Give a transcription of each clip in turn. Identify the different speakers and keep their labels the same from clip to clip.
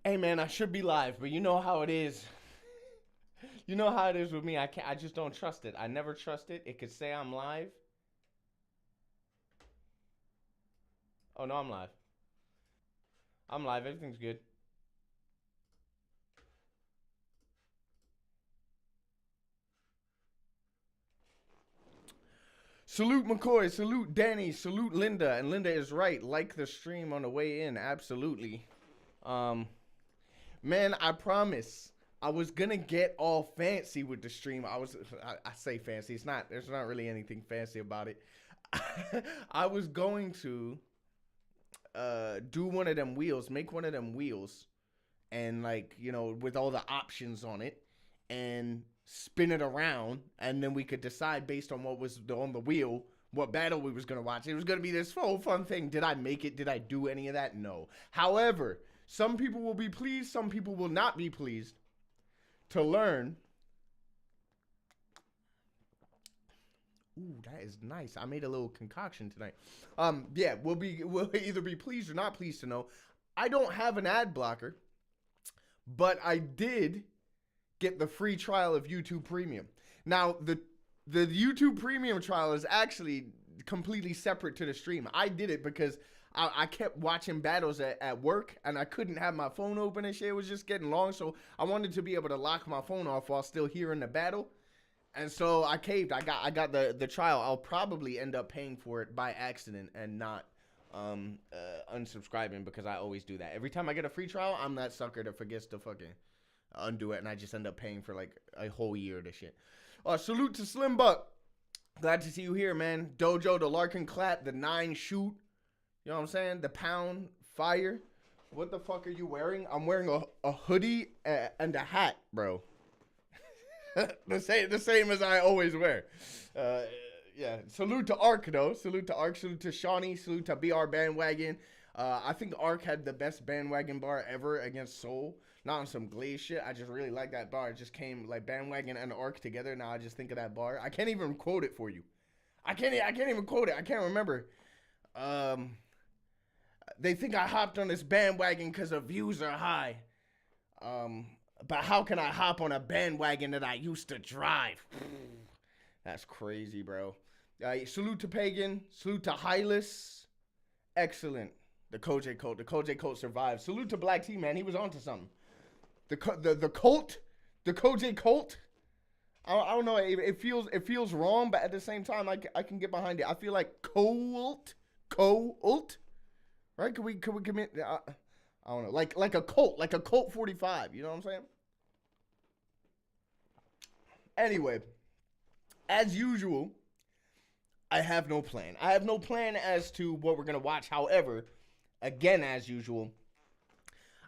Speaker 1: Hey man, I should be live, but you know how it is. You know how it is with me. I can't. I just don't trust it. I never trust it. It could say I'm live. Oh no, I'm live. I'm live. Everything's good. Salute McCoy. Salute Danny. Salute Linda. And Linda is right. Like the stream on the way in. Absolutely. Um, man, I promise. I was gonna get all fancy with the stream. I say fancy. It's not. There's not really anything fancy about it. I was going to do one of them wheels, make one of them wheels, and like with all the options on it, and spin it around, and then we could decide based on what was on the wheel what battle we was gonna watch. It was gonna be this whole fun thing. Did I make it? Did I do any of that? No. However, some people will be pleased. Some people will not be pleased to learn. Ooh, that is nice. I made a little concoction tonight. Yeah, we'll either be pleased or not pleased to know. I don't have an ad blocker, but I did get the free trial of YouTube Premium. Now, the YouTube Premium trial is actually completely separate to the stream. I did it because I kept watching battles at work, and I couldn't have my phone open and shit. It was just getting long, so I wanted to be able to lock my phone off while still hearing the battle. And so I caved. I got the trial. I'll probably end up paying for it by accident and not unsubscribing, because I always do that. Every time I get a free trial, I'm that sucker that forgets to fucking undo it, and I just end up paying for like a whole year of this shit. Salute to Slim Buck. Glad to see you here, man. Dojo, the Larkin Clat, the 9 shoot. You know what I'm saying? The pound fire. What the fuck are you wearing? I'm wearing a hoodie and a hat, bro. the same as I always wear. Yeah. Salute to Ark though. Salute to Ark. Salute to Shawnee. Salute to BR Bandwagon. I think Ark had the best bandwagon bar ever against Soul. Not on some Glaze shit. I just really like that bar. It just came like Bandwagon and Ark together. Now I just think of that bar. I can't even quote it for you. I can't even quote it. I can't remember. They think I hopped on this bandwagon because the views are high. But how can I hop on a bandwagon that I used to drive? That's crazy, bro. Salute to Pagan. Salute to Hylas. Excellent. The CoJay cult. The CoJay cult survived. Salute to Black T, man. He was onto something. The cult. The CoJay cult. I don't know. It feels wrong, but at the same time, I can get behind it. I feel like cult. Right? Could we commit? I don't know, like a Colt 45. You know what I'm saying? Anyway, as usual, I have no plan. I have no plan as to what we're gonna watch. However, again, as usual,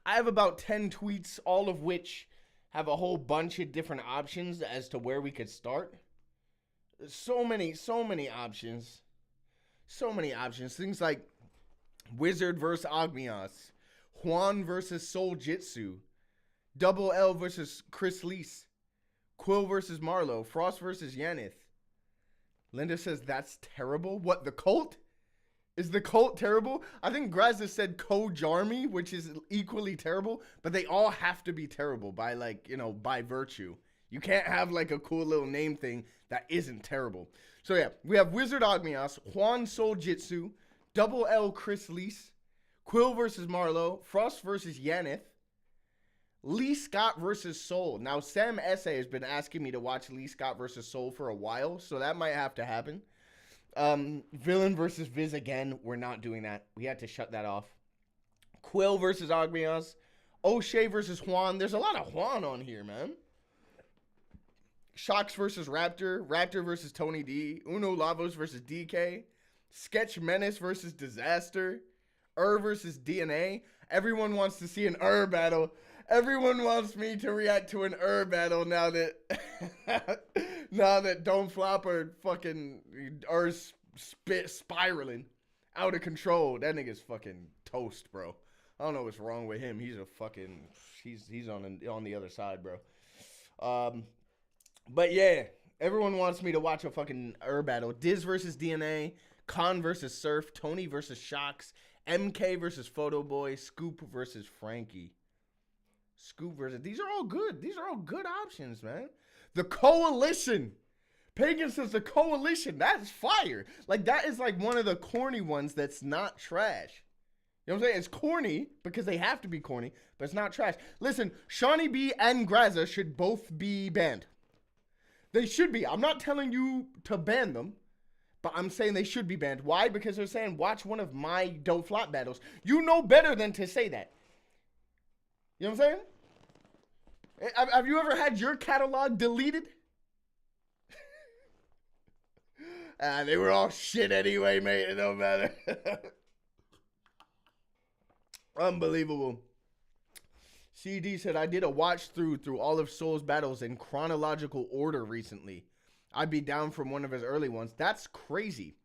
Speaker 1: I have about 10 tweets, all of which have a whole bunch of different options as to where we could start. So many options. So many options. Things like Wizard versus Ogmios, Juan versus Soul Jitsu, Double L versus Chris Leese, Quill versus Marlowe, Frost versus Yanith. Linda says that's terrible. What, the cult? Is the cult terrible? I think Grazza said CoJarmy, which is equally terrible, but they all have to be terrible by by virtue. You can't have like a cool little name thing that isn't terrible. So yeah, we have Wizard Ogmios, Juan Soul Jitsu, Double L Chris Leese, Quill versus Marlowe, Frost versus Yanith, Lee Scott versus Soul. Now, Sam Essay has been asking me to watch Lee Scott versus Soul for a while, so that might have to happen. Villain versus Viz again. We're not doing that. We had to shut that off. Quill versus Ogmios. O'Shea versus Juan. There's a lot of Juan on here, man. Shocks versus Raptor. Raptor versus Tony D. Uno Lavos versus DK. Sketch Menace versus Disaster. Versus DNA. Everyone wants to see an battle. Everyone wants me to react to an battle now that now that Don't Flop are fucking spiraling out of control. That nigga's fucking toast, bro. I don't know what's wrong with him. He's a fucking he's on the other side, bro. But yeah, everyone wants me to watch a fucking battle. Diz versus DNA, Khan versus Surf, Tony versus Shocks, MK versus Photo Boy, Scoop versus Frankie. Scoop versus. These are all good. These are all good options, man. The Coalition. Pagan says the Coalition. That's fire. Like, that is like one of the corny ones that's not trash. You know what I'm saying? It's corny because they have to be corny, but it's not trash. Listen, Shawnee B and Graza should both be banned. They should be. I'm not telling you to ban them, but I'm saying they should be banned. Why? Because they're saying, watch one of my dope flop battles. You know better than to say that. You know what I'm saying? Have you ever had your catalog deleted? They were all shit anyway, mate. It don't matter. Unbelievable. CD said, I did a watch through all of Soul's battles in chronological order recently. I'd be down from one of his early ones. That's crazy.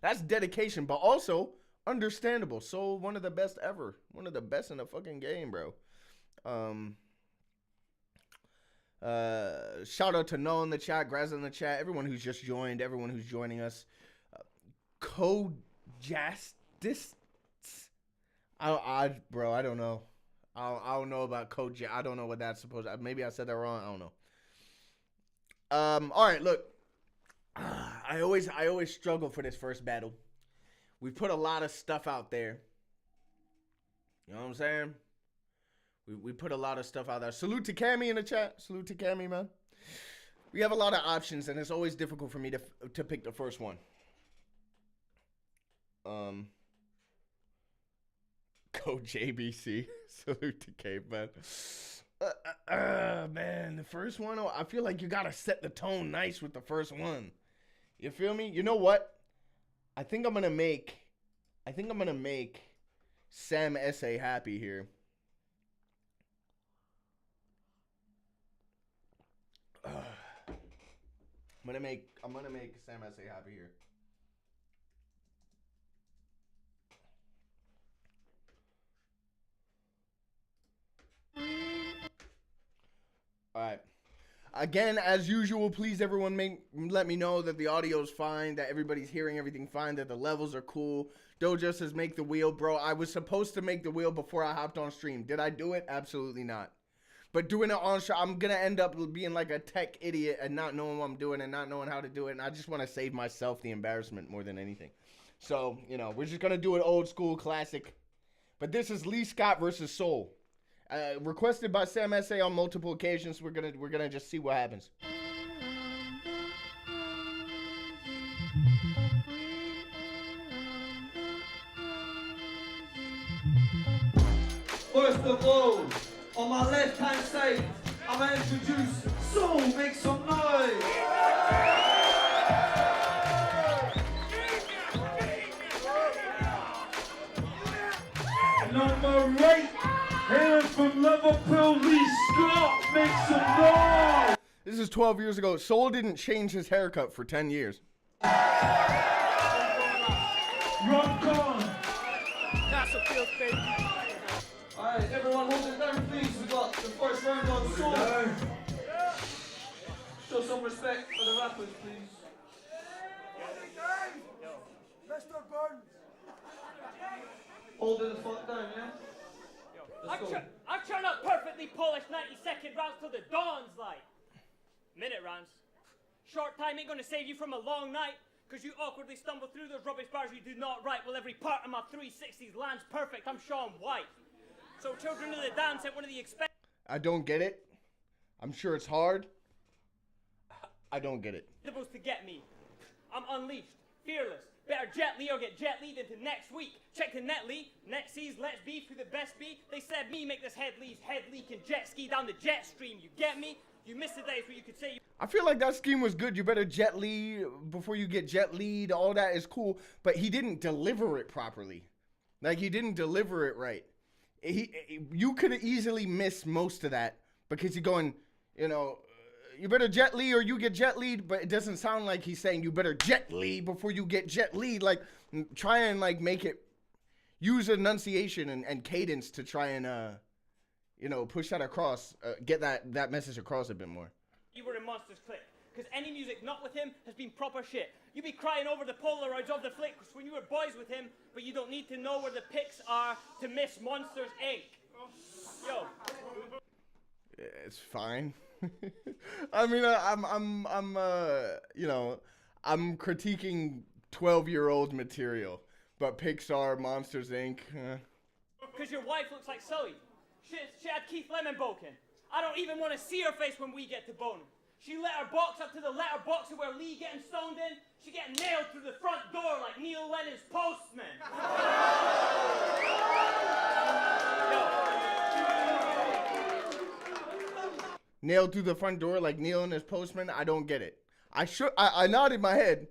Speaker 1: That's dedication, but also understandable. Soul, one of the best ever. One of the best in the fucking game, bro. Shout out to Noah in the chat, Graz in the chat, everyone who's just joined, everyone who's joining us. CoJay. Bro, I don't know. I don't know about CoJay. I don't know what that's supposed to. Maybe I said that wrong. I don't know. All right, look. I always struggle for this first battle. We put a lot of stuff out there. You know what I'm saying? We put a lot of stuff out there. Salute to Cammy in the chat. Salute to Cammy, man. We have a lot of options, and it's always difficult for me to pick the first one. CoJBC. Salute to Cape, man. Man, the first one, I feel like you gotta set the tone nice with the first one. You feel me? You know what? I think I'm gonna make Sam S.A. happy here. I'm gonna make Sam S.A. happy here. All right. Again, as usual, please everyone let me know that the audio's fine, that everybody's hearing everything fine, that the levels are cool. Dojo says make the wheel, bro. I was supposed to make the wheel before I hopped on stream. Did I do it? Absolutely not. But doing it on stream, I'm gonna end up being like a tech idiot and not knowing what I'm doing and not knowing how to do it. And I just want to save myself the embarrassment more than anything. So, you know, we're just gonna do an old school classic. But this is Lee Scott versus Soul. Requested by Sam S.A. on multiple occasions. We're gonna just see what happens.
Speaker 2: First of all, on my left hand side, I'm gonna introduce Soul. Make some noise. Number 8. Hailing from Liverpool, Lee Scott, make some noise!
Speaker 1: This is 12 years ago. Soul didn't change his haircut for 10 years.
Speaker 2: Rock on!
Speaker 3: That's what feels, baby.
Speaker 2: Alright, everyone hold it down, please. We got the first round on Soul. Show some respect for the rappers, please.
Speaker 4: Mr. Burns!
Speaker 2: Hold it the fuck down, yeah?
Speaker 3: I turn up perfectly polished 90-second rounds till the dawn's light. Minute rounds. Short time ain't gonna save you from a long night, cause you awkwardly stumble through those rubbish bars you do not write, while every part of my 360s lands perfect. I'm Sean White. So children of the dance at one of the
Speaker 1: I don't get it. I'm sure it's hard. I don't get it.
Speaker 3: to get me. I'm unleashed, fearless. Better jet Lee or get jet lead into next week. Check the net Lee. Next sees let's beef who the best be. They said me make this head leak and jet ski down the jet stream. You get me? You missed the days where you could say
Speaker 1: I feel like that scheme was good. You better jet lead before you get jet lead. All that is cool, but he didn't deliver it properly. Like, he didn't deliver it right. You could have easily missed most of that because you're going, you know, you better jet lead or you get jet lead, but it doesn't sound like he's saying you better jet lead before you get jet lead. Like, try and like make it, use enunciation and cadence to try and you know, push that across, get that message across a bit more.
Speaker 3: you were in Monsters Click. Because any music not with him has been proper shit. You be crying over the Polaroids of the flicks when you were boys with him, but you don't need to know where the pics are to miss Monsters Inc. Yo,
Speaker 1: It's fine. I mean, you know, I'm critiquing 12-year-old material, but Pixar, Monsters Inc.
Speaker 3: because your wife looks like Sully. She had Keith Lemon boking. I don't even want to see her face when we get to boning. She let her box up to the letterbox of where Lee getting stoned in. She getting nailed through the front door like Neil Lennon's postman.
Speaker 1: Nailed through the front door like Neil and his postman. I don't get it. I nodded my head,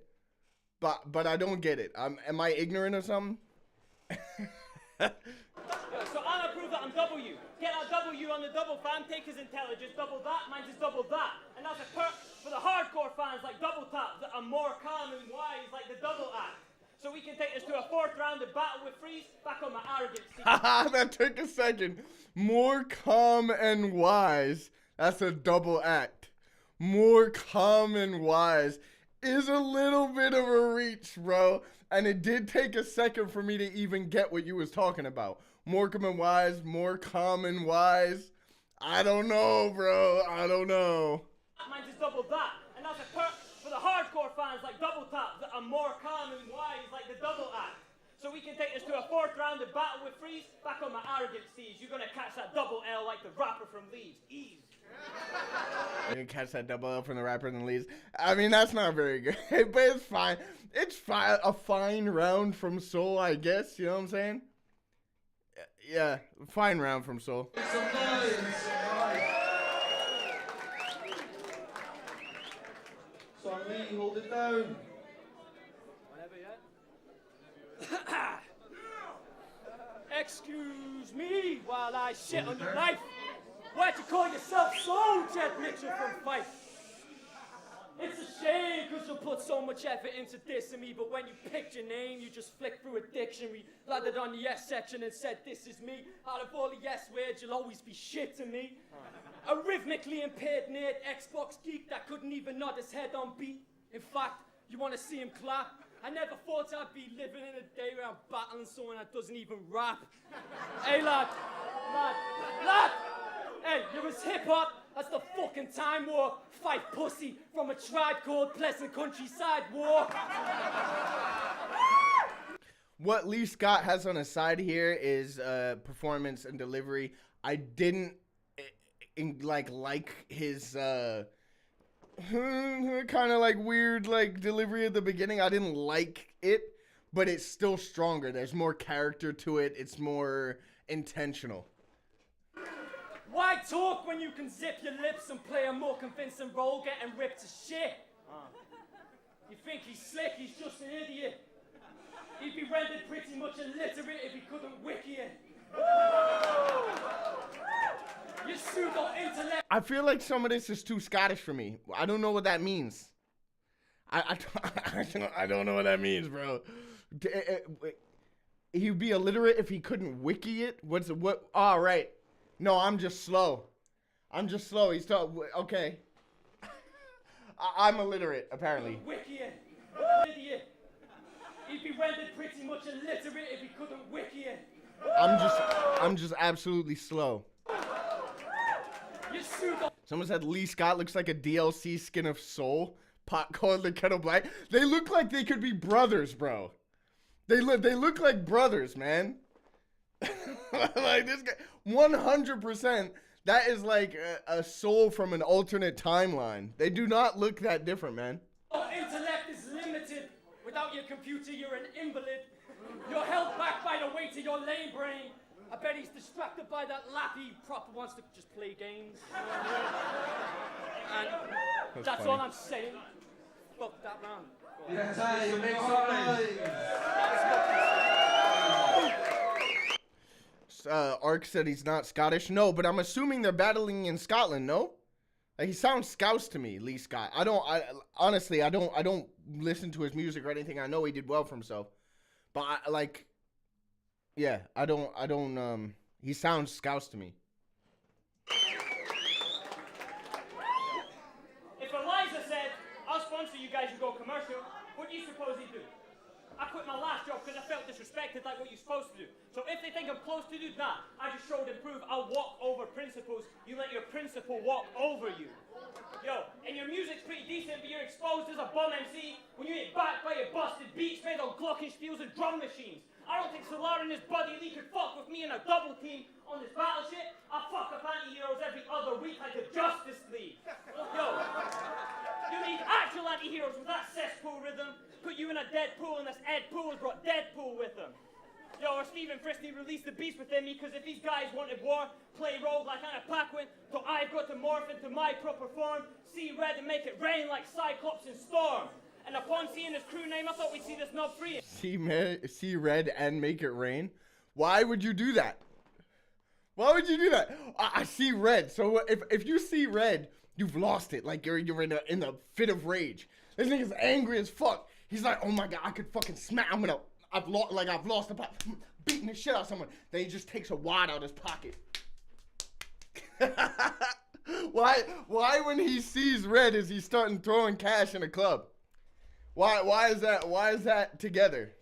Speaker 1: but I don't get it. Am I ignorant or something?
Speaker 3: So I'll prove that I'm W. Get that W on the double fan, take his intelligence, double that, mine's just double that. And that's a perk for the hardcore fans like Double Tap that are more calm and wise like the double act. So we can take this to a 4th round of battle with Freeze, back on my arrogant seat.
Speaker 1: Haha, that took a second. More calm and wise. That's a double act. More calm and wise is a little bit of a reach, bro. And it did take a second for me to even get what you was talking about. More calm and wise, more calm and wise. I don't know, bro. I don't know.
Speaker 3: Mine's just double that. And that's a perk for the hardcore fans like Double Tap that are more calm and wise like the double act. So we can take this to a 4th round of battle with Freeze, back on my arrogant steez. You're gonna catch that double L like the rapper from Leeds. Ease.
Speaker 1: You can catch that double L from the rapper and Leeds. I mean, that's not very good, but it's fine. It's fine. A fine round from Soul, I guess. You know what I'm saying? Yeah, fine round from Soul.
Speaker 2: Some noise. So Lee, hold it down.
Speaker 3: Whatever, yeah? Excuse me while I shit on your knife. Why'd you call yourself Soul, Jet Mitchell from Fife? It's a shame, cause you put so much effort into dissing me, but when you picked your name, you just flicked through a dictionary, landed on the yes section and said, this is me. Out of all the yes words, you'll always be shit to me. A rhythmically impaired nerd Xbox geek that couldn't even nod his head on beat. In fact, you wanna see him clap? I never thought I'd be living in a day where I'm battling someone that doesn't even rap. Hey lad, hey, you're as hip-hop as the fucking Time War. Fight pussy from a tribe called Pleasant Countryside War.
Speaker 1: What Lee Scott has on his side here is performance and delivery. I didn't like his kind of like weird like delivery at the beginning. I didn't like it, but it's still stronger. There's more character to it. It's more intentional.
Speaker 3: Why talk when you can zip your lips and play a more convincing role getting ripped to shit? You think he's slick, he's just an idiot. He'd be rendered pretty much illiterate if he couldn't wiki it. You pseudo intellect.
Speaker 1: I feel like some of this is too Scottish for me. I don't know what that means. I don't know what that means, bro. He'd be illiterate if he couldn't wiki it? What? All right. No, I'm just slow. He's okay. I'm illiterate, apparently.
Speaker 3: Wiki it. Idiot. He'd be rendered pretty much illiterate if he couldn't wiki it.
Speaker 1: I'm just absolutely slow.
Speaker 3: You pseudo.
Speaker 1: Someone said Lee Scott looks like a DLC skin of Soul. Pot called the kettle black. They look like they could be brothers, bro. They look like brothers, man. Like this guy, 100%. That is like a soul from an alternate timeline. They do not look that different, man.
Speaker 3: Your intellect is limited. Without your computer, you're an invalid. You're held back by the weight of your lame brain. I bet he's distracted by that lappy proper wants to just play games. And that's all I'm saying. Fuck that round.
Speaker 2: Yeah, time, make some noise.
Speaker 1: Ark said he's not Scottish. No, but I'm assuming they're battling in Scotland, no? Like, he sounds Scouse to me, Lee Scott. Honestly, I don't listen to his music or anything. I know he did well for himself. But he sounds Scouse to me.
Speaker 3: If Eliza said, I'll sponsor you guys and go commercial, what do you suppose he'd do? I quit my last job because I felt disrespected like what you're supposed to do. So if they think I'm close to do that, I just showed and proved I'll walk over principles. You let your principal walk over you. Yo, and your music's pretty decent, but you're exposed as a bum MC when you get backed by your busted beats made on glockenspiels and drum machines. I don't think Solar and his buddy Lee could fuck with me in a double team on this battleship. I fuck up anti-heroes every other week like the Justice League. Yo, you need actual anti-heroes with that cesspool rhythm. Put you in a dead pool unless Ed Pool has brought Deadpool with him. Yo, or Stephen Frisney released the beast within me, because if these guys wanted war, play rogue like Anna Paquin, so I've got to morph into my proper form, see red and make it rain like Cyclops and Storm. And upon seeing his crew name, I thought we'd see this knob free.
Speaker 1: See red and make it rain? Why would you do that? Why would you do that? I see red. So if you see red, you've lost it. Like you're in a fit of rage. This nigga's angry as fuck. He's like, oh my god, I could fucking smack. I've lost the pot, beating the shit out of someone. Then he just takes a wad out of his pocket. Why when he sees red is he starting throwing cash in a club? Why is that together?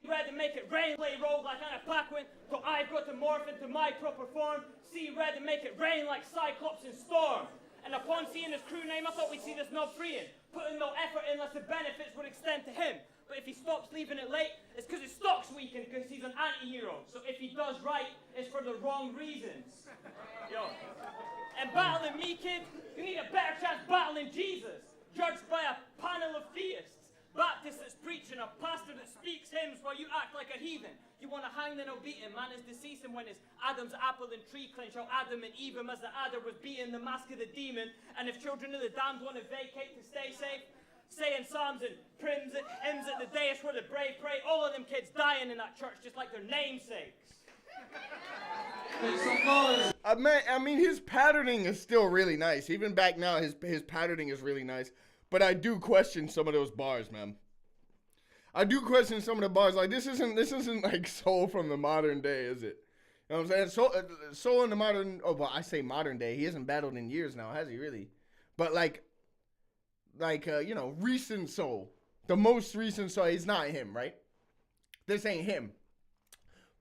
Speaker 3: Red and make it rain, play rogue like Anna Paquin, so I've got to morph into my proper form, see red and make it rain like Cyclops and Storm. And upon seeing his crew name, I thought we'd see this knob freeing, putting no effort in unless the benefits would extend to him. But if he stops leaving it late, it's because his stock's weakened because he's an anti-hero. So if he does right, it's for the wrong reasons. Yo. And battling me, kid, you need a better chance battling Jesus, judged by a panel of theists. Baptist that's preaching, a pastor that speaks hymns while you act like a heathen. You want to hang then I'll beat him. Man is deceasing when his Adam's apple and tree clench. How Adam and Eve him as the adder was beating the mask of the demon. And if children of the damned want to vacate to stay safe, saying psalms and hymns at the dais where the brave pray, all of them kids dying in that church just like their namesakes.
Speaker 1: I mean, his patterning is still really nice. Even back now, his patterning is really nice. But I do question some of those bars, man. I do question some of the bars. Like this isn't like soul from the modern day, is it? You know what I'm saying? Soul in the modern. Oh, well, I say modern day. He hasn't battled in years now, has he? Really? But like recent soul. The most recent soul. It's not him, right? This ain't him.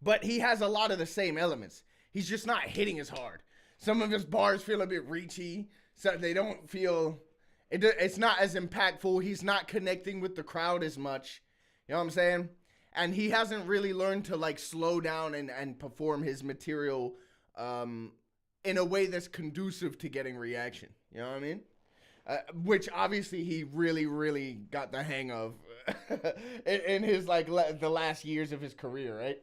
Speaker 1: But he has a lot of the same elements. He's just not hitting as hard. Some of his bars feel a bit reachy, so they don't feel. It's not as impactful. He's not connecting with the crowd as much. You know what I'm saying? And he hasn't really learned to like slow down and perform his material in a way that's conducive to getting reaction. You know what I mean? Which obviously he really, really got the hang of in his like the last years of his career, right?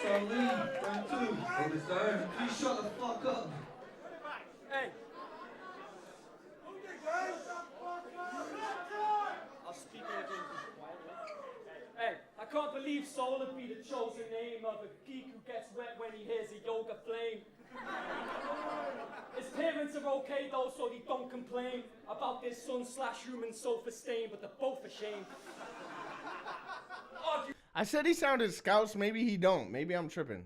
Speaker 2: So Lee, round two. Hold this down. Please shut the fuck up.
Speaker 3: Hey. I'll speak again. Hey, I can't believe Soul would be the chosen name of a geek who gets wet when he hears a yoga flame. His parents are okay though, so they don't complain about their son/human self-esteem, but they're both ashamed.
Speaker 1: I said he sounded Scouse. Maybe he don't. Maybe I'm tripping.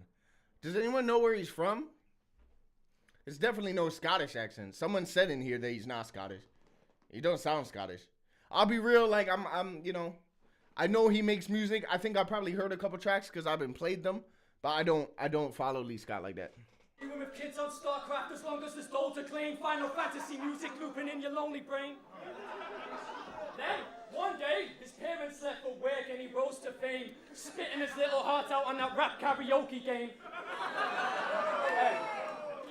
Speaker 1: Does anyone know where he's from? It's definitely no Scottish accent. Someone said in here that he's not Scottish. He don't sound Scottish. I'll be real. Like I'm. I know he makes music. I think I probably heard a couple tracks because I've been played them. But I don't follow Lee Scott like that.
Speaker 3: Even with kids on StarCraft, as long as there's gold to claim, Final Fantasy music looping in your lonely brain. Then, one day, his parents left for work and he rose to fame, spitting his little heart out on that rap karaoke game.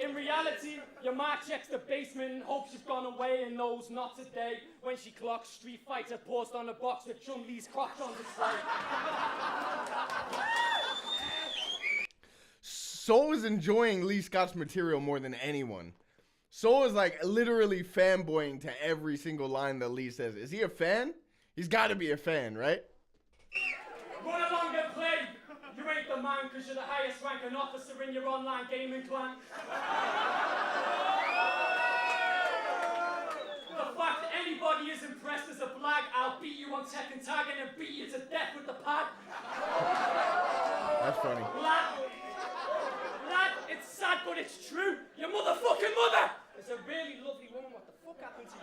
Speaker 3: In reality, your ma checks the basement and hopes she's gone away and knows not today when she clocks Street Fighter paused on a box with Chun-Li's crotch on display.
Speaker 1: Soul is enjoying Lee Scott's material more than anyone. Soul is like literally fanboying to every single line that Lee says. Is he a fan? He's got to be a fan, right?
Speaker 3: Run along and play. You ain't the man because you're the highest ranking officer in your online gaming clan. The fact that anybody is impressed is a blag. I'll beat you on Tekken Tag and then beat you to death with the pad.
Speaker 1: That's funny.
Speaker 3: Lad, it's sad but it's true. Your motherfucking mother is a really lovely woman. What the fuck happened to you?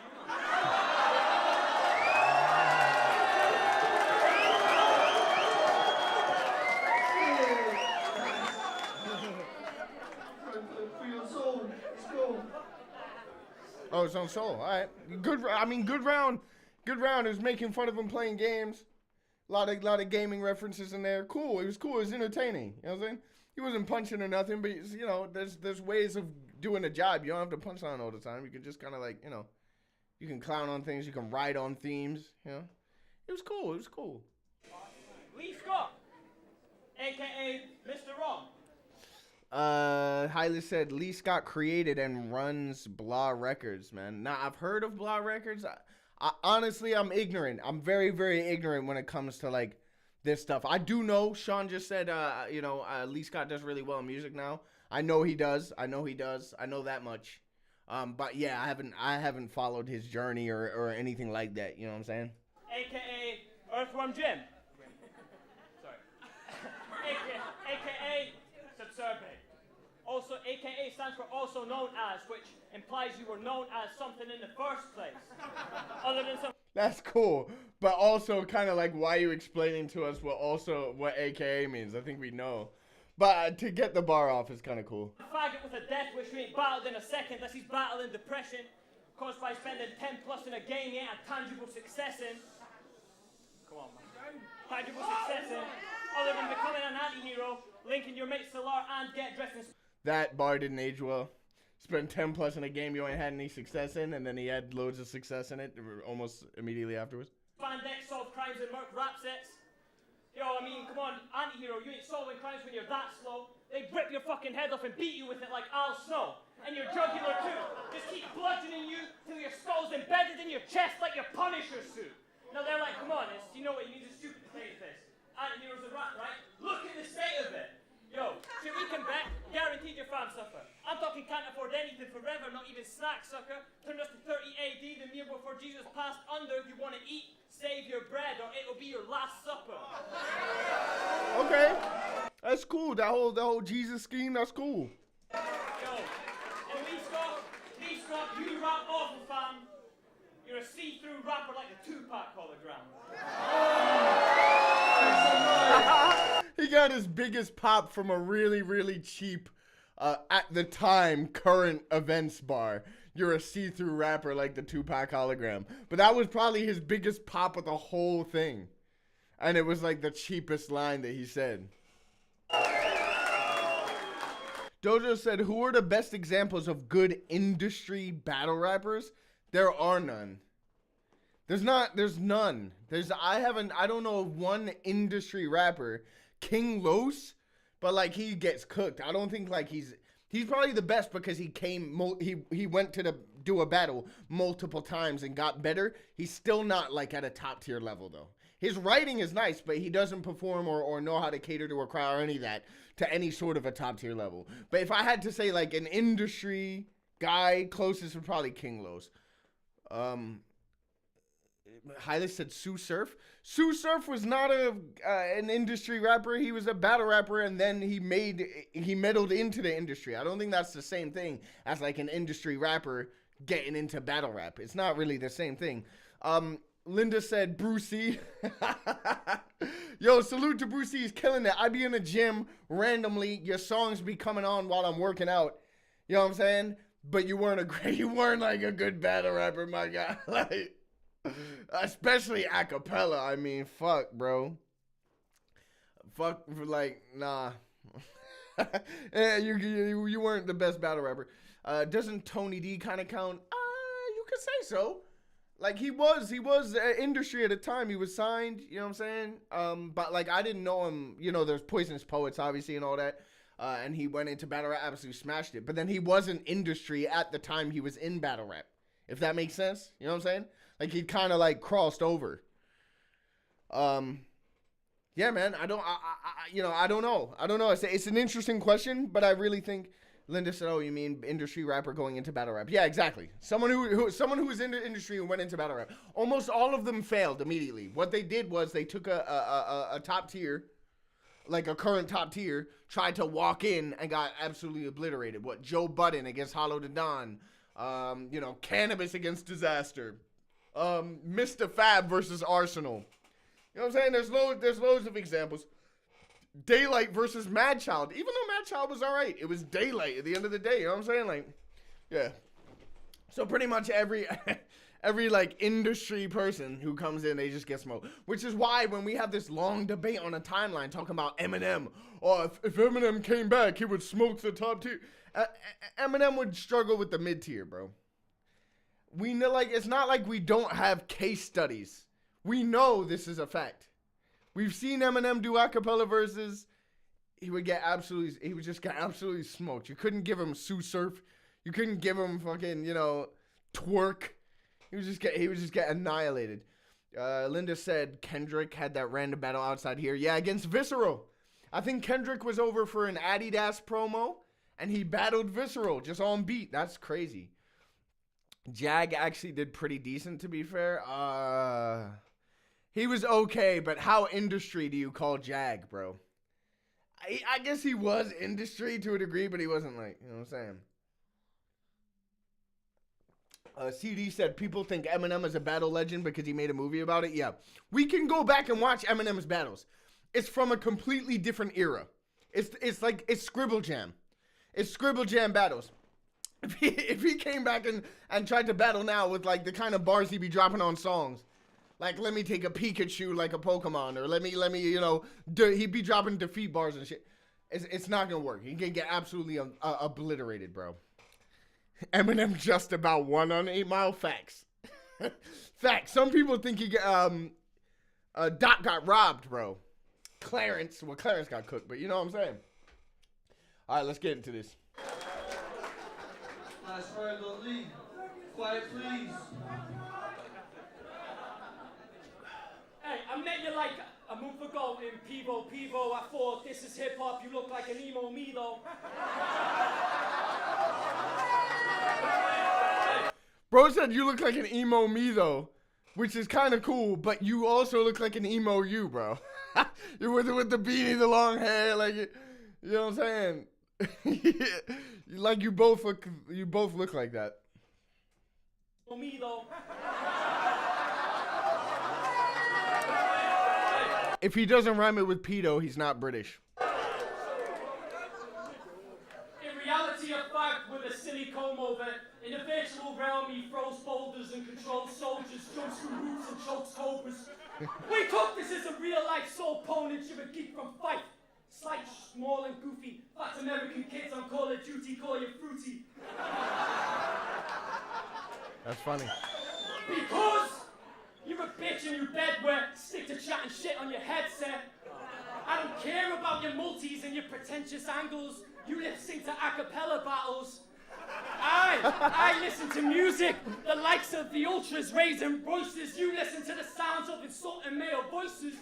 Speaker 2: For your soul, it's cool.
Speaker 1: Oh, it's on Soul. All right. Good. I mean, good round. Good round. It was making fun of him playing games. A lot of gaming references in there. Cool. It was cool. It was entertaining. You know what I'm saying? He wasn't punching or nothing, but you know, there's ways of doing a job. You don't have to punch on all the time. You can just kind of like, you know, you can clown on things. You can ride on themes. You know, it was cool. It was cool.
Speaker 3: Lee Scott, aka Mr. Wrong.
Speaker 1: Hylas said Lee Scott created and runs Blah Records, man. Now, I've heard of Blah Records. I honestly, I'm ignorant. I'm very, very ignorant when it comes to, like, this stuff. I do know, Sean just said, Lee Scott does really well in music now. I know he does. I know that much. But, yeah, I haven't followed his journey or anything like that. You know what I'm saying?
Speaker 3: AKA Earthworm Jim. Sorry. AKA Subserve. Also, AKA stands for also known as, which implies you were known as something in the first place. Other than some...
Speaker 1: That's cool. But also kind of like why you explaining to us what AKA means. I think we know. But to get the bar off is kind of cool.
Speaker 3: Faggot with a death wish who ain't battled in a second unless he's battling depression caused by spending 10 plus in a game he ain't had tangible success in. Come on, man. Tangible success in. Other than becoming an anti-hero, linking your mate Solar and get dressed in...
Speaker 1: That bar didn't age well. Spent 10 plus in a game you ain't had any success in, and then he had loads of success in it almost immediately afterwards.
Speaker 3: Spandex, solve crimes and murk rap sets. Yo, I mean, come on, anti-hero, you ain't solving crimes when you're that slow. They rip your fucking head off and beat you with it like Al Snow. And your jugular too. Just keep bludgeoning you till your skull's embedded in your chest like your Punisher suit. Now they're like, come on, you know what, you need a stupid play this. Anti-hero's a rap, right? Look at the state of it. Yo, shit we can bet, guaranteed your fam suffer. I'm talking can't afford anything forever, not even snacks, sucker. Turned us to 30 AD, the year before Jesus passed under. If you want to eat, save your bread or it'll be your last supper.
Speaker 1: Okay, that's cool. That whole Jesus scheme, that's cool.
Speaker 3: Yo, and Lee Scott, you rap awful, fam. You're a see-through rapper like the Tupac hologram.
Speaker 1: He got his biggest pop from a really, really cheap, at the time, current events bar. You're a see-through rapper like the Tupac hologram. But that was probably his biggest pop of the whole thing. And it was like the cheapest line that he said. Dojo said, who are the best examples of good industry battle rappers? There are none. There's none. I don't know of one industry rapper. King Los, but like he gets cooked. I don't think like he's probably the best because he went to do a battle multiple times and got better. He's still not like at a top tier level though. His writing is nice, but he doesn't perform or know how to cater to a crowd or any of that to any sort of a top tier level. But if I had to say like an industry guy, closest would probably King Los. Hylas said Sue Surf. Sue Surf was not an industry rapper. He was a battle rapper, and then he meddled into the industry. I don't think that's the same thing as like an industry rapper getting into battle rap. It's not really the same thing. Linda said Brucey. Yo, salute to Brucey. He's killing it. I be in the gym randomly. Your songs be coming on while I'm working out. You know what I'm saying? But you weren't like a good battle rapper, my guy. Like. Especially a cappella. I mean, fuck, bro. Fuck, like, nah. Yeah, you weren't the best battle rapper. Doesn't Tony D kind of count? You could say so. Like, he was industry at the time. He was signed, you know what I'm saying? But, like, I didn't know him. You know, there's Poisonous Poets, obviously, and all that. And he went into battle rap, absolutely smashed it. But then he wasn't industry at the time he was in battle rap. If that makes sense? You know what I'm saying? Like, he kind of, like, crossed over. Yeah, man, I don't know. It's an interesting question, but I really think Linda said, oh, you mean industry rapper going into battle rap? Yeah, exactly. Someone who was in the industry and went into battle rap. Almost all of them failed immediately. What they did was they took a top tier, like a current top tier, tried to walk in and got absolutely obliterated. What, Joe Budden against Hollow the Don, Cannabis against disaster. Mr. Fab versus Arsenal. You know what I'm saying? There's loads of examples. Daylight versus Mad Child. Even though Mad Child was alright, it was Daylight at the end of the day. You know what I'm saying? Like, yeah. So pretty much every like industry person who comes in, they just get smoked. Which is why when we have this long debate on a timeline talking about Eminem, if Eminem came back, he would smoke the top tier. Eminem would struggle with the mid tier, bro. We know, like, it's not like we don't have case studies. We know this is a fact. We've seen Eminem do acapella verses. He would just get absolutely smoked. You couldn't give him Sue Surf. You couldn't give him fucking, twerk. He would just get annihilated. Linda said Kendrick had that random battle outside here. Yeah, against Visceral. I think Kendrick was over for an Adidas promo, and he battled Visceral just on beat. That's crazy. Jag actually did pretty decent, to be fair. He was okay, but how industry do you call Jag, bro? I guess he was industry to a degree, but he wasn't, like, you know what I'm saying? CD said people think Eminem is a battle legend because he made a movie about it. Yeah. We can go back and watch Eminem's battles. It's from a completely different era. It's Scribble Jam. It's Scribble Jam battles. If he came back and tried to battle now with, like, the kind of bars he'd be dropping on songs, like, let me take a Pikachu like a Pokemon, or let me, he'd be dropping defeat bars and shit. It's not gonna work. He can get absolutely obliterated, bro. Eminem just about won on 8 Mile. Facts. Facts. Some people think Doc got robbed, bro. Clarence got cooked, but you know what I'm saying. All right, let's get into this.
Speaker 2: Nice work, little Lee. Quiet, please.
Speaker 3: Hey, I met you like a month ago in Pivo. I thought, this is hip hop. You look like an emo me though.
Speaker 1: Bro said you look like an emo me though, which is kind of cool, but you also look like an emo you, bro. You're with the beanie, the long hair, like, you know what I'm saying? Like, you both look like that.
Speaker 3: Me though.
Speaker 1: If he doesn't rhyme it with pedo, he's not British.
Speaker 3: In reality, a fact with a silly comb over. In the virtual realm, he throws boulders and controls soldiers, jumps through hoops and chokes cobras. Wake up, this is a real-life soul opponent. You're a geek from Fife. Slight, small and goofy. Fat American kids on Call of Duty call you fruity.
Speaker 1: That's funny.
Speaker 3: Because you're a bitch and you bedware. Stick to chatting shit on your headset. I don't care about your multis and your pretentious angles. You lip sync to a cappella battles. I listen to music, the likes of the ultras raising voices. You listen to the sounds of insulting male voices.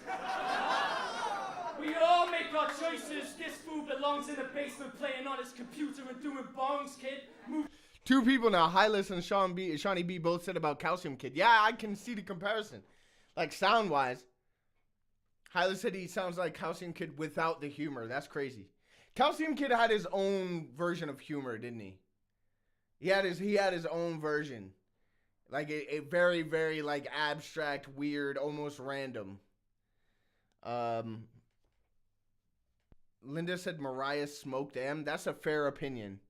Speaker 3: We all make our choices. This fool belongs in the basement playing on his computer and doing bongs, kid.
Speaker 1: Two people now, Hylas and Shawnee B both said about Calcium Kid. Yeah, I can see the comparison. Like, sound-wise. Hylas said he sounds like Calcium Kid without the humor. That's crazy. Calcium Kid had his own version of humor, didn't he? He had his own version. Like, a very, very, like, abstract, weird, almost random. Linda said Mariah smoked M. That's a fair opinion.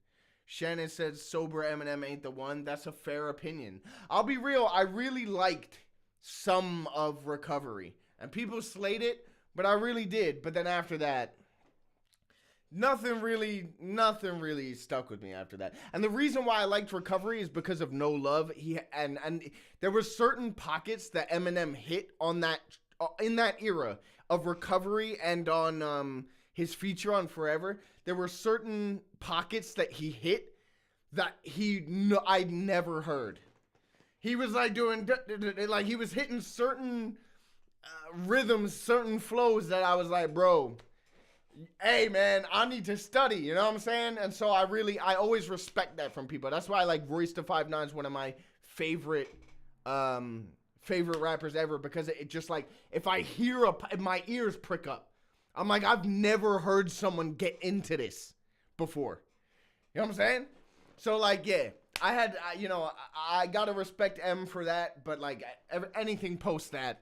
Speaker 1: Shannon said sober Eminem ain't the one. That's a fair opinion. I'll be real. I really liked some of Recovery. And people slayed it, but I really did. But then after that, nothing really stuck with me after that. And the reason why I liked Recovery is because of No Love. And there were certain pockets that Eminem hit on that in that era of Recovery and on his feature on Forever. There were certain pockets that he hit that I'd never heard. He was like doing like he was hitting certain rhythms, certain flows that I was like, bro, hey man, I need to study, you know what I'm saying? And so I always respect that from people. That's why, like, Royce da 5'9" is one of my favorite rappers ever, because it just, like, if I hear my ears prick up. I'm like, I've never heard someone get into this before. You know what I'm saying? So, like, yeah, you know, I gotta respect M for that, but like anything post that,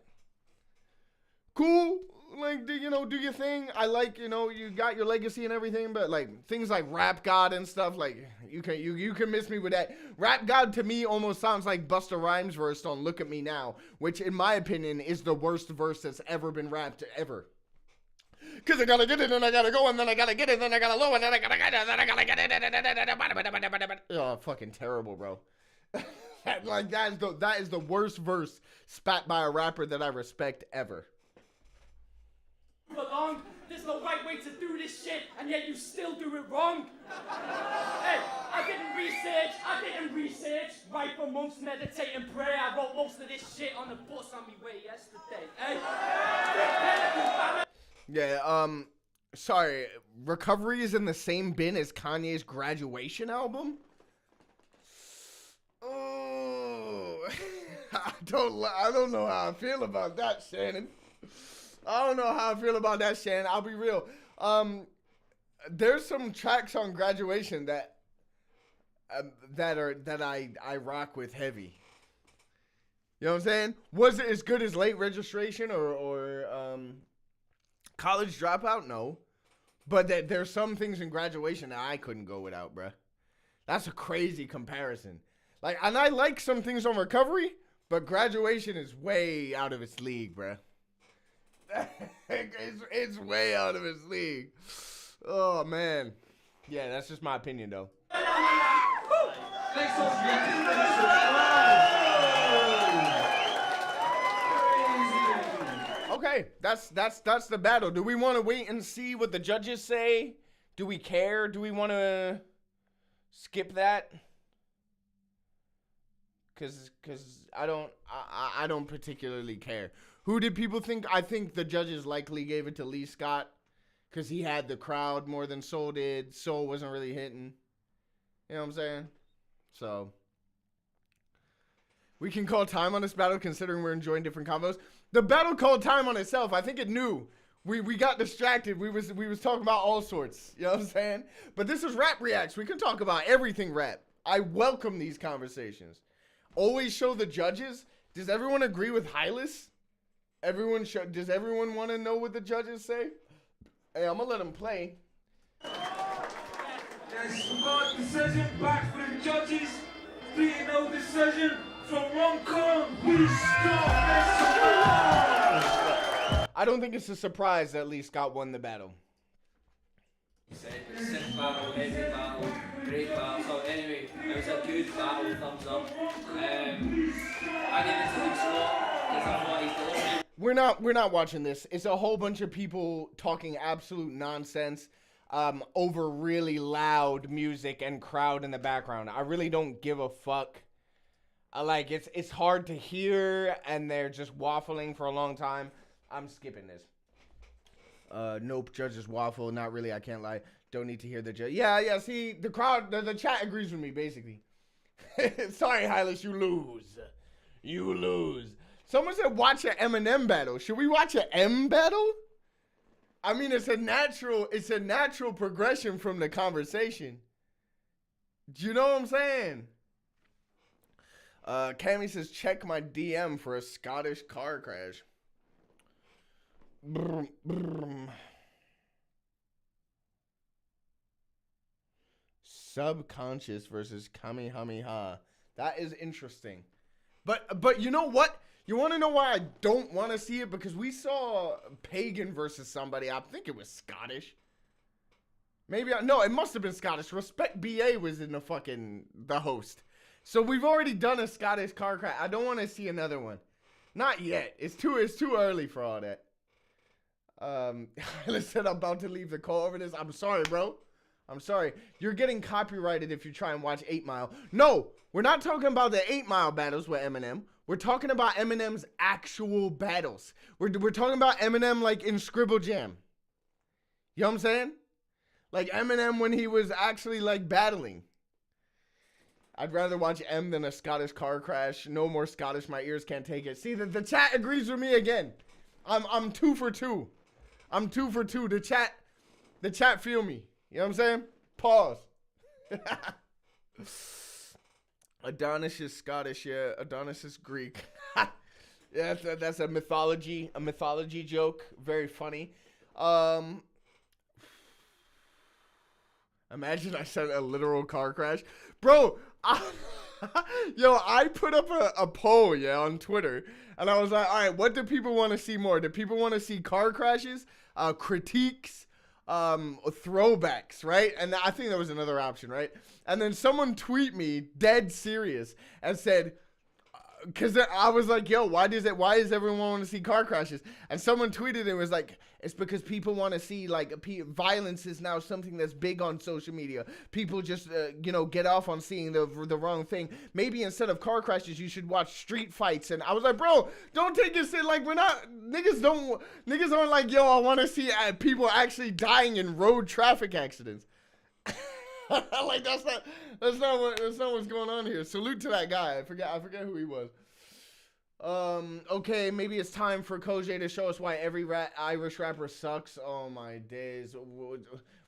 Speaker 1: cool. Like, you know, do your thing. I like, you know, you got your legacy and everything, but like things like Rap God and stuff, like you can miss me with that. Rap God to me almost sounds like Busta Rhymes verse on "Look at Me Now," which in my opinion is the worst verse that's ever been rapped ever. Cause I gotta get it, and I gotta go, and then I gotta get it, then I gotta low, and then I gotta get it, then I gotta get it. Oh, fucking terrible, bro. Like that is the worst verse spat by a rapper that I respect ever.
Speaker 3: Belong. There's no right way to do this shit, and yet you still do it wrong. Hey, I didn't research. Right for months, meditate and pray. I wrote most of this shit on the bus on my way yesterday. Hey,
Speaker 1: yeah, sorry, Recovery is in the same bin as Kanye's Graduation album? Oh, I don't know how I feel about that, Shannon. I don't know how I feel about that, Shannon. I'll be real. There's some tracks on Graduation that I rock with heavy. You know what I'm saying? Was it as good as Late Registration or College Dropout? No. But there's some things in Graduation that I couldn't go without, bruh. That's a crazy comparison. Like, and I like some things on Recovery, but Graduation is way out of its league, bruh. It's way out of its league. Oh, man. Yeah, that's just my opinion, though. Okay, that's the battle. Do we want to wait and see what the judges say? Do we care? Do we want to skip that? Cause I don't particularly care. Who did people think? I think the judges likely gave it to Lee Scott because he had the crowd more than Soul did. Soul wasn't really hitting. You know what I'm saying? So we can call time on this battle considering we're enjoying different combos. The battle called time on itself. I think it knew. We got distracted. We was talking about all sorts. You know what I'm saying? But this is Rap Reacts. We can talk about everything rap. I welcome these conversations. Always show the judges. Does everyone agree with Hylas? Does everyone want to know what the judges say? Hey, I'm gonna let them play.
Speaker 2: Yes, we got a decision back for the judges. 3-0 decision from Roncon. We start.
Speaker 1: I don't think it's a surprise that Lee Scott won the battle.
Speaker 5: Sick battle, heavy battle, great battle. So anyway, it was a good battle, thumbs up. I gave it to Luke Scott because I thought he's delivering.
Speaker 1: We're not watching this. It's a whole bunch of people talking absolute nonsense over really loud music and crowd in the background. I really don't give a fuck. It's hard to hear and they're just waffling for a long time. I'm skipping this. Nope, judges waffle. Not really, I can't lie. Don't need to hear the judge. Yeah, see, the crowd, the chat agrees with me, basically. Sorry, Hylas, you lose. Someone said watch an Eminem battle. Should we watch an M battle? I mean, it's a natural progression from the conversation. Do you know what I'm saying? Cammy says, check my DM for a Scottish car crash. Brum, brum. Subconscious versus Kamehameha. That is interesting. But you know what? You want to know why I don't want to see it? Because we saw Pagan versus somebody. I think it was Scottish. No, it must have been Scottish. Respect BA was in the host. So we've already done a Scottish car crash. I don't want to see another one. Not yet. It's too early for all that. I said I'm about to leave the call over this. I'm sorry, bro. I'm sorry. You're getting copyrighted if you try and watch 8 Mile. No, we're not talking about the 8 Mile battles with Eminem. We're talking about Eminem's actual battles. We're talking about Eminem like in Scribble Jam. You know what I'm saying? Like Eminem when he was actually like battling. I'd rather watch M than a Scottish car crash. No more Scottish, my ears can't take it. See, the chat agrees with me again. I'm 2 for 2. I'm 2 for 2. The chat feel me. You know what I'm saying? Pause. Adonis is Scottish, yeah. Adonis is Greek. Yeah, that's a mythology joke. Very funny. Imagine I said a literal car crash, bro. I put up a poll, yeah, on Twitter, and I was like, all right, what do people want to see more? Do people want to see car crashes, critiques, throwbacks, right? And I think there was another option, right? And then someone tweet me dead serious and said, because I was like, yo, why does everyone want to see car crashes? And someone tweeted and was like, it's because people want to see, like, violence is now something that's big on social media. People just, get off on seeing the wrong thing. Maybe instead of car crashes, you should watch street fights. And I was like, bro, don't take it like we're not, niggas aren't like, yo, I want to see people actually dying in road traffic accidents. Like that's not what's going on here. Salute to that guy. I forget who he was. Okay, maybe it's time for CoJay to show us why every Irish rapper sucks. Oh my days.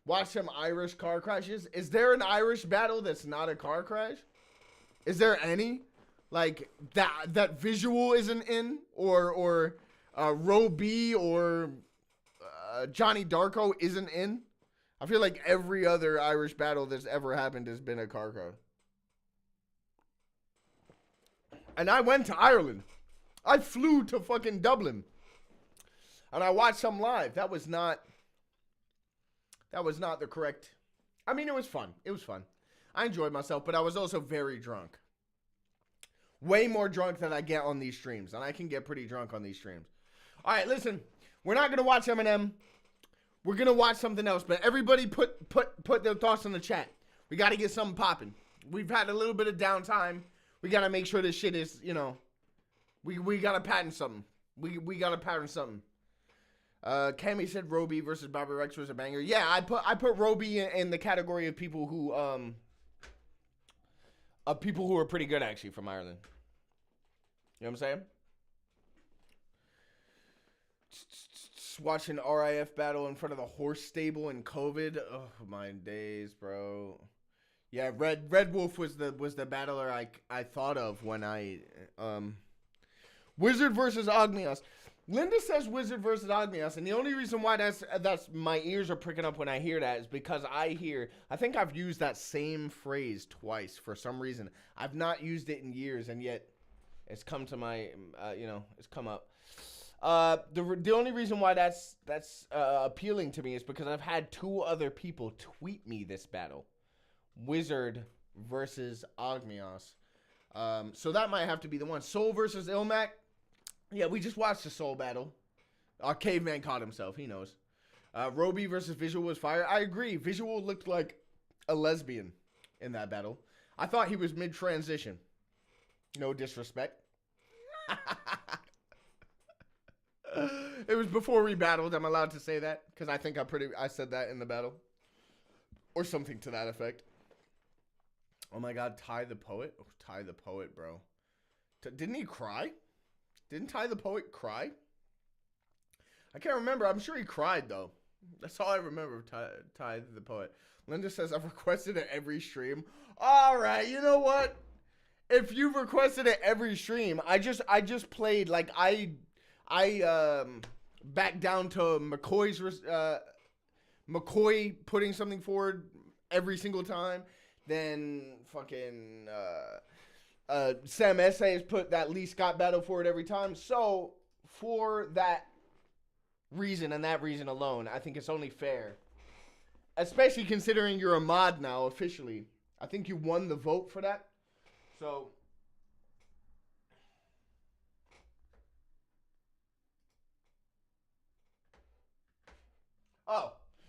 Speaker 1: Watch some Irish car crashes. Is there an Irish battle that's not a car crash? Is there any? Like that visual isn't in, or Row B or Johnny Darko isn't in? I feel like every other Irish battle that's ever happened has been a car crash. And I went to Ireland. I flew to fucking Dublin. And I watched some live. That was not the correct. I mean, it was fun. It was fun. I enjoyed myself, but I was also very drunk. Way more drunk than I get on these streams. And I can get pretty drunk on these streams. All right, listen. We're not going to watch Eminem. We're going to watch something else, but everybody put their thoughts in the chat. We got to get something popping. We've had a little bit of downtime. We got to make sure this shit is, we got to patent something. We got to pattern something. Cammy said Roby versus Bobby Rex was a banger. Yeah, I put Roby in the category of people who are pretty good actually from Ireland. You know what I'm saying? Watching RIF battle in front of the horse stable in COVID. Oh my days, bro. Yeah, Red Wolf was the battler I thought of when I Wizard versus Ogmios. Linda says Wizard versus Ogmios, and the only reason why that's my ears are pricking up when I hear that is because I think I've used that same phrase twice for some reason. I've not used it in years, and yet it's come to my it's come up. The only reason why that's appealing to me is because I've had two other people tweet me this battle, Wizard versus Ogmios. So that might have to be the one. Soul versus Ilmac. Yeah, we just watched the Soul battle. Our caveman caught himself. He knows. Roby versus Visual was fire. I agree. Visual looked like a lesbian in that battle. I thought he was mid-transition. No disrespect. It was before we battled. I'm allowed to say that because I think I said that in the battle or something to that effect. Oh my God, Ty the Poet. Oh, Ty the Poet, bro. Didn't he cry? Didn't Ty the Poet cry? I can't remember. I'm sure he cried though. That's all I remember of Ty the Poet. Linda says I've requested it every stream. All right, you know what? If you've requested it every stream, I just played like I back down to McCoy putting something forward every single time. Then fucking Sam Essay has put that Lee Scott battle forward every time. So for that reason and that reason alone, I think it's only fair. Especially considering you're a mod now officially. I think you won the vote for that. So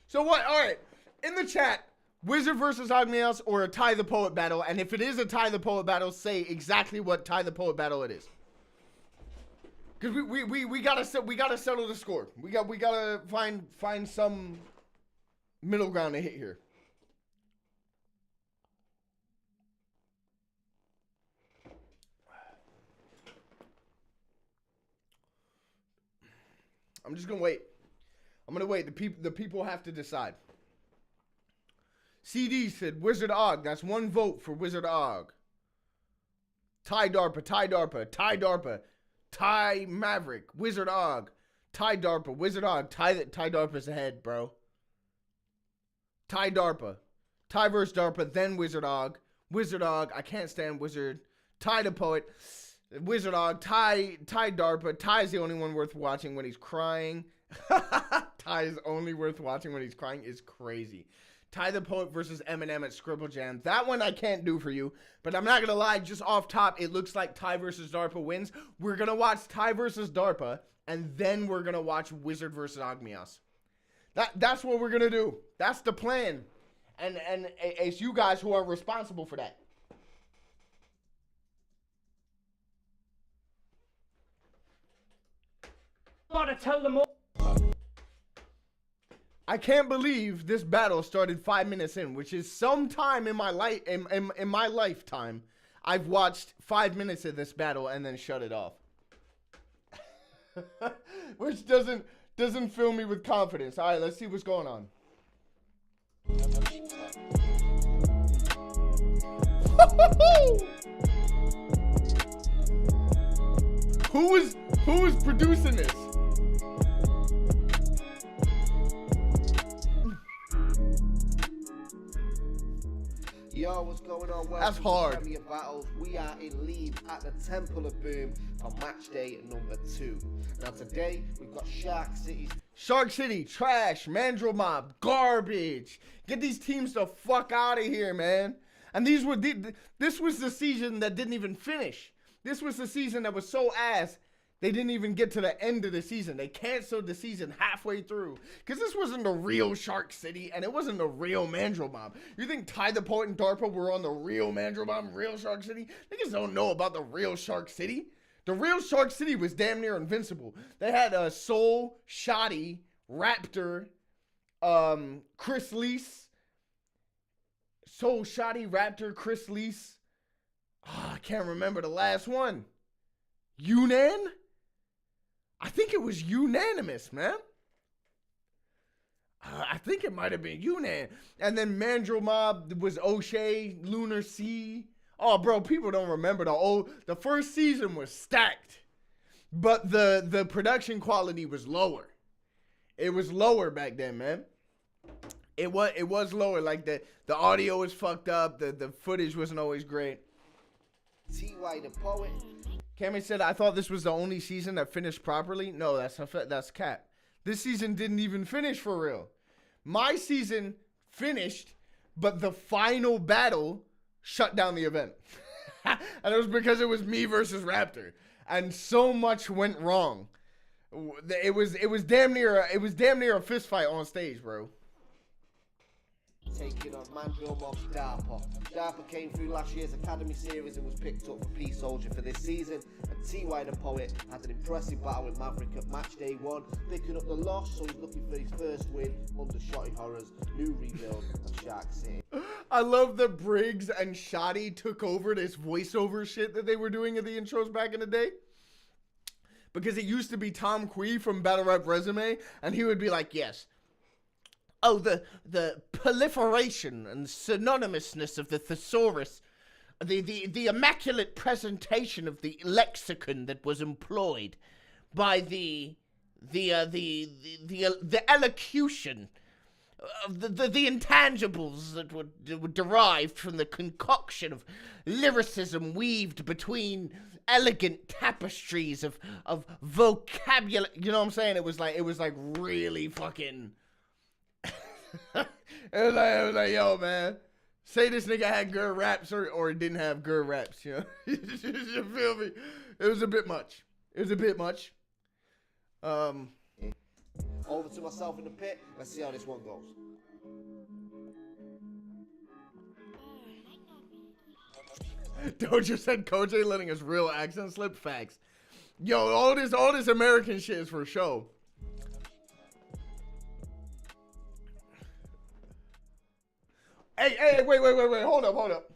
Speaker 1: so what? All right. In the chat, Wizard versus Ogmios or a Ty the Poet battle. And if it is a Ty the Poet battle, say exactly what Ty the Poet battle it is. Because we gotta settle the score. We gotta find some middle ground to hit here. I'm just gonna wait. I'm gonna wait. The people have to decide. CD said Wizard Og. That's one vote for Wizard Og. Ty Darpa, Ty Darpa, Ty Darpa, Ty Maverick, Wizard Og, Ty Darpa, Wizard Og, Ty Darpa's ahead, bro. Ty Darpa, Ty versus Darpa, then Wizard Og, I can't stand Wizard, Ty the Poet, Wizard Og, Ty Darpa, Ty's the only one worth watching when he's crying. Ty is only worth watching when he's crying is crazy. Ty the Poet versus Eminem at Scribble Jam. That one I can't do for you, but I'm not going to lie, just off top, it looks like Ty versus Darpa wins. We're going to watch Ty versus Darpa, and then we're going to watch Wizard versus Ogmios. That's what we're going to do. That's the plan. And it's you guys who are responsible for that.
Speaker 3: Gotta tell them all.
Speaker 1: I can't believe this battle started 5 minutes in, which is sometime in my life in my lifetime. I've watched 5 minutes of this battle and then shut it off. Which doesn't fill me with confidence. All right, let's see what's going on. Who is producing this?
Speaker 6: Yo, what's going on?
Speaker 1: That's hard.
Speaker 6: Premier Battles. We are in Leeds at the Temple of Boom for match day number 2. Now today we've got
Speaker 1: Shark City, trash, Mandrill Mob, garbage. Get these teams the fuck out of here, man. And this was the season that didn't even finish. This was the season that was so ass, they didn't even get to the end of the season. They canceled the season halfway through. Because this wasn't the real Shark City, and it wasn't the real Mandrill Mob. You think Ty the Poet and Darpa were on the real Mandrill Mob, real Shark City? Niggas don't know about the real Shark City. The real Shark City was damn near invincible. They had Soul, Shoddy, Raptor, Chris Lease. Soul, Shoddy, Raptor, Chris Lease. Oh, I can't remember the last one. Unan? I think it was unanimous, man. I think it might have been Unan. And then Mandrill Mob was O'Shea, Lunar Sea. Oh, bro, people don't remember the first season was stacked. But the production quality was lower. It was lower back then, man. It was lower. Like the audio was fucked up. The footage wasn't always great.
Speaker 6: T.Y. the Poet.
Speaker 1: Cammy said, I thought this was the only season that finished properly. No, that's cap. This season didn't even finish for real. My season finished, but the final battle shut down the event. And it was because it was me versus Raptor. And so much went wrong. It was damn near a fist fight on stage, bro.
Speaker 6: Taking on Mandrill Mob's Darpa. Darpa came through last year's Academy Series and was picked up for Peace Soldier for this season. And T.Y. the Poet had an impressive battle with Maverick at match day 1, picking up the loss, so he's looking for his first win under Shotty Horrors, new rebuild of Shark City.
Speaker 1: I love that Briggs and Shoddy took over this voiceover shit that they were doing in the intros back in the day. Because it used to be Tom Quee from Battle Rap Resume, and he would be like, yes. Oh, the proliferation and synonymousness of the thesaurus, the immaculate presentation of the lexicon that was employed by the elocution of the intangibles that were derived from the concoction of lyricism weaved between elegant tapestries of vocabulary. You know what I'm saying? It was like really fucking. It was like, yo, man, say this nigga had good raps or it didn't have good raps, you know? You feel me? It was a bit much.
Speaker 6: Over to myself in the pit. Let's see how this one goes.
Speaker 1: Doja said CoJay letting his real accent slip. Facts. Yo, all this American shit is for show. Hey, wait, hold up.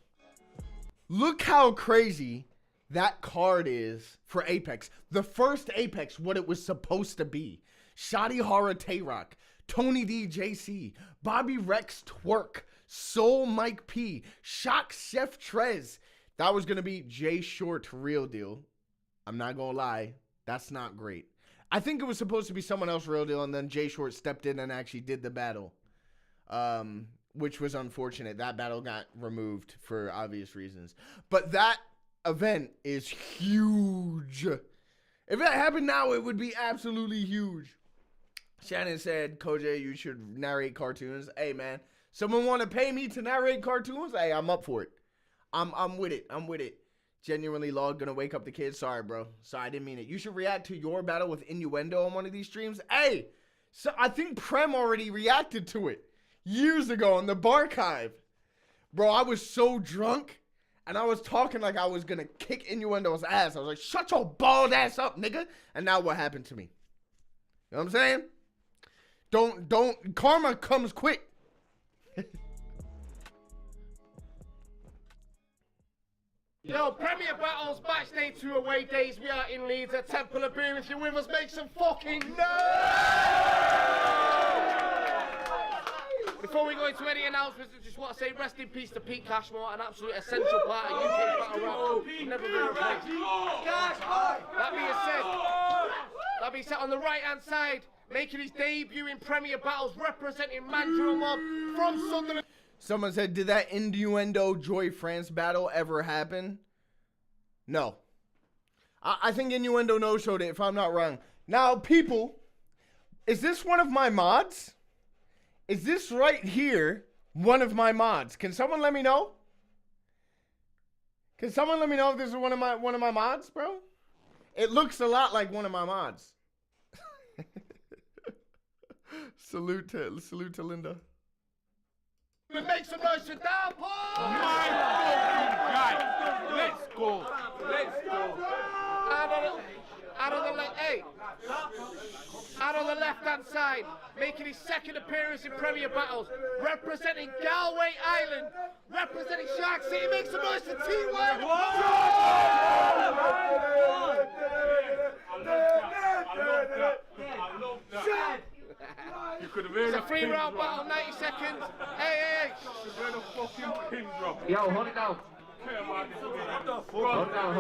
Speaker 1: Look how crazy that card is for Apex. The first Apex, what it was supposed to be. Shoddy Horror Tay-Rock, Tony D JC, Bobby Rex Twerk, Soul Mike P, Shock Chef Trez, That was going to be Jay Short Real Deal. I'm not going to lie. That's not great. I think it was supposed to be someone else Real Deal, and then Jay Short stepped in and actually did the battle, which was unfortunate. That battle got removed for obvious reasons. But that event is huge. If that happened now, it would be absolutely huge. Shannon said, CoJay, you should narrate cartoons. Hey, man, someone want to pay me to narrate cartoons? Hey, I'm up for it. I'm with it. I'm with it. Genuinely, Log, gonna wake up the kids. Sorry, bro. Sorry, I didn't mean it. You should react to your battle with Innuendo on one of these streams. Hey, so I think Prem already reacted to it years ago on the Barchive. Bro, I was so drunk, and I was talking like I was gonna kick Innuendo's ass. I was like, shut your bald ass up, nigga. And now what happened to me? You know what I'm saying? Don't, karma comes quick.
Speaker 6: Yo, Premier Battles, match day 2 away days. We are in Leeds at Temple of Boom. If you're with us, make some fucking noise! Before we go into any announcements, I just want to say rest in peace to Pete Cashmore, an absolute essential part of UK battle rap. Never been replaced. That being said, on the right hand side, making his debut in Premier Battles, representing Mandrill Mob from Sunderland.
Speaker 1: Someone said, did that Innuendo Joy France battle ever happen? No. I think Innuendo no-showed it, if I'm not wrong. Now, people, is this one of my mods? Is this right here one of my mods? Can someone let me know? Can someone let me know if this is one of my mods, bro? It looks a lot like one of my mods. Salute to Linda.
Speaker 6: Make some noise for Darpa!
Speaker 2: My fucking guy. Let's go. Let's go.
Speaker 6: Out on the left-hand side, making his second appearance in Premier Battles, representing Galway Island, representing Shark City. Make some noise for T1!
Speaker 2: I love that. You could have heard
Speaker 6: It's a 3-round battle, 90 seconds. Hey.
Speaker 2: heard a fucking pin drop.
Speaker 6: Yo, hold it down. Hold it down.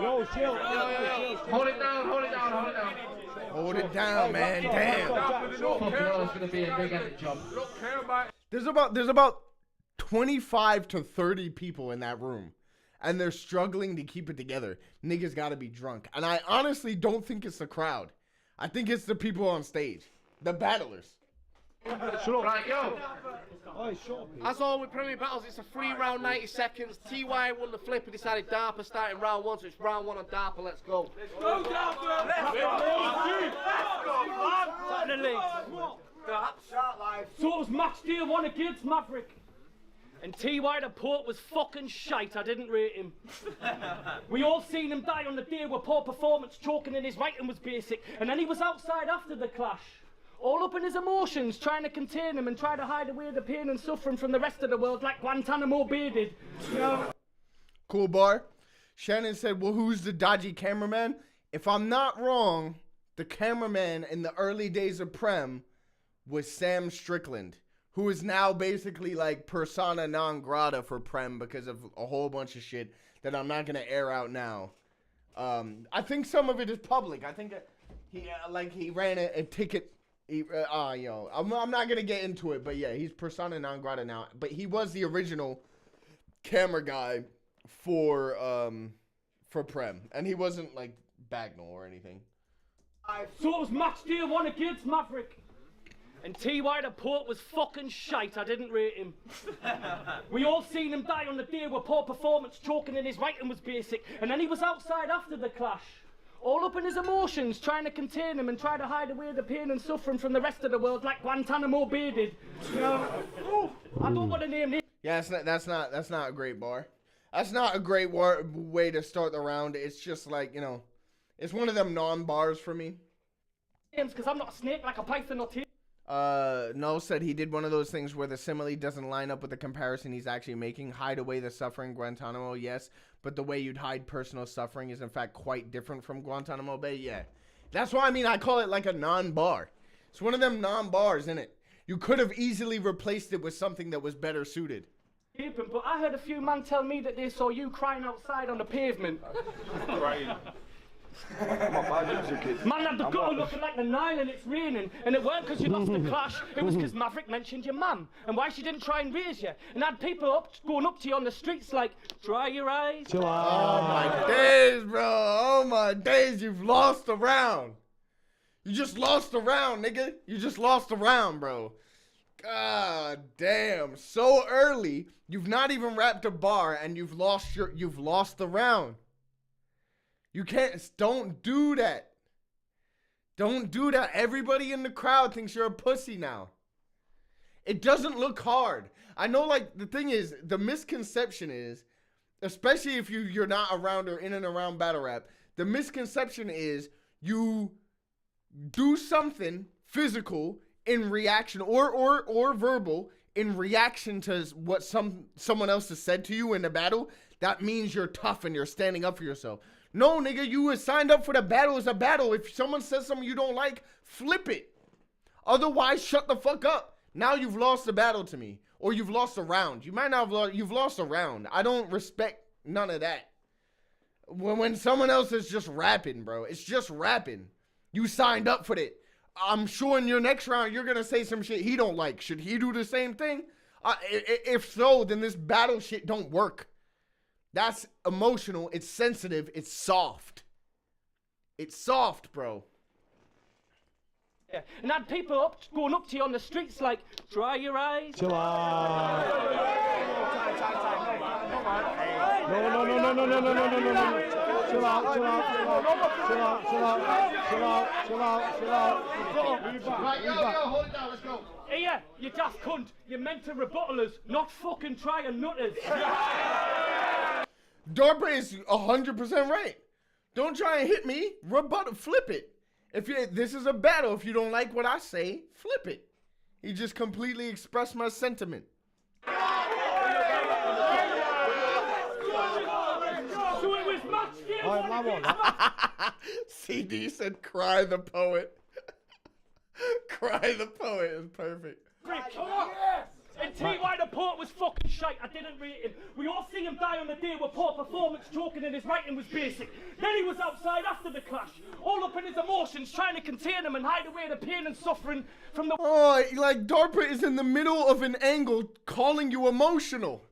Speaker 4: Yo, chill.
Speaker 6: Hold it down.
Speaker 1: Hold it down, man. Damn.
Speaker 6: Fucking hell, it's gonna be a big-headed jump.
Speaker 1: There's about 25 to 30 people in that room, and they're struggling to keep it together. Niggas gotta be drunk. And I honestly don't think it's the crowd. I think it's the people on stage. The battlers.
Speaker 6: Right, yo.
Speaker 4: Oh, shut up.
Speaker 6: As always with Premier Battles, it's a 3-round, 90 seconds. TY won the flip and decided Darpa starting round 1, so it's round 1 on Darpa. Let's go.
Speaker 2: Go down,
Speaker 3: So it was match day 1 against Maverick. And T.Y. the Port was fucking shite, I didn't rate him. We all seen him die on the day where poor performance, choking in his writing was basic. And then he was outside after the clash, all up in his emotions, trying to contain them and try to hide away the pain and suffering from the rest of the world like Guantanamo Bay did. You know?
Speaker 1: Cool bar. Shannon said, well, who's the dodgy cameraman? If I'm not wrong, the cameraman in the early days of Prem was Sam Strickland, who is now basically like persona non grata for Prem because of a whole bunch of shit that I'm not going to air out now. I think some of it is public. I think he ran a ticket. I'm not going to get into it, but yeah, he's persona non grata now. But he was the original camera guy for Prem, and he wasn't like Bagnall or anything.
Speaker 3: So it was match day 1 against Maverick. And T.Y. the Port was fucking shite, I didn't rate him. We all seen him die on the day where poor performance, choking in his writing was basic. And then he was outside after the clash, all up in his emotions, trying to contain them and try to hide away the pain and suffering from the rest of the world like Guantanamo Bay did. You know? I don't want to name him.
Speaker 1: Yeah, that's not a great bar. That's not a great way to start the round. It's just like, you know, it's one of them non-bars for me.
Speaker 3: Because I'm not a snake like a python or tail.
Speaker 1: Null said he did one of those things where the simile doesn't line up with the comparison he's actually making. Hide away the suffering, Guantanamo, yes. But the way you'd hide personal suffering is in fact quite different from Guantanamo Bay, yeah. That's why I call it like a non-bar. It's one of them non-bars, isn't it? You could have easily replaced it with something that was better suited.
Speaker 7: But I heard a few men tell me that they saw you crying outside on the pavement.
Speaker 4: Crying.
Speaker 7: Man had the gutter looking like the Nile and it's raining. And it weren't because you lost the clash, it was because Maverick mentioned your mum and why she didn't try and raise you. And had people going up to you on the streets like, dry your eyes.
Speaker 1: Oh my days, bro. Oh my days, you've lost a round. You just lost a round, nigga. You just lost a round, bro. God damn. So early, you've not even rapped a bar and you've lost the round. You don't do that. Don't do that. Everybody in the crowd thinks you're a pussy now. It doesn't look hard. I know, like, the thing is, the misconception is, especially if you're not around or in and around battle rap, the misconception is you do something physical in reaction or verbal in reaction to what someone else has said to you in the battle. That means you're tough and you're standing up for yourself. No, nigga, you were signed up for the battle as a battle. If someone says something you don't like, flip it. Otherwise, shut the fuck up. Now you've lost the battle to me. Or you've lost a round. You might not have lost, you've lost a round. I don't respect none of that. When someone else is just rapping, bro. It's just rapping. You signed up for it. I'm sure in your next round, you're going to say some shit he don't like. Should he do the same thing? If so, then this battle shit don't work. That's emotional. It's sensitive. It's soft. It's soft, bro.
Speaker 7: Yeah. And had people going up to you on the streets like, dry your eyes.
Speaker 4: Chill out. No. Chill out.
Speaker 1: Right, yo, hold it down. Let's go.
Speaker 7: Here, you daft cunt. You're meant to rebuttal us, not fucking try and nut us.
Speaker 1: Darpa is 100% right. Don't try and hit me. Flip it. This is a battle. If you don't like what I say, flip it. He just completely expressed my sentiment.
Speaker 7: So it was match
Speaker 1: CD said, "Cry the poet." Cry the poet is perfect.
Speaker 7: And T.Y. the Port was fucking shite. I didn't rate him. We all see him die on the day where poor performance choking and his writing was basic. Then he was outside after the clash, all up in his emotions, trying to contain them and hide away the pain and suffering from the...
Speaker 1: Oh, like Darpa is in the middle of an angle calling you emotional.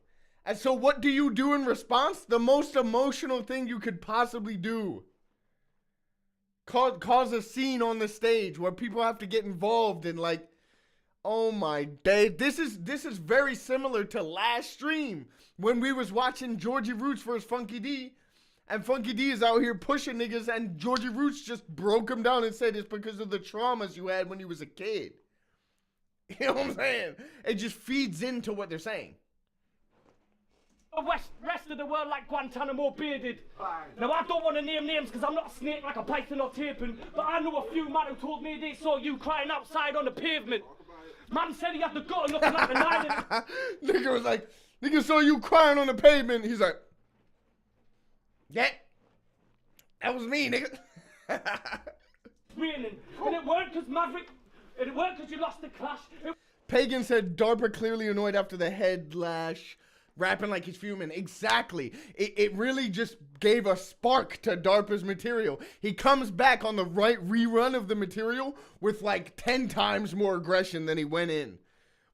Speaker 1: And so what do you do in response? The most emotional thing you could possibly do. Cause a scene on the stage where people have to get involved in, like, oh my day. This is very similar to last stream when we was watching Georgie Roots versus Funky D. And Funky D is out here pushing niggas and Georgie Roots just broke him down and said it's because of the traumas you had when you was a kid. You know what I'm saying? It just feeds into what they're saying.
Speaker 7: The rest of the world like Guantanamo Bay did. Now I don't want to name names because I'm not a snake like a python or taping, but I know a few men who told me they saw you crying outside on the pavement. Man said he had the gutter looking like the Nile.
Speaker 1: Nigga was like, nigga saw you crying on the pavement. He's like, yeah, that was me, nigga.
Speaker 7: Raining. And it weren't because Maverick, and it weren't because you lost the clash.
Speaker 1: Pagan said Darpa clearly annoyed after the head lash, rapping like he's fuming. Exactly. It really just gave a spark to Darpa's material. He comes back on the right rerun of the material with like 10 times more aggression than he went in.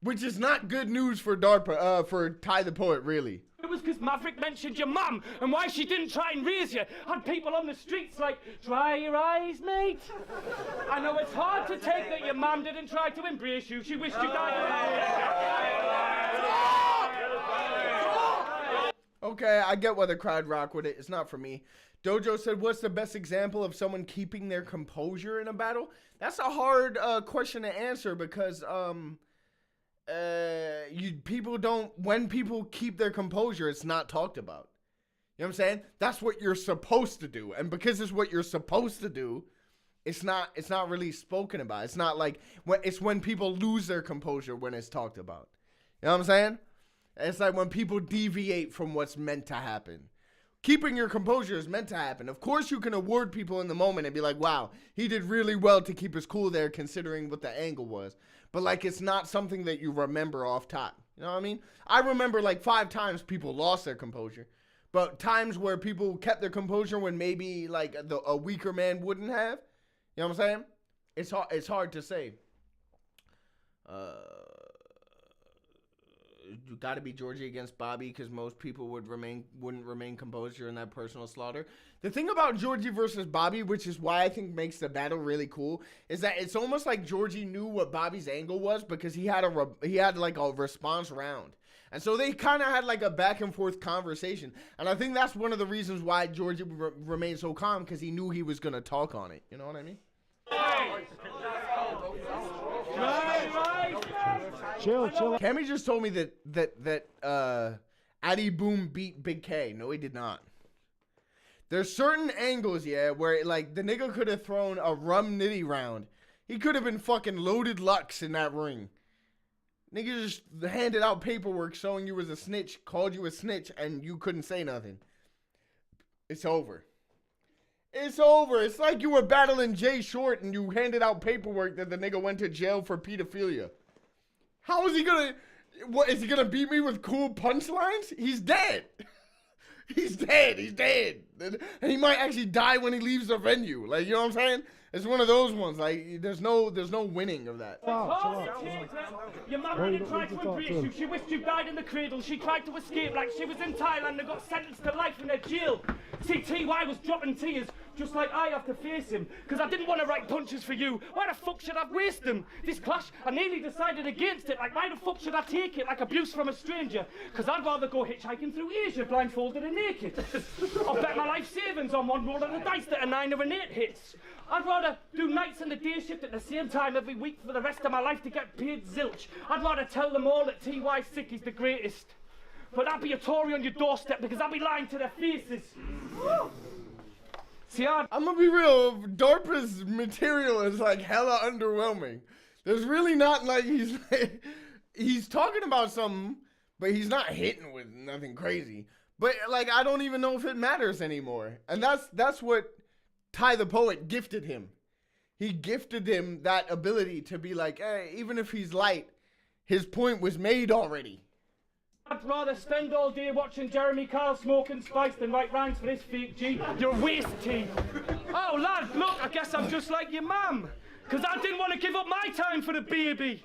Speaker 1: Which is not good news for Darpa, for Ty the Poet, really.
Speaker 7: It was because Maverick mentioned your mum and why she didn't try and raise you. Had people on the streets like, dry your eyes, mate. I know it's hard to take that your mum didn't try to embrace you. She wished you died.
Speaker 1: Okay, I get why the crowd rock with it. It's not for me. Dojo said, what's the best example of someone keeping their composure in a battle? That's a hard question to answer because when people keep their composure, it's not talked about. You know what I'm saying? That's what you're supposed to do. And because it's what you're supposed to do, it's not really spoken about. It's not like, it's when people lose their composure when it's talked about. You know what I'm saying? It's like when people deviate from what's meant to happen. Keeping your composure is meant to happen. Of course, you can award people in the moment and be like, wow, he did really well to keep his cool there considering what the angle was. But, like, it's not something that you remember off top. You know what I mean? I remember like 5 times people lost their composure, but times where people kept their composure when maybe like a weaker man wouldn't have. You know what I'm saying? It's hard to say. You got to be Georgie against Bobby because most people wouldn't remain composure in that personal slaughter. The thing about Georgie versus Bobby, which is why I think makes the battle really cool, is that it's almost like Georgie knew what Bobby's angle was because he had like a response round. And so they kind of had like a back and forth conversation. And I think that's one of the reasons why Georgie remained so calm, because he knew he was going to talk on it. You know what I mean?
Speaker 4: Chill.
Speaker 1: Cammy just told me that Addy Boom beat Big K. No, he did not. There's certain angles, yeah, where like the nigga could have thrown a rum nitty round. He could have been fucking loaded Lux in that ring. Nigga just handed out paperwork showing you was a snitch, called you a snitch, and you couldn't say nothing. It's over. It's over. It's like you were battling Jay Short and you handed out paperwork that the nigga went to jail for pedophilia. How is he gonna... What, is he gonna beat me with cool punchlines? He's dead. He's dead. And he might actually die when he leaves the venue. Like, you know what I'm saying? It's one of those ones. Like, there's no winning of that.
Speaker 7: Your mum really tried to embrace you. She wished you died in the cradle. She tried to escape like she was in Thailand and got sentenced to life in a jail. See, TY was dropping tears, just like I have to face him. Because I didn't want to write punches for you. Why the fuck should I waste them? This clash, I nearly decided against it. Like, why the fuck should I take it like abuse from a stranger? Because I'd rather go hitchhiking through Asia blindfolded and naked. I'll bet my life savings on one roll of the dice that a 9 or an 8 hits. I'd rather do nights and the day shift at the same time every week for the rest of my life to get paid zilch. I'd rather tell them all that TY's sick is the greatest. But I'd be a Tory on your doorstep because I'd be lying to their faces. See, I'm
Speaker 1: gonna be real, Darpa's material is like hella underwhelming. There's really not like he's talking about something, but he's not hitting with nothing crazy. But like I don't even know if it matters anymore. And that's what Ty the Poet gifted him. He gifted him that ability to be like, hey, even if he's light, his point was made already.
Speaker 7: I'd rather spend all day watching Jeremy Kyle smoking spice than write rhymes for this fake G. You're a waste, T. Oh, lad, look, I guess I'm just like your mum. Because I didn't want to give up my time for the baby.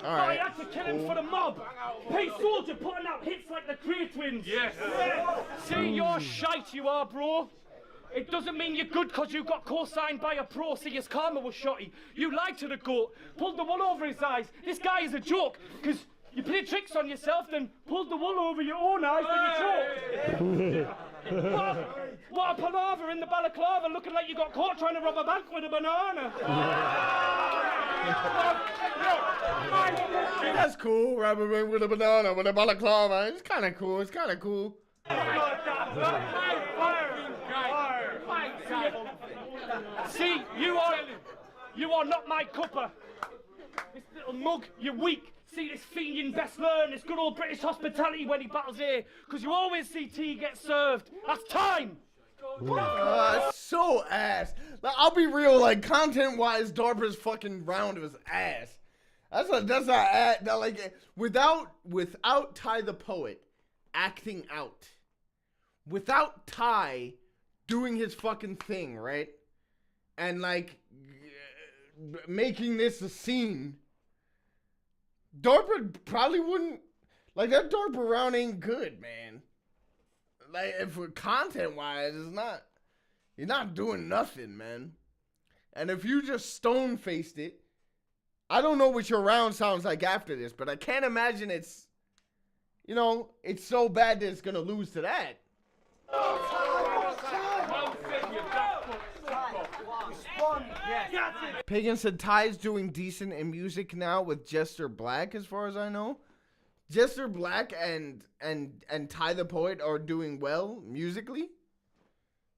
Speaker 7: I had to kill him for the mob. Hey, Soldier putting out hits like the Cray Twins. Yes. See, you're shite, you are, bro. It doesn't mean you're good because you got co-signed by a pro. See, his karma was shotty. You lied to the goat, pulled the wool over his eyes. This guy is a joke because you played tricks on yourself, then pulled the wool over your own eyes and you choked. What a palaver in the balaclava, looking like you got caught trying to rob a bank with a banana.
Speaker 1: That's cool, rob a bank with a banana with a balaclava. It's kind of cool.
Speaker 7: See, you are not my cuppa. This little mug, you're weak. See this fiending best learn, this good old British hospitality when he battles here, because you always see tea get served. That's time!
Speaker 1: It's so ass. Like, I'll be real, like, content-wise, Darpa's fucking round was ass. That's not like, without Ty the Poet acting out, without Ty doing his fucking thing, right? And, like, making this a scene, Darpa probably wouldn't, like, that Darpa round ain't good, man. Like, if content-wise, you're not doing nothing, man. And if you just stone-faced it, I don't know what your round sounds like after this, but I can't imagine it's so bad that it's gonna lose to that. Pagan said Ty's doing decent in music now with Jester Black, as far as I know. Jester Black and Ty the Poet are doing well musically.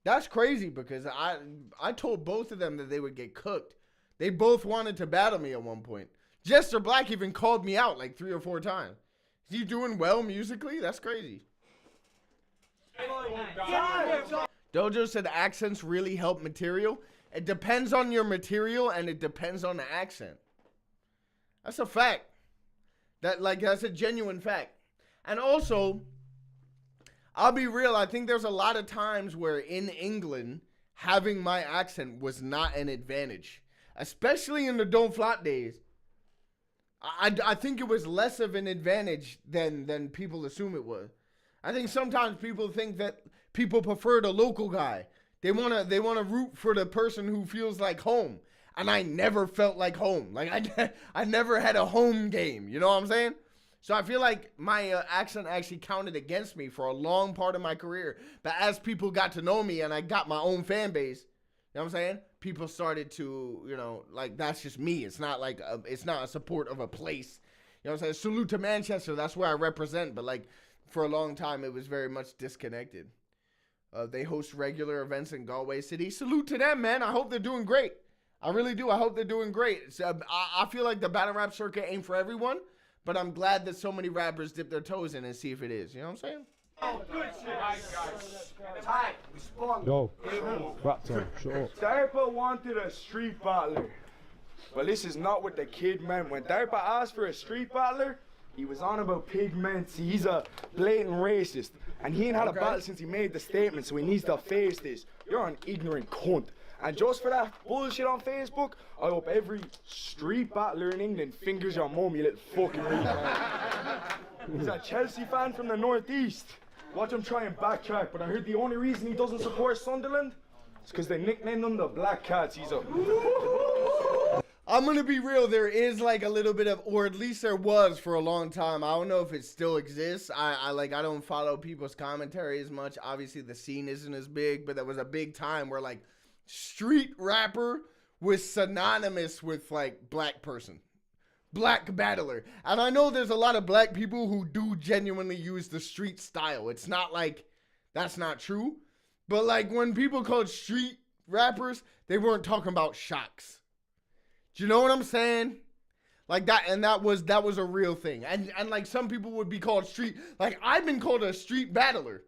Speaker 1: That's crazy because I told both of them that they would get cooked. They both wanted to battle me at one point. Jester Black even called me out like 3 or 4 times. Is he doing well musically? That's crazy. Dojo said accents really help material. It depends on your material and it depends on the accent. That's a fact. That's a genuine fact. And also, I'll be real, I think there's a lot of times where in England, having my accent was not an advantage. Especially in the Don't Flop days. I think it was less of an advantage than people assume it was. I think sometimes people think that people prefer the local guy. They wanna root for the person who feels like home. And I never felt like home. Like I never had a home game. You know what I'm saying? So I feel like my accent actually counted against me for a long part of my career. But as people got to know me and I got my own fan base, you know what I'm saying? People started to, you know, like, that's just me. It's not like, it's not a support of a place. You know what I'm saying? Salute to Manchester. That's where I represent. But, like, for a long time, it was very much disconnected. They host regular events in Galway City. Salute to them, man. I hope they're doing great. I really do. I hope they're doing great. So, I feel like the battle rap circuit ain't for everyone. But I'm glad that so many rappers dip their toes in and see if it is. You know what I'm saying?
Speaker 2: Oh, good shit.
Speaker 8: Ty, respond.
Speaker 4: Yo, Raptor, shut up.
Speaker 9: Darpa wanted a street battler. Well, this is not what the kid meant. When Darpa asked for a street battler, he was on about pigments. He's a blatant racist. And he ain't had a battle since he made the statement, so he needs to face this. You're an ignorant cunt. And just for that bullshit on Facebook, I hope every street battler in England fingers your mum, you little fucking retard. He's a Chelsea fan from the northeast. Watch him try and backtrack, but I heard the only reason he doesn't support Sunderland is because they nicknamed him the Black Cats. He's a...
Speaker 1: I'm going to be real. There is like a little bit of, or at least there was for a long time. I don't know if it still exists. I don't follow people's commentary as much. Obviously, the scene isn't as big, but there was a big time where like street rapper was synonymous with like black person. Black battler. And I know there's a lot of black people who do genuinely use the street style. It's not like that's not true. But like when people called street rappers, they weren't talking about shocks. Do you know what I'm saying? Like that, and that was a real thing. And like some people would be called street, like I've been called a street battler.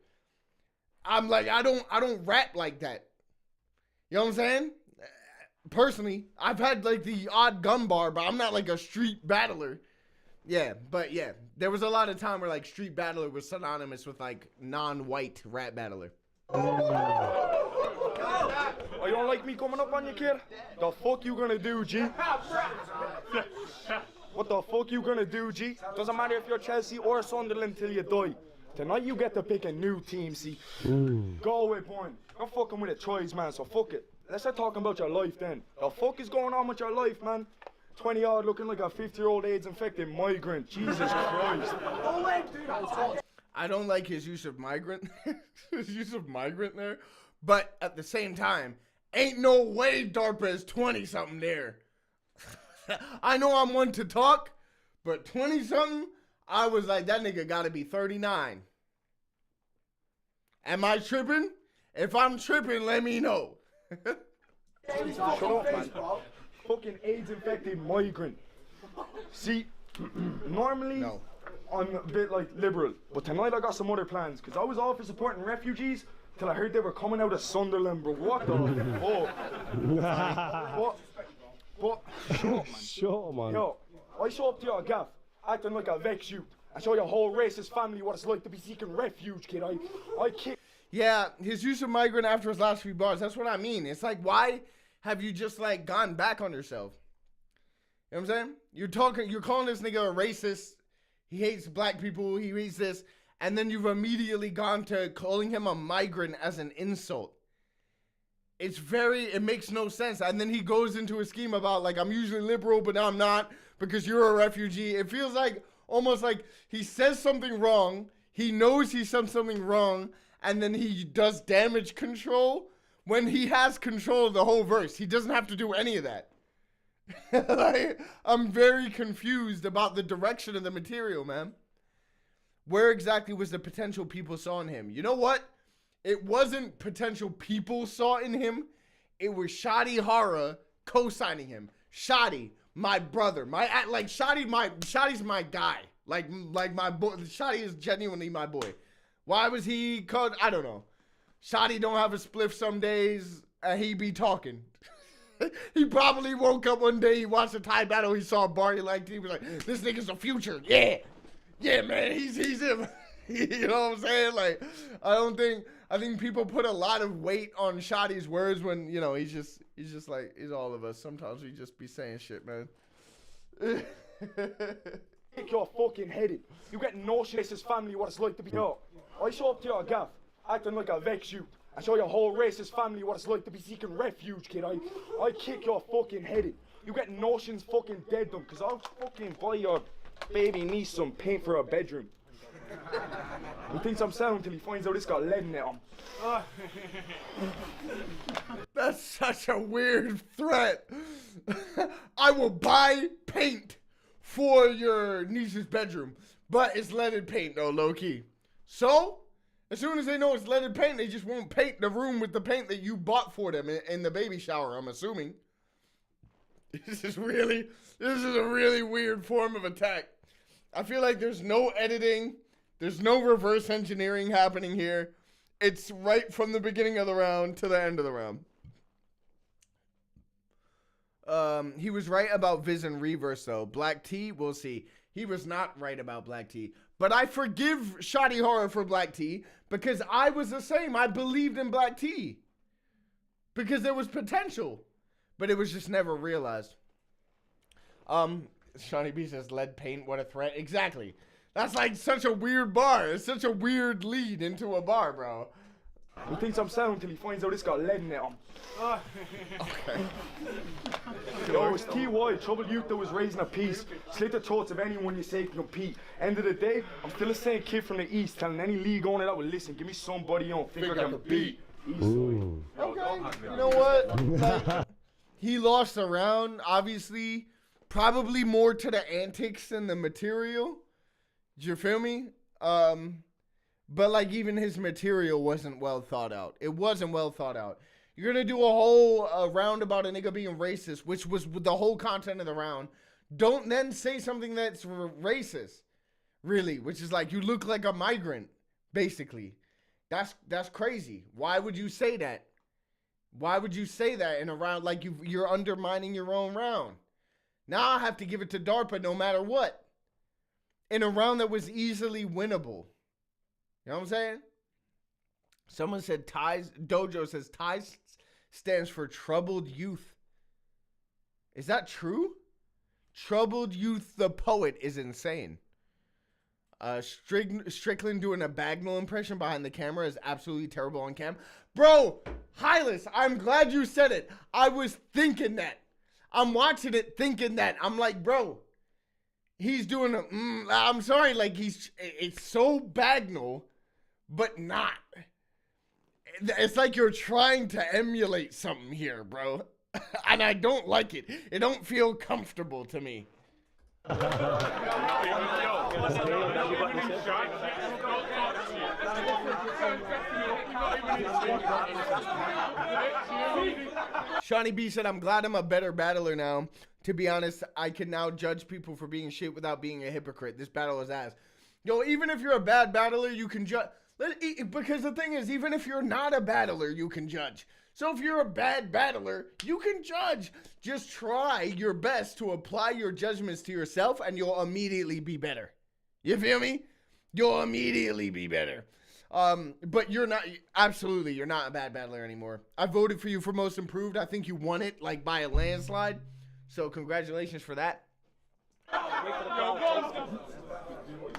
Speaker 1: I'm like, I don't rap like that. You know what I'm saying? Personally, I've had like the odd gun bar, but I'm not like a street battler. Yeah, but yeah, there was a lot of time where like street battler was synonymous with like non-white rap battler.
Speaker 9: Oh, you don't like me coming up on you, kid? The fuck you gonna do, G? What the fuck you gonna do, G? Doesn't matter if you're Chelsea or Sunderland till you die. Tonight you get to pick a new team, see? Galway point. I'm fucking with a choice, man, so fuck it. Let's start talking about your life then. The fuck is going on with your life, man? 20-odd looking like a 50-year-old AIDS-infected migrant. Jesus Christ.
Speaker 1: I don't like his use of migrant. His use of migrant there. But at the same time, ain't no way Darpa is 20-something there. I know I'm one to talk, but 20-something, I was like, that nigga gotta be 39. Am I tripping? If I'm tripping, let me know.
Speaker 9: Shut up, man. Fucking AIDS-infected migrant. See, normally I'm a bit like liberal, but tonight I got some other plans, because I was all for supporting refugees till I heard they were coming out of Sunderland, bro. What the fuck? But shut up, man.
Speaker 4: Shut up, man.
Speaker 9: Yo, I show up to your gaff, acting like a vex you. I show your whole racist family what it's like to be seeking refuge, kid. I kick.
Speaker 1: Yeah, his use of migrant after his last few bars, that's what I mean. It's like, why have you just like gone back on yourself? You know what I'm saying? You're calling this nigga a racist. He hates black people, he hates this. And then you've immediately gone to calling him a migrant as an insult. It makes no sense. And then he goes into a scheme about like, I'm usually liberal, but now I'm not because you're a refugee. It feels like almost like he says something wrong. He knows he said something wrong. And then he does damage control when he has control of the whole verse. He doesn't have to do any of that. Like, I'm very confused about the direction of the material, man. Where exactly was the potential people saw in him? You know what? It wasn't potential people saw in him. It was Shadi Hara co-signing him. Shadi, my brother. Shadi's my guy. Like my boy. Shadi is genuinely my boy. Why was he called? I don't know. Shadi don't have a spliff some days, and he be talking. He probably woke up one day, he watched a Thai battle, he saw a bar he liked, he was like, this nigga's the future. Yeah. Yeah, man, he's him. You know what I'm saying? Like, I think people put a lot of weight on Shotty's words when, you know, he's just like, he's all of us. Sometimes we just be saying shit, man.
Speaker 9: Kick your fucking head in. You get no racist family what it's like to be here. I show up to your gaff, acting like I vex you. I show your whole racist family what it's like to be seeking refuge, kid. I kick your fucking head in. You get notions fucking dead them, cause I'll fucking buy your baby niece some paint for her bedroom. He thinks I'm sound until he finds out it's got lead in it.
Speaker 1: That's such a weird threat. I will buy paint for your niece's bedroom, but it's leaded paint though, low key. So, as soon as they know it's leaded paint, they just won't paint the room with the paint that you bought for them in the baby shower, I'm assuming. This is a really weird form of attack. I feel like there's no editing, there's no reverse engineering happening here. It's right from the beginning of the round to the end of the round. He was right about Viz and Reverse though. Black T, we'll see. He was not right about Black T. But I forgive Shoddy Horror for Black T because I was the same. I believed in Black T because there was potential, but it was just never realized. Shawnee B says lead paint, what a threat. Exactly. That's like such a weird bar. It's such a weird lead into a bar, bro.
Speaker 9: He thinks I'm sound until he finds out it's got lead in it.
Speaker 1: Okay.
Speaker 9: Yo, it's TY, troubled youth that was raising a piece. Slit the throats of anyone you say can compete. End of the day, I'm still the same kid from the east, telling any league owner that will listen, give me somebody you don't think I can beat.
Speaker 1: Okay, you know what? Like, he lost a round, obviously. Probably more to the antics than the material. Do you feel me? But like even his material wasn't well thought out. It wasn't well thought out. You're gonna do a whole round about a nigga being racist, which was the whole content of the round. Don't then say something that's racist, really, which is like you look like a migrant, basically. That's crazy. Why would you say that? Why would you say that in a round like you're undermining your own round? Now I have to give it to Darpa no matter what. In a round that was easily winnable. You know what I'm saying? Someone said ties. Dojo says ties stands for troubled youth. Is that true? Troubled youth, the poet, is insane. Strickland doing a Bagnall impression behind the camera is absolutely terrible on cam. Bro, Hylas, I'm glad you said it. I was thinking that. I'm watching it thinking that. I'm like, bro, he's doing a, I'm sorry, like it's so Bagnall, but not. It's like you're trying to emulate something here, bro. And I don't like it. It don't feel comfortable to me. Shawnee B said, I'm glad I'm a better battler now. To be honest, I can now judge people for being shit without being a hypocrite. This battle is ass. Yo, even if you're a bad battler, you can judge. Because the thing is, even if you're not a battler, you can judge. So if you're a bad battler, you can judge. Just try your best to apply your judgments to yourself and you'll immediately be better. You feel me? You'll immediately be better. But you're not, absolutely, you're not a bad battler anymore. I voted for you for most improved. I think you won it like by a landslide. So congratulations for that.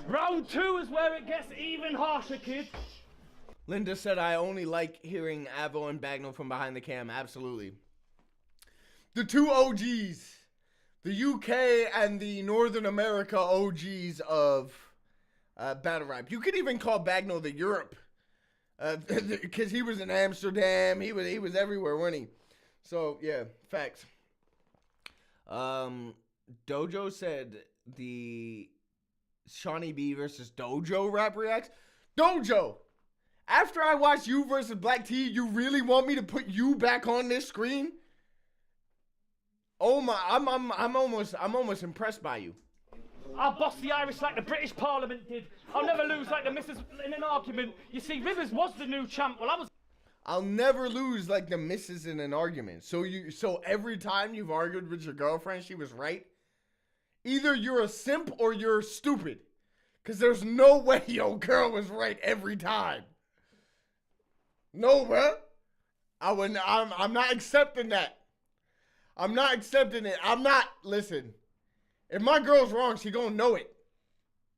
Speaker 7: Round 2 is where it gets even harsher, kid.
Speaker 1: Linda said, I only like hearing Avo and Bagnall from behind the cam. Absolutely. The two OGs, the UK and the Northern America OGs of battle rap. You could even call Bagnall the Europe, because he was in Amsterdam. He was everywhere, wasn't he? So yeah, facts. Dojo said the Shawnee B versus Dojo rap reacts. Dojo, after I watched you versus Black T, you really want me to put you back on this screen? Oh my, I'm almost impressed by you.
Speaker 7: I'll boss the Irish like the British Parliament did. I'll never lose like the missus in an argument. You see, Rivers was the new champ. Well, I was...
Speaker 1: I'll never lose like the misses in an argument. So every time you've argued with your girlfriend, she was right. Either you're a simp or you're stupid. Cause there's no way your girl was right every time. No, bro. I'm not accepting that. I'm not accepting it. Listen. If my girl's wrong, she gonna know it.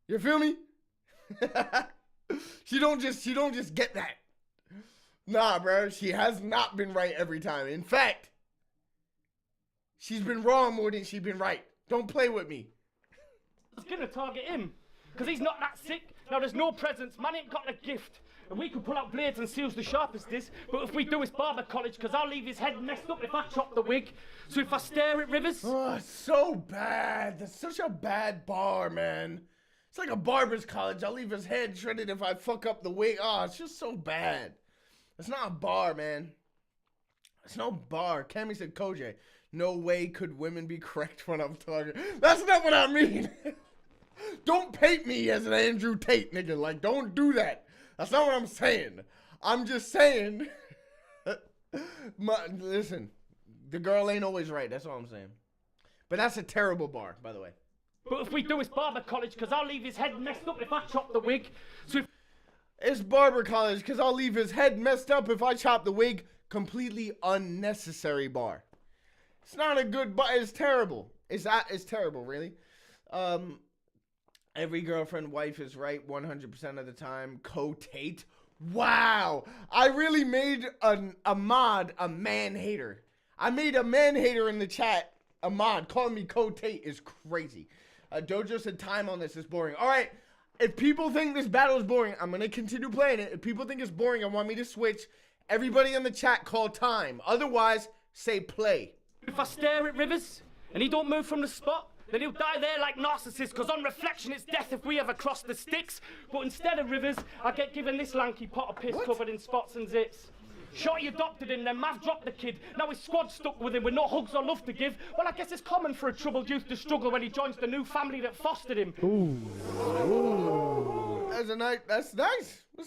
Speaker 1: You feel me? She don't just get that. Nah, bro. She has not been right every time. In fact, she's been wrong more than she's been right. Don't play with me.
Speaker 7: I was gonna target him, because he's not that sick. Now there's no presents, man ain't got a gift. And we could pull out blades and seals the sharpest this, but if we do it's barber college, because I'll leave his head messed up if I chop the wig. So if I stare at Rivers...
Speaker 1: Oh, it's so bad. That's such a bad bar, man. It's like a barber's college. I'll leave his head shredded if I fuck up the wig. Oh, it's just so bad. It's not a bar, man. It's no bar. Cammy said, CoJay, no way could women be correct when I'm talking. That's not what I mean. Don't paint me as an Andrew Tate, nigga. Like, don't do that. That's not what I'm saying. I'm just saying. Listen, the girl ain't always right. That's all I'm saying. But that's a terrible bar, by the way.
Speaker 7: But if we do it's barber college, because I'll leave his head messed up if I chop the wig. So if...
Speaker 1: It's barber college, because I'll leave his head messed up if I chop the wig. Completely unnecessary bar. It's not a good bar. It's terrible. It's terrible, really. Every girlfriend, wife is right 100% of the time. Tate. Wow. I really made a mod a man hater. I made a man hater in the chat. A mod calling me Tate is crazy. Dojo said time on this is boring. All right. If people think this battle is boring, I'm going to continue playing it. If people think it's boring and want me to switch, everybody in the chat call time. Otherwise, say play.
Speaker 7: If I stare at Rivers and he don't move from the spot, then he'll die there like Narcissus, because on reflection it's death if we ever cross the sticks. But instead of Rivers, I get given this lanky pot of piss covered in spots and zits. Shorty adopted him, then Mav dropped the kid. Now his squad stuck with him with no hugs or love to give. Well, I guess it's common for a troubled youth to struggle when he joins the new family that fostered him.
Speaker 1: Ooh. That's nice. That's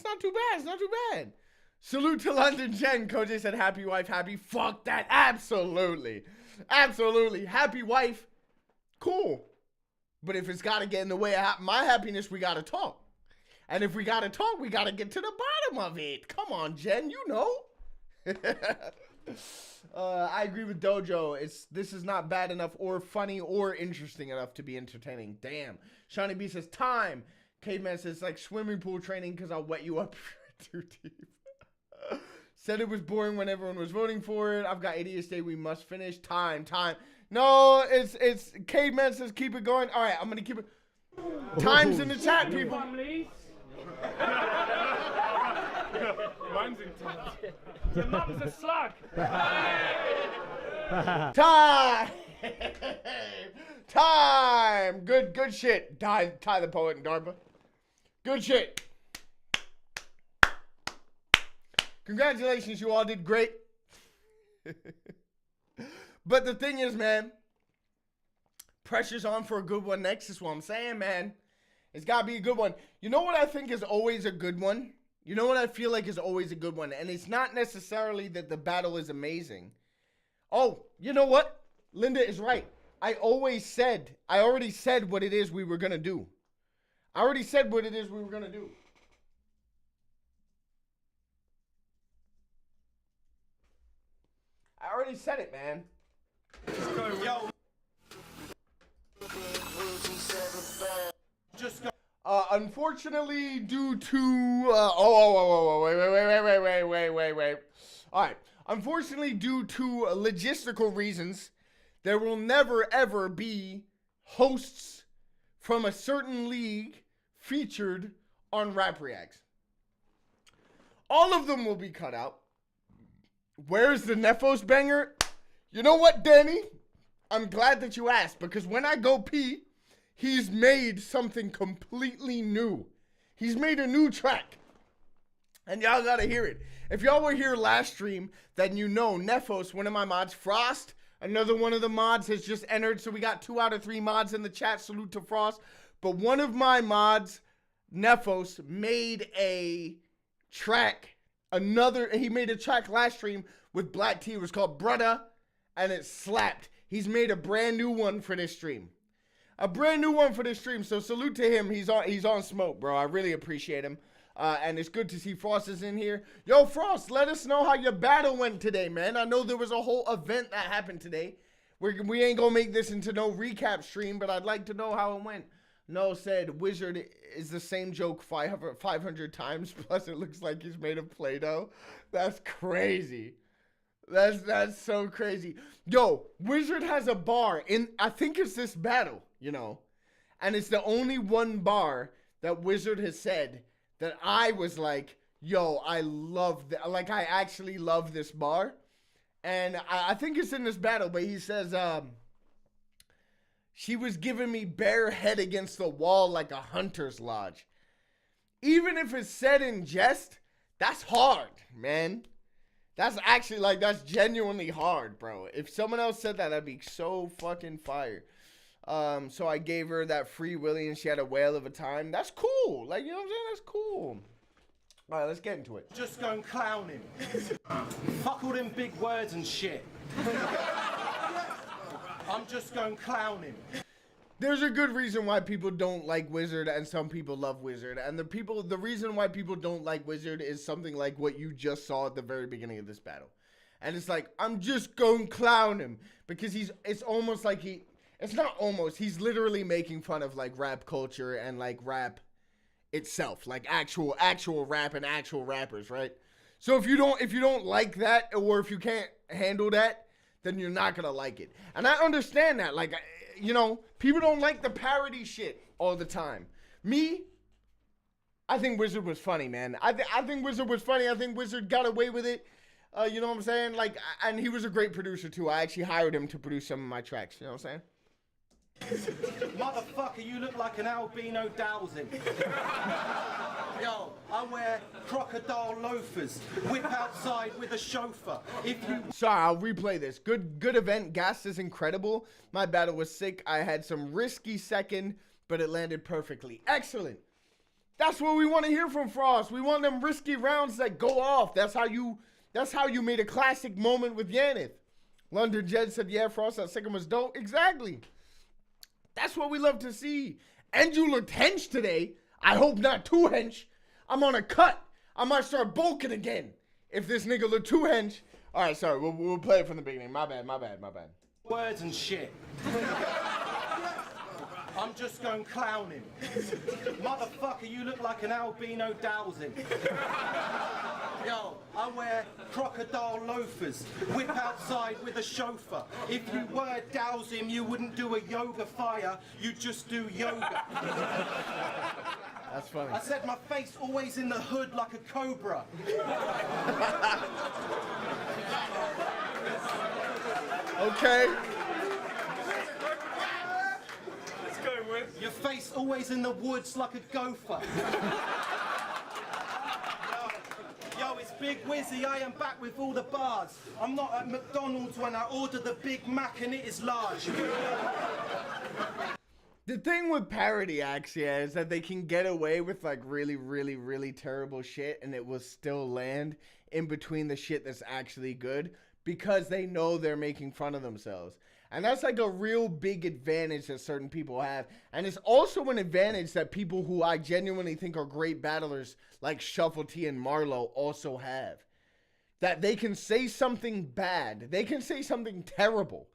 Speaker 1: not too bad. It's not too bad. Salute to London Jen. CoJay said happy wife, happy. Fuck that. Absolutely. Absolutely. Happy wife. Cool. But if it's got to get in the way of my happiness, we got to talk. And if we got to talk, we got to get to the bottom of it. Come on, Jen. You know. I agree with Dojo. This is not bad enough or funny or interesting enough to be entertaining. Damn. Shawnee B says, time. Caveman says, like swimming pool training because I'll wet you up too deep. Said it was boring when everyone was voting for it. I've got idiots say we must finish. Time. No, it's Caveman says keep it going. All right, I'm going to keep it. Time's in the chat, people.
Speaker 7: Mine's in time. Your mum's a slug.
Speaker 1: Time. Good shit. Ty the poet and Darpa. Good shit. Congratulations, you all did great. But the thing is, man, pressure's on for a good one next is what I'm saying, man. It's got to be a good one. You know what I think is always a good one? You know what I feel like is always a good one? And it's not necessarily that the battle is amazing. Oh, you know what? Linda is right. I already said what it is we were going to do. I already said what it is we were going to do. I already said it, man.
Speaker 8: Let's go, yo.
Speaker 1: Just go. Unfortunately, due to wait. All right. Unfortunately, due to logistical reasons, there will never ever be hosts from a certain league featured on Rap Reacts. All of them will be cut out. Where's the Nephos banger? You know what, Danny? I'm glad that you asked, because when I go pee, he's made something completely new. He's made a new track. And y'all gotta hear it. If y'all were here last stream, then you know Nephos, one of my mods, Frost, another one of the mods has just entered, so we got 2 out of 3 mods in the chat. Salute to Frost. But one of my mods, Nephos, made a track He made a track last stream with Black T. It was called Brudda, and it slapped. He's made a brand new one for this stream. So salute to him. He's on smoke, bro. I really appreciate him. And it's good to see Frost is in here. Yo, Frost, let us know how your battle went today, man. I know there was a whole event that happened today. We ain't gonna make this into no recap stream, but I'd like to know how it went. No said, Wizard is the same joke 500 times, plus it looks like he's made of Play-Doh. That's crazy. That's so crazy. Yo, Wizard has a bar in, I think it's this battle, you know, and it's the only one bar that Wizard has said that I was like, yo, I love that. Like, I actually love this bar. And I think it's in this battle, but he says, she was giving me bare head against the wall like a hunter's lodge. Even if it's said in jest, that's hard, man. That's actually, like, that's genuinely hard, bro. If someone else said that, that'd be so fucking fire. So I gave her that Free Willy and she had a whale of a time. That's cool. Like, you know what I'm saying? That's cool. All right, let's get into it.
Speaker 10: Just go and clown him. Fuck all them big words and shit. I'm just going to clown him.
Speaker 1: There's a good reason why people don't like Wizard and some people love Wizard. And the reason why people don't like Wizard is something like what you just saw at the very beginning of this battle. And it's like, I'm just going to clown him. Because it's almost like it's not almost, he's literally making fun of like rap culture and like rap itself, like actual rap and actual rappers, right? So if you don't like that, or if you can't handle that, then you're not gonna like it. And I understand that, like, you know, people don't like the parody shit all the time. Me, I think Wizard was funny, man. I think Wizard was funny. I think Wizard got away with it. You know what I'm saying? Like, and he was a great producer too. I actually hired him to produce some of my tracks. You know what I'm saying?
Speaker 10: Motherfucker, you look like an albino dowsing. Yo, I wear crocodile loafers, whip outside with a chauffeur.
Speaker 1: Sorry, I'll replay this. Good event. Gas is incredible. My battle was sick. I had some risky second, but it landed perfectly. Excellent. That's what we want to hear from Frost. We want them risky rounds that go off. That's how you made a classic moment with Yaneth. London Jed said, yeah, Frost, that second was dope. Exactly. That's what we love to see. And you looked hench today. I hope not too hench. I'm on a cut. I might start bulking again if this nigga look too hench. All right, sorry. We'll play it from the beginning. My bad.
Speaker 10: Words and shit. I'm just going to clown him. Motherfucker, you look like an albino dowsing. Yo, I wear crocodile loafers, whip outside with a chauffeur. If you were dowsing, you wouldn't do a yoga fire, you'd just do yoga.
Speaker 1: That's funny.
Speaker 10: I said my face always in the hood like a cobra.
Speaker 1: Okay.
Speaker 10: Your face always in the woods like a gopher. Yo, it's Big Wizzy, I am back with all the bars. I'm not at McDonald's when I order the Big Mac and it is large.
Speaker 1: The thing with parody acts, yeah, is that they can get away with like really, really, really terrible shit and it will still land in between the shit that's actually good because they know they're making fun of themselves. And that's like a real big advantage that certain people have. And it's also an advantage that people who I genuinely think are great battlers like Shuffle T and Marlowe also have. That they can say something bad. They can say something terrible.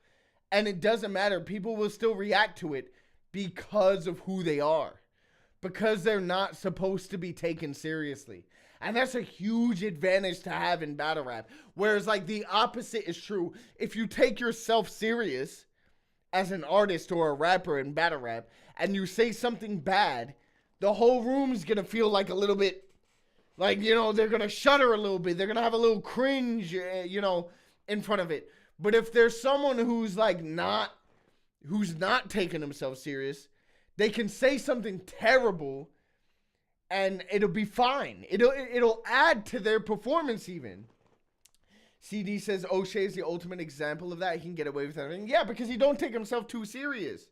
Speaker 1: And it doesn't matter. People will still react to it because of who they are. Because they're not supposed to be taken seriously. And that's a huge advantage to have in battle rap. Whereas like the opposite is true. If you take yourself serious as an artist or a rapper in battle rap and you say something bad, the whole room's gonna feel like a little bit, like, you know, they're gonna shudder a little bit. They're gonna have a little cringe, you know, in front of it. But if there's someone who's like not taking themselves serious, they can say something terrible and it'll be fine. It'll add to their performance even. CD says O'Shea is the ultimate example of that. He can get away with everything. Yeah, because he don't take himself too serious.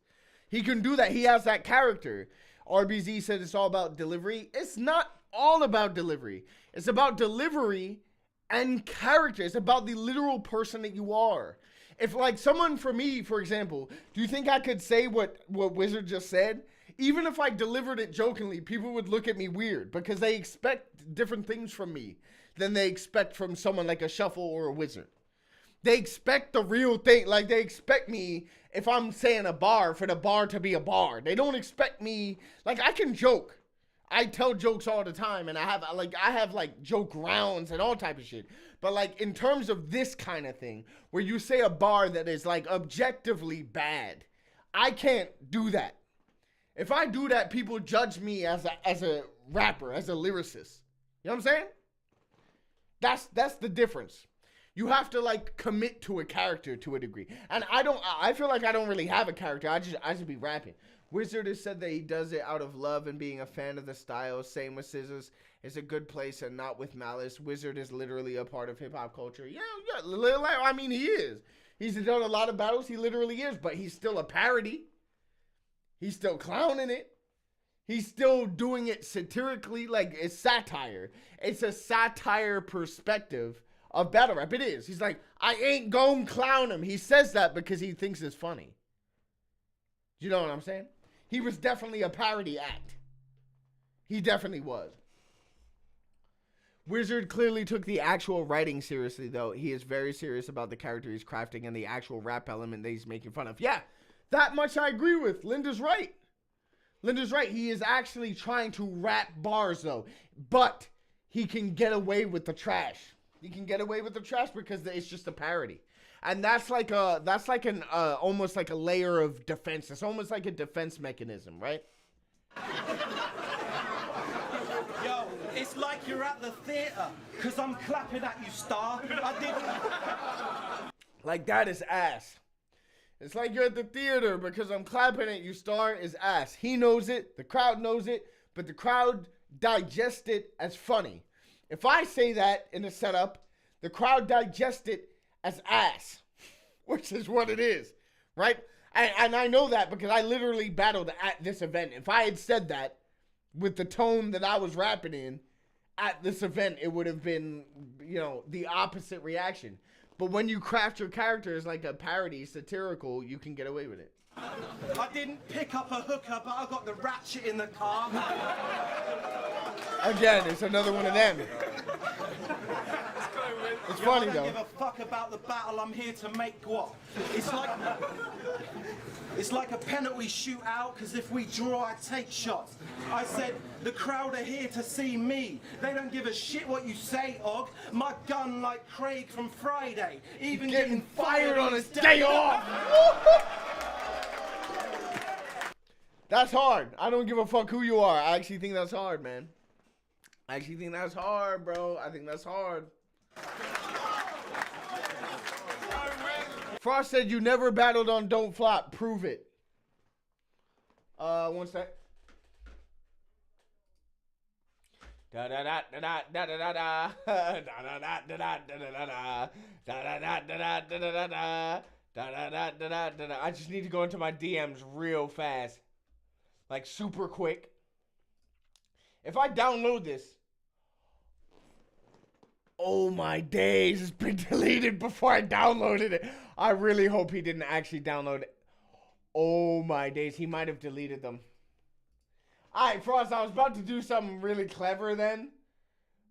Speaker 1: He can do that. He has that character. RBZ said it's all about delivery. It's not all about delivery. It's about delivery and character. It's about the literal person that you are. If like someone, for me, for example, do you think I could say what Wizard just said? Even if I delivered it jokingly, people would look at me weird because they expect different things from me than they expect from someone like a Shuffle or a Wizard. They expect the real thing. Like, they expect me, if I'm saying a bar, for the bar to be a bar. They don't expect me, like, I can joke. I tell jokes all the time, and I have joke rounds and all type of shit. But like in terms of this kind of thing, where you say a bar that is like objectively bad, I can't do that. If I do that, people judge me as a rapper, as a lyricist. You know what I'm saying? That's the difference. You have to like commit to a character to a degree. And I feel like I don't really have a character. I just be rapping. Wizard has said that he does it out of love and being a fan of the style. Same with Scissors. It's a good place and not with malice. Wizard is literally a part of hip-hop culture. Yeah, I mean, he is. He's done a lot of battles. He literally is. But he's still a parody. He's still clowning it. He's still doing it satirically. Like, it's satire. It's a satire perspective of battle rap. It is. He's like, I ain't gon' clown him. He says that because he thinks it's funny. You know what I'm saying? He was definitely a parody act. He definitely was. Wizard clearly took the actual writing seriously, though. He is very serious about the character he's crafting and the actual rap element that he's making fun of. Yeah, that much I agree with. Linda's right. Linda's right. He is actually trying to rap bars, though. But he can get away with the trash. He can get away with the trash because it's just a parody. And that's like an almost like a layer of defense. It's almost like a defense mechanism, right?
Speaker 10: Yo, it's like you're at the theater, because I'm clapping at you, star. I didn't...
Speaker 1: Like, that is ass. It's like you're at the theater because I'm clapping at you, star, is ass. He knows it, the crowd knows it, but the crowd digests it as funny. If I say that in a setup, the crowd digests it as ass, which is what it is, right? And I know that because I literally battled at this event. If I had said that with the tone that I was rapping in at this event, it would have been, you know, the opposite reaction. But when you craft your characters like a parody, satirical, you can get away with it.
Speaker 10: I didn't pick up a hooker, but I got the ratchet in the car.
Speaker 1: Again, it's another one of them. It's funny, though.
Speaker 10: I don't give a fuck about the battle. I'm here to make what? It's like a penalty shootout, because if we draw, I take shots. I said, the crowd are here to see me. They don't give a shit what you say, Og. My gun like Craig from Friday. Even getting fired on his day off.
Speaker 1: That's hard. I don't give a fuck who you are. I actually think that's hard, man. I actually think that's hard, bro. I think that's hard. Frost said you never battled on Don't Flop. Prove it. One sec. Da da da da da da da da da da da da da da da. I just need to go into my DMs real fast. Like super quick. If I download this, oh my days, it's been deleted before I downloaded it. I really hope he didn't actually download it. Oh my days, he might have deleted them. Alright, Frost, I was about to do something really clever then,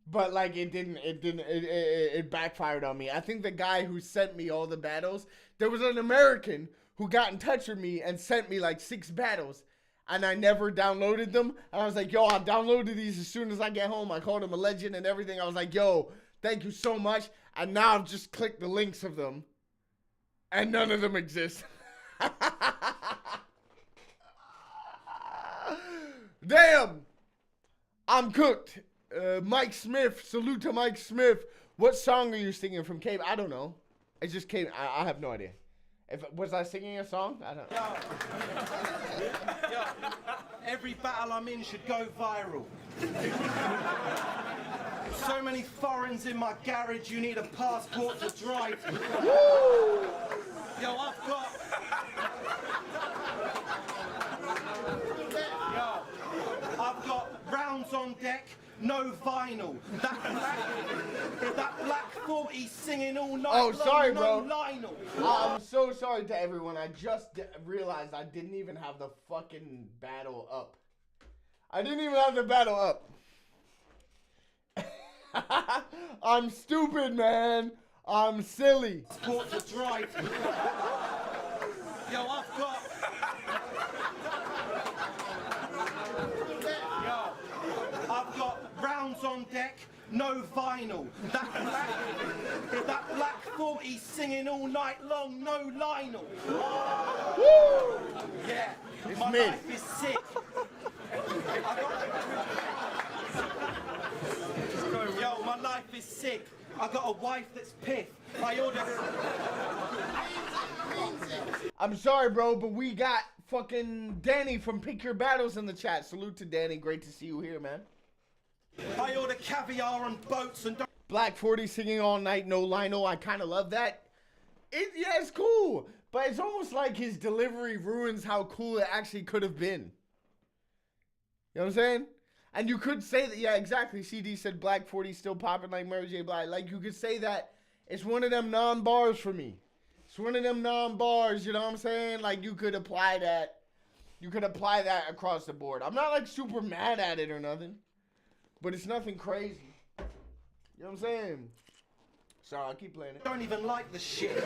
Speaker 1: but like it backfired on me. I think the guy who sent me all the battles, there was an American who got in touch with me and sent me like 6 battles. And I never downloaded them. And I was like, yo, I downloaded these as soon as I get home. I called him a legend and everything. I was like, yo, thank you so much. And now I've just clicked the links of them. And none of them exist. Damn. I'm cooked. Mike Smith. Salute to Mike Smith. What song are you singing from Cave? I don't know. It just came. I have no idea. Was I singing a song? I don't know.
Speaker 10: Yo, every battle I'm in should go viral. So many foreigns in my garage, you need a passport to drive. Woo! Yo, I've got rounds on deck, no
Speaker 1: Oh, sorry,
Speaker 10: no
Speaker 1: bro.
Speaker 10: Lionel.
Speaker 1: I'm so sorry to everyone. I just realized I didn't even have the fucking battle up. I didn't even have the battle up. I'm stupid, man. I'm silly.
Speaker 10: Sport to drive. Yo, I've got rounds on deck, no vinyl. That black 40 singing all night long, no Lionel.
Speaker 1: Woo!
Speaker 10: Yeah,
Speaker 1: It's
Speaker 10: my
Speaker 1: me.
Speaker 10: life is sick. Yo, my life is sick. I got a wife that's pissed. I ordered.
Speaker 1: I'm sorry, bro, but we got fucking Danny from Pick Your Battles in the chat. Salute to Danny. Great to see you here, man.
Speaker 10: I order caviar on boats and don't.
Speaker 1: Black 40 singing all night, no Lionel. I kind of love that. Yeah, it's cool, but it's almost like his delivery ruins how cool it actually could have been. You know what I'm saying? And you could say that, yeah, exactly. CD said Black 40 still popping like Mary J. Blige. Like, you could say that it's one of them non-bars for me. It's one of them non-bars, you know what I'm saying? Like, you could apply that. You could apply that across the board. I'm not, like, super mad at it or nothing. But it's nothing crazy. You know what I'm saying? Sorry, I'll keep playing it.
Speaker 10: Don't even like the shit.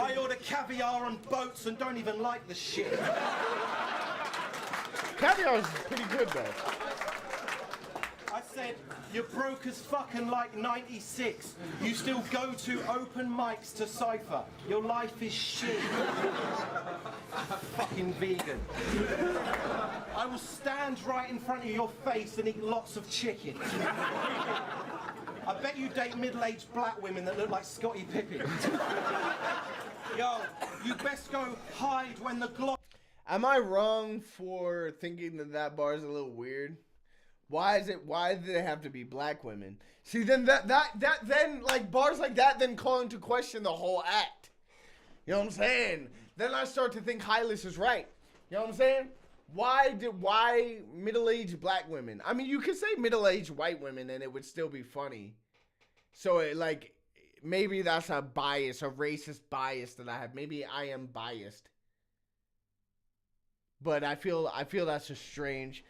Speaker 10: I order caviar on boats and don't even like the shit.
Speaker 1: Caviar is pretty good, though.
Speaker 10: I said, you're broke as fucking like 96. You still go to open mics to cypher. Your life is shit. Fucking vegan. I will stand right in front of your face and eat lots of chicken. I bet you date middle-aged black women that look like Scottie Pippen. Yo, you best go hide when the Glock.
Speaker 1: Am I wrong for thinking that that bar is a little weird? Why do they have to be black women? See, then then like bars like that then call into question the whole act. You know what I'm saying? Then I start to think Hylas is right. You know what I'm saying? Why middle-aged black women? I mean, you could say middle-aged white women and it would still be funny. So it, like, maybe that's a bias, a racist bias that I have. Maybe I am biased. But I feel that's a strange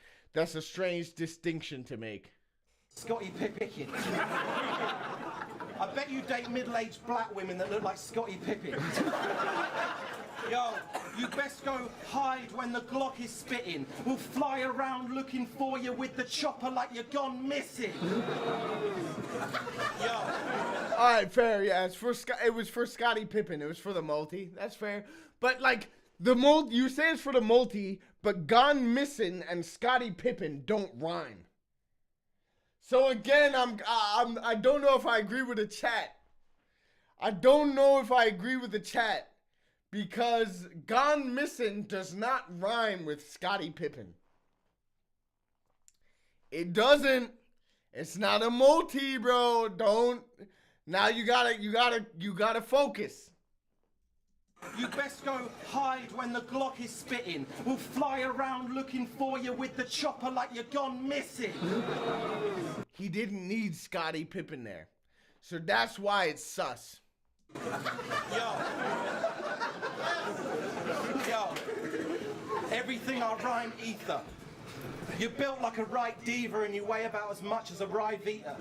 Speaker 1: distinction to make.
Speaker 10: Scottie Pippen. I bet you date middle-aged black women that look like Scottie Pippen. Yo, you best go hide when the Glock is spitting. We'll fly around looking for you with the chopper like you're gone missing. Yo.
Speaker 1: All right, fair. Yeah, it was for Scottie Pippen. It was for the multi. That's fair. But like you say it's for the multi, but Gone Missing and Scottie Pippen don't rhyme. So again, I don't know if I agree with the chat. I don't know if I agree with the chat because Gone Missing does not rhyme with Scottie Pippen. It doesn't. It's not a multi, bro. Don't. Now you gotta focus.
Speaker 10: You best go hide when the Glock is spitting. We'll fly around looking for you with the chopper like you're gone missing.
Speaker 1: He didn't need Scottie Pippen there. So that's why it's sus.
Speaker 10: Yo. Everything I rhyme ether. You're built like a right diva and you weigh about as much as a rye Vita.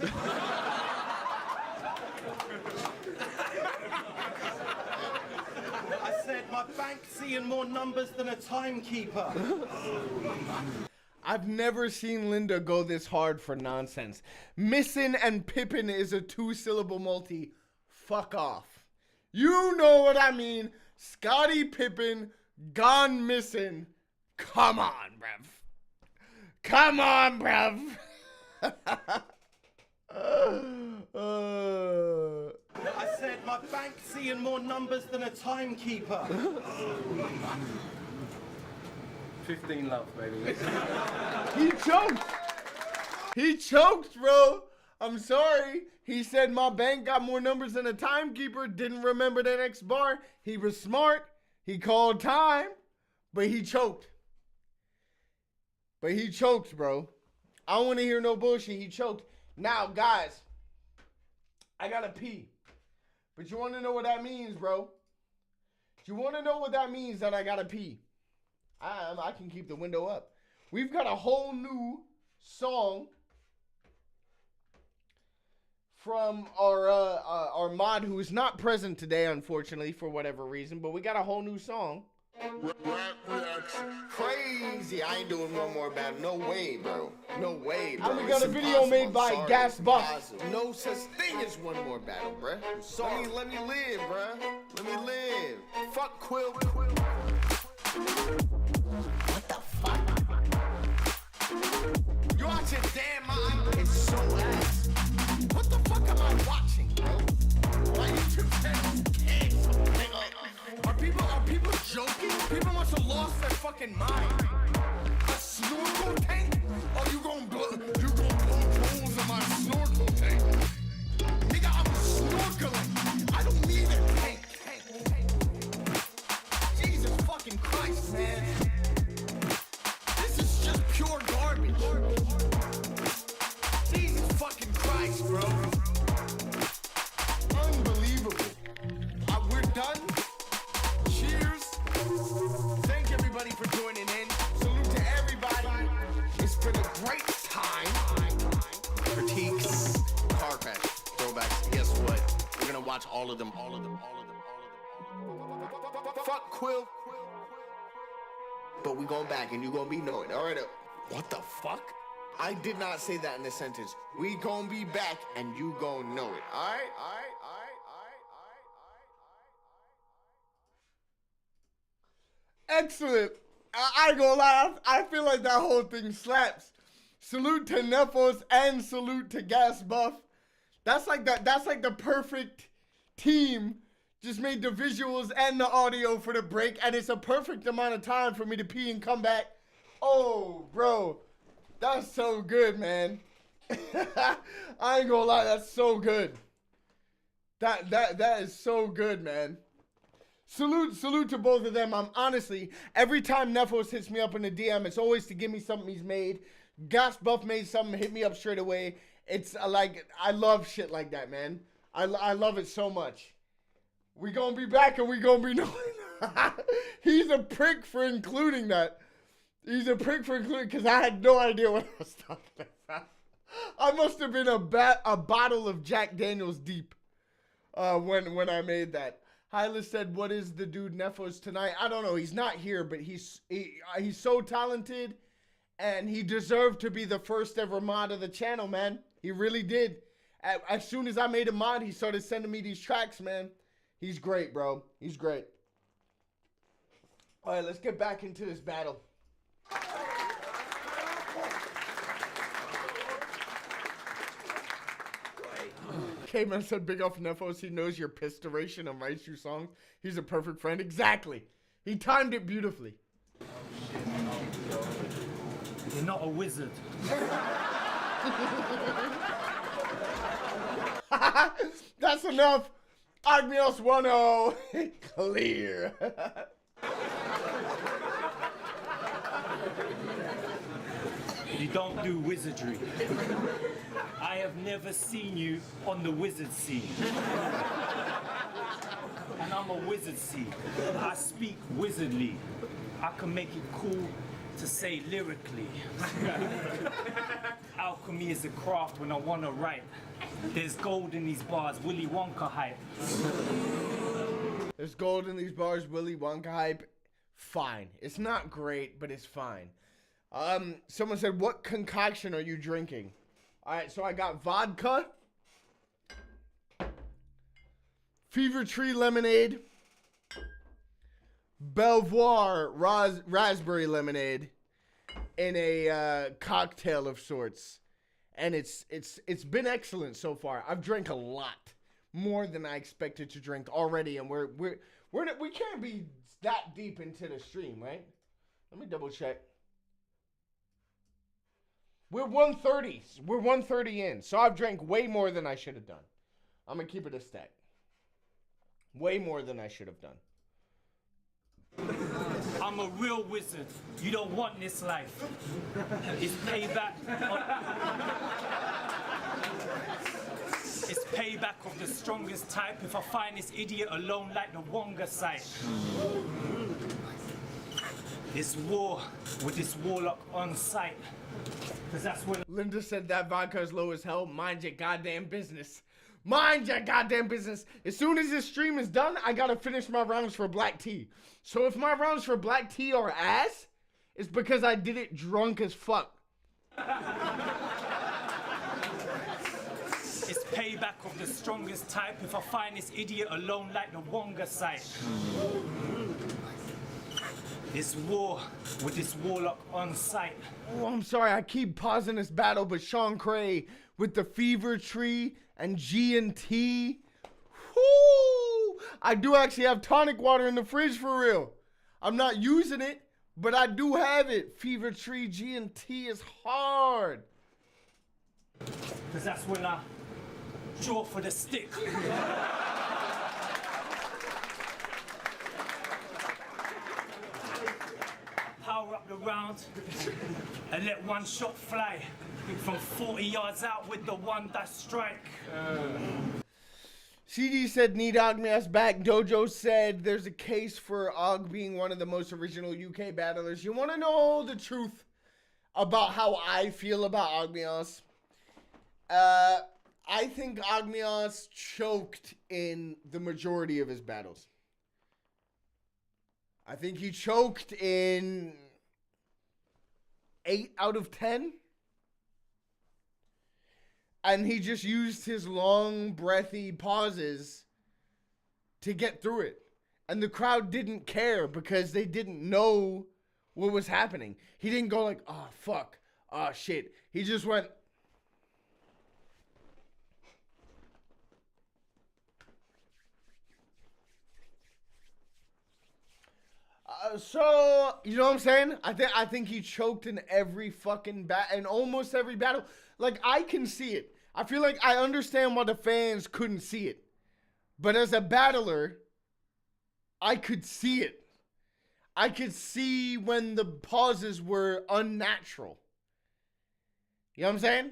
Speaker 10: I said my bank's seeing more numbers than a timekeeper.
Speaker 1: I've never seen Linda go this hard for nonsense. Missing and Pippin is a 2-syllable multi. Fuck off. You know what I mean. Scottie Pippen, Gone Missing. Come on, bruv. Come on, bruv.
Speaker 10: I said my bank's seeing more numbers than a timekeeper. 15 love, baby.
Speaker 1: He choked. He choked, bro. I'm sorry. He said my bank got more numbers than a timekeeper. Didn't remember the next bar. He was smart. He called time, but he choked. But he choked, bro. I don't want to hear no bullshit. He choked. Now, guys, I gotta pee. But you want to know what that means, bro? You want to know what that means that I gotta pee? I can keep the window up. We've got a whole new song from our mod who is not present today, unfortunately, for whatever reason. But we got a whole new song. Crazy. I ain't doing one more battle. No way, bro. No way, bro. And we got a video made by Gas Buff. No such thing as one more battle, bruh. Let me live, bruh. Let me live. Fuck Quill. What the fuck? You out your damn mind? It's so ass. What the fuck am I watching, bro? Why YouTube channels canceled? Are people joking? People must have lost their fucking mind. A snorkel tank? Oh, you gon' blow holes in my snorkel tank? Nigga, I'm snorkeling. I don't need a tank. Jesus fucking Christ, man. This is just pure garbage. Jesus fucking Christ, bro. Unbelievable. We're done. Cheers. Thank everybody for joining in. Salute to everybody. It's been a great time. Critiques, car crash, throwbacks. Guess what? We're gonna watch all of them. Fuck Quill. But we going back and you gonna be knowing. All right. What the fuck? I did not say that in a sentence. We gonna be back and you gonna know it. All right. Excellent. I ain't gonna lie. I feel like that whole thing slaps. Salute to Nephos and salute to Gas Buff. That's like the perfect team. Just made the visuals and the audio for the break, and it's a perfect amount of time for me to pee and come back. Oh, bro, that's so good, man. I ain't gonna lie, that's so good. That is so good, man. Salute to both of them. I'm honestly, every time Nephos hits me up in the DM, it's always to give me something he's made. Gas Buff made something, hit me up straight away. It's like, I love shit like that, man. I love it so much. We gonna be back and we gonna be knowing. He's a prick for including that. He's a prick for including, because I had no idea what I was talking about. I must have been a bottle of Jack Daniels deep when I made that. Hyla said, what is the dude Nephos tonight? I don't know. He's not here, but he's so talented, and he deserved to be the first ever mod of the channel, man. He really did. As soon as I made a mod, he started sending me these tracks, man. He's great, bro. He's great. All right, let's get back into this battle. K-Man said, big off Nephos. He knows your piss duration and writes you songs. He's a perfect friend. Exactly. He timed it beautifully.
Speaker 7: You're not a wizard.
Speaker 1: That's enough. Ogmios 1-0. Clear.
Speaker 7: You don't do wizardry. I have never seen you on the wizard scene. And I'm a wizard scene. I speak wizardly. I can make it cool to say lyrically. Alchemy is a craft when I want to write. There's gold in these bars, Willy Wonka hype.
Speaker 1: There's gold in these bars, Willy Wonka hype. Fine. It's not great, but it's fine. Someone said, what concoction are you drinking? All right, so I got vodka, Fever Tree lemonade, Belvoir raspberry lemonade, in a cocktail of sorts. And it's been excellent so far. I've drank a lot, more than I expected to drink already, and we can't be that deep into the stream, right? Let me double check. We're 130. We're 130 in, so I've drank way more than I should have done. I'm gonna keep it a stack. Way more than I should have done.
Speaker 7: I'm a real wizard. You don't want this life. It's payback. It's payback of the strongest type if I find this idiot alone like the Wonga site. It's war with this warlock on site. Cause that's when
Speaker 1: Linda said that vodka is low as hell. Mind your goddamn business. Mind your goddamn business. As soon as this stream is done, I gotta finish my rounds for black tea. So if my rounds for black tea are ass, it's because I did it drunk as fuck.
Speaker 7: it's payback of the strongest type if I find this idiot alone like the Wonga site. It's war with this warlock on site.
Speaker 1: Oh, I'm sorry, I keep pausing this battle, but Sean Cray with the Fever Tree and G&T. Whoo! I do actually have tonic water in the fridge for real. I'm not using it, but I do have it. Fever Tree G&T is hard.
Speaker 7: Cause that's when I draw for the stick. Power up the round and let one shot fly from 40 yards out with the one that strike.
Speaker 1: CD said need Ogmios back. Dojo said there's a case for Og being one of the most original UK battlers. You want to know the truth about how I feel about Ogmios? I think Ogmios choked in the majority of his battles. I think he choked in 8 out of 10. And he just used his long, breathy pauses to get through it. And the crowd didn't care because they didn't know what was happening. He didn't go like, oh, fuck, oh, shit. He just went... So, you know what I'm saying? I think he choked in every fucking in almost every battle. Like, I can see it. I feel like I understand why the fans couldn't see it. But as a battler, I could see it. I could see when the pauses were unnatural. You know what I'm saying?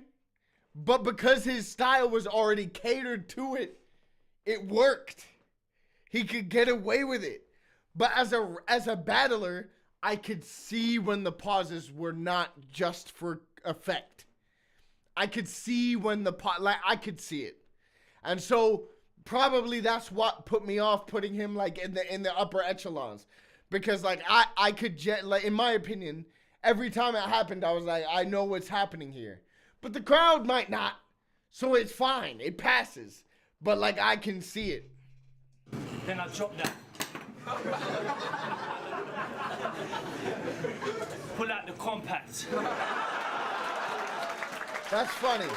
Speaker 1: But because his style was already catered to it, it worked. He could get away with it. But as a battler, I could see when the pauses were not just for effect. I could see when I could see it. And so probably that's what put me off putting him like in the upper echelons. Because like I could like in my opinion, every time it happened I was like, I know what's happening here. But the crowd might not. So it's fine. It passes. But like I can see it.
Speaker 7: Then I drop that. Pull out the compact.
Speaker 1: That's funny.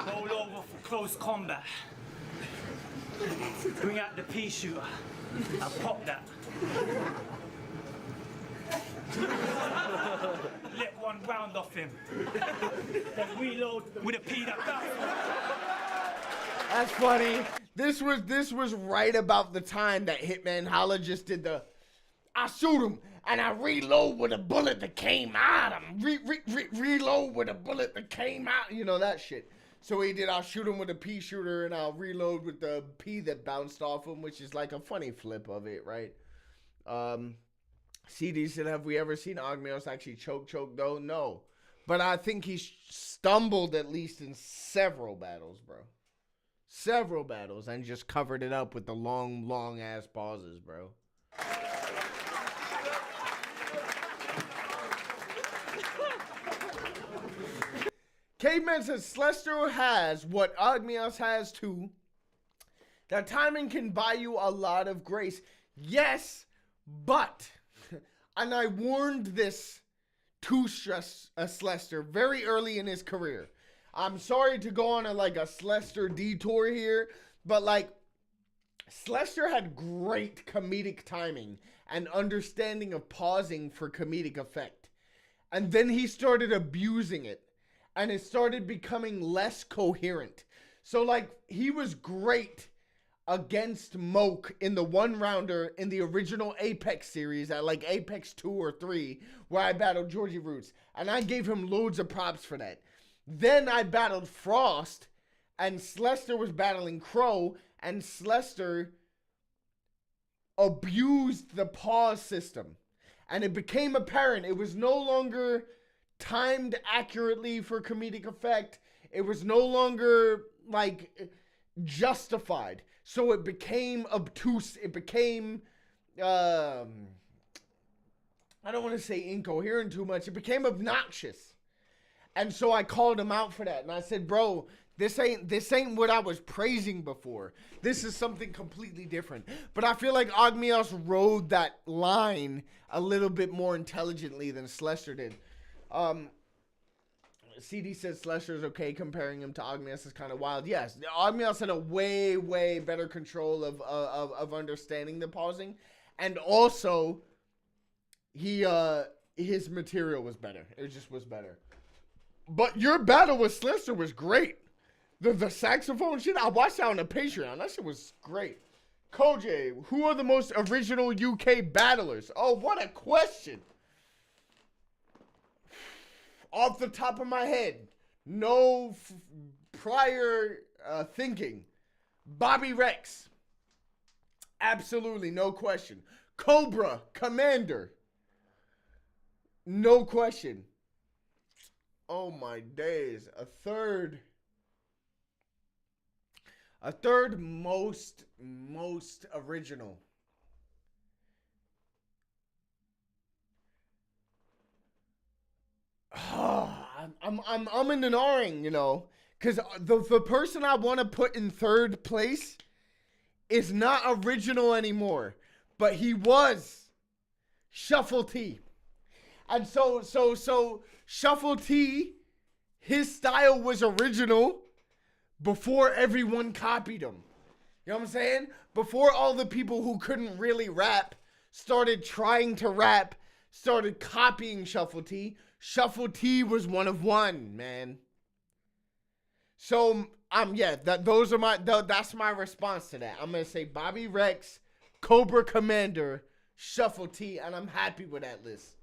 Speaker 7: Roll over for close combat. Bring out the pea shooter. I pop that. Let one round off him. Then reload with a pea that.
Speaker 1: That's funny. This was right about the time that Hitman Holla just did the I shoot him and I reload with a bullet that came out of him. Reload with a bullet that came out. You know that shit. So he did I'll shoot him with a pea shooter and I'll reload with the pea that bounced off him, which is like a funny flip of it, right? CD said, have we ever seen Ogmios actually choke though? No. But I think he stumbled at least in several battles, bro. Several battles and just covered it up with the long ass pauses, bro. Caveman says Slester has what Ogmios has too. That timing can buy you a lot of grace. Yes, but, and I warned this to Slester very early in his career. I'm sorry to go on a Slester detour here, but like Slester had great comedic timing and understanding of pausing for comedic effect. And then he started abusing it and it started becoming less coherent. So like he was great against Moke in the 1-rounder in the original Apex series at like Apex 2 or 3, where I battled Georgie Roots. And I gave him loads of props for that. Then I battled Frost, and Slester was battling Crow, and Slester abused the pause system. And it became apparent it was no longer timed accurately for comedic effect. It was no longer, like, justified. So it became obtuse. It became, I don't want to say incoherent too much. It became obnoxious. And so I called him out for that. And I said, bro, this ain't what I was praising before. This is something completely different. But I feel like Ogmios rode that line a little bit more intelligently than Slester did. CD says Slesher's okay. Comparing him to Ogmios is kind of wild. Yes, Ogmios had a way better control of understanding the pausing. And also, his material was better. It just was better. But your battle with Slester was great. The saxophone shit, I watched that on the Patreon. That shit was great. CoJay, who are the most original UK battlers? Oh, what a question. Off the top of my head, no prior thinking. Bobby Rex. Absolutely, no question. Cobra, Commander. No question. Oh my days. A third most original. I'm in an ahhing, you know, because the person I want to put in third place is not original anymore, but he was Shuffle T. And so Shuffle T, his style was original before everyone copied him. You know what I'm saying? Before all the people who couldn't really rap started trying to rap, started copying Shuffle T. Shuffle T was one of one, man. So that's my response to that. I'm gonna say Bobby Rex, Cobra Commander, Shuffle T, and I'm happy with that list.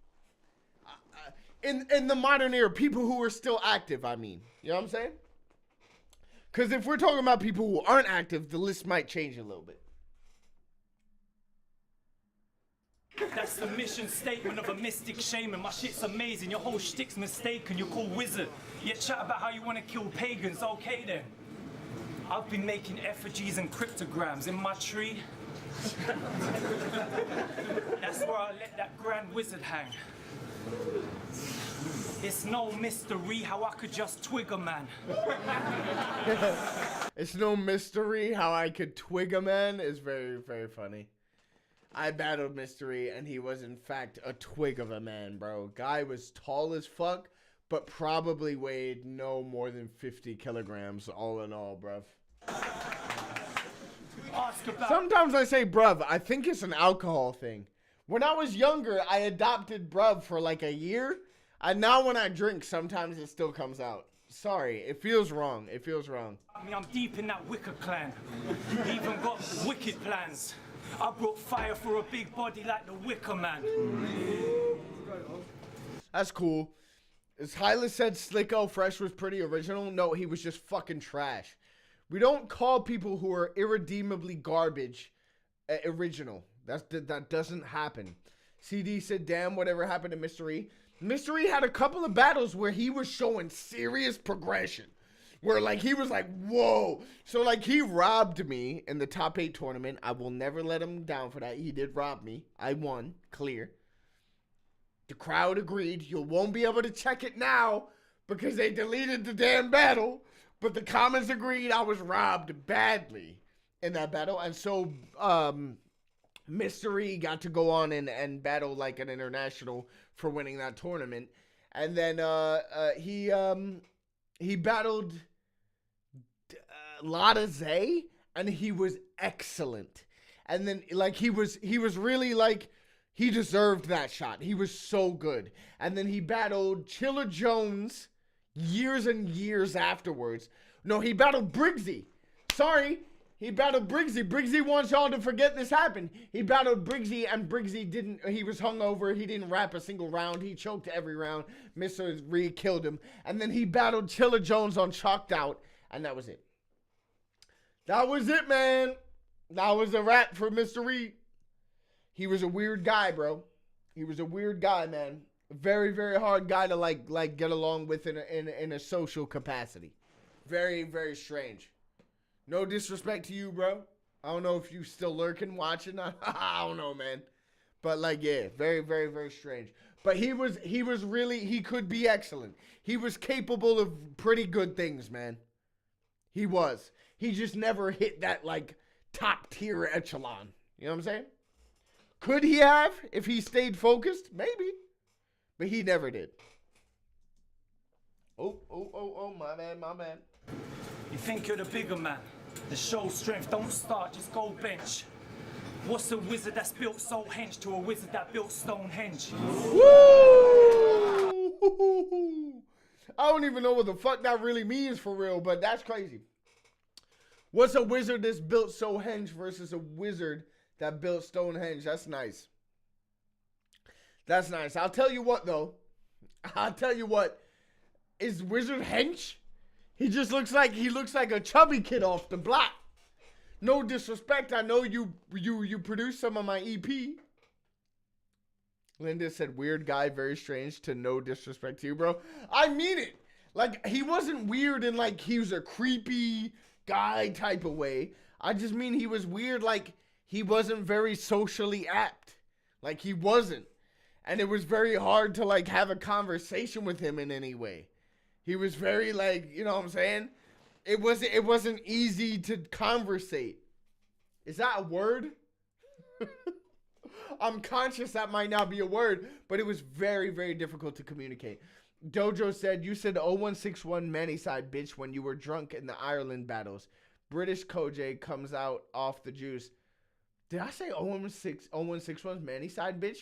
Speaker 1: In the modern era, people who are still active, I mean. You know what I'm saying? Because if we're talking about people who aren't active, the list might change a little bit.
Speaker 7: That's the mission statement of a mystic shaman. My shit's amazing, your whole shtick's mistaken. You're called wizard, yet chat about how you want to kill pagans. Okay then. I've been making effigies and cryptograms in my tree. That's where I let that grand wizard hang. It's no mystery how I could just twig a man.
Speaker 1: It's no mystery how I could twig a man is very, very funny. I battled Mystery, and he was, in fact, a twig of a man, bro. Guy was tall as fuck, but probably weighed no more than 50 kilograms all in all, bruv. Sometimes I say bruv. I think it's an alcohol thing. When I was younger, I adopted bruv for like a year. And now when I drink, sometimes it still comes out. Sorry, it feels wrong. It feels wrong.
Speaker 7: I mean, I'm deep in that Wicker clan. Even got wicked plans. I brought fire for a big body like the Wicker Man.
Speaker 1: That's cool. As Hyla said, Slicko Fresh was pretty original. No, he was just fucking trash. We don't call people who are irredeemably garbage original. That doesn't happen. CD said, damn, whatever happened to Mystery. Mystery had a couple of battles where he was showing serious progression. Where, like, he was like, whoa. So, like, he robbed me in the top 8 tournament. I will never let him down for that. He did rob me. I won. Clear. The crowd agreed. You won't be able to check it now because they deleted the damn battle. But the comments agreed I was robbed badly in that battle. And so, Mystery got to go on and battle, like, an international for winning that tournament. And then he battled Lotta Zay, and he was excellent. And then, like, he was really, like, he deserved that shot. He was so good. And then he battled Chiller Jones years and years afterwards. No, he battled Briggsy. Sorry. He battled Briggsy. Briggsy wants y'all to forget this happened. He battled Briggsy, and Briggsy didn't. He was hungover. He didn't rap a single round. He choked every round. Mr. Reed killed him. And then he battled Chilla Jones on Chalked Out, and that was it. That was it, man. That was a wrap for Mr. Reed. He was a weird guy, bro. He was a weird guy, man. Very, very hard guy to like get along with in a social capacity. Very, very strange. No disrespect to you, bro. I don't know if you still lurking, watching. I don't know, man. But like, yeah, very, very, very strange. But he was really, he could be excellent. He was capable of pretty good things, man. He was. He just never hit that like top tier echelon. You know what I'm saying? Could he have if he stayed focused? Maybe. But he never did. Oh, my man.
Speaker 7: You think you're the bigger man? The show strength, don't start, just go bench. What's a wizard that's built so hench to a wizard that built Stonehenge?
Speaker 1: Woo! I don't even know what the fuck that really means for real, but that's crazy. What's a wizard that's built so henge versus a wizard that built Stonehenge? That's nice. That's nice. I'll tell you what, though. Is Wizard hench? He looks like a chubby kid off the block. No disrespect. I know you produced some of my EP. Linda said, weird guy, very strange, to no disrespect to you, bro. I mean it. Like, he wasn't weird in, like, he was a creepy guy type of way. I just mean he was weird, like, he wasn't very socially apt. Like, he wasn't. And it was very hard to, like, have a conversation with him in any way. He was very, like, you know what I'm saying? It wasn't easy to conversate. Is that a word? I'm conscious that might not be a word, but it was very, very difficult to communicate. Dojo said, you said 0161 Manny side bitch when you were drunk in the Ireland battles. British CoJay comes out off the juice. Did I say 0161 Manny side bitch?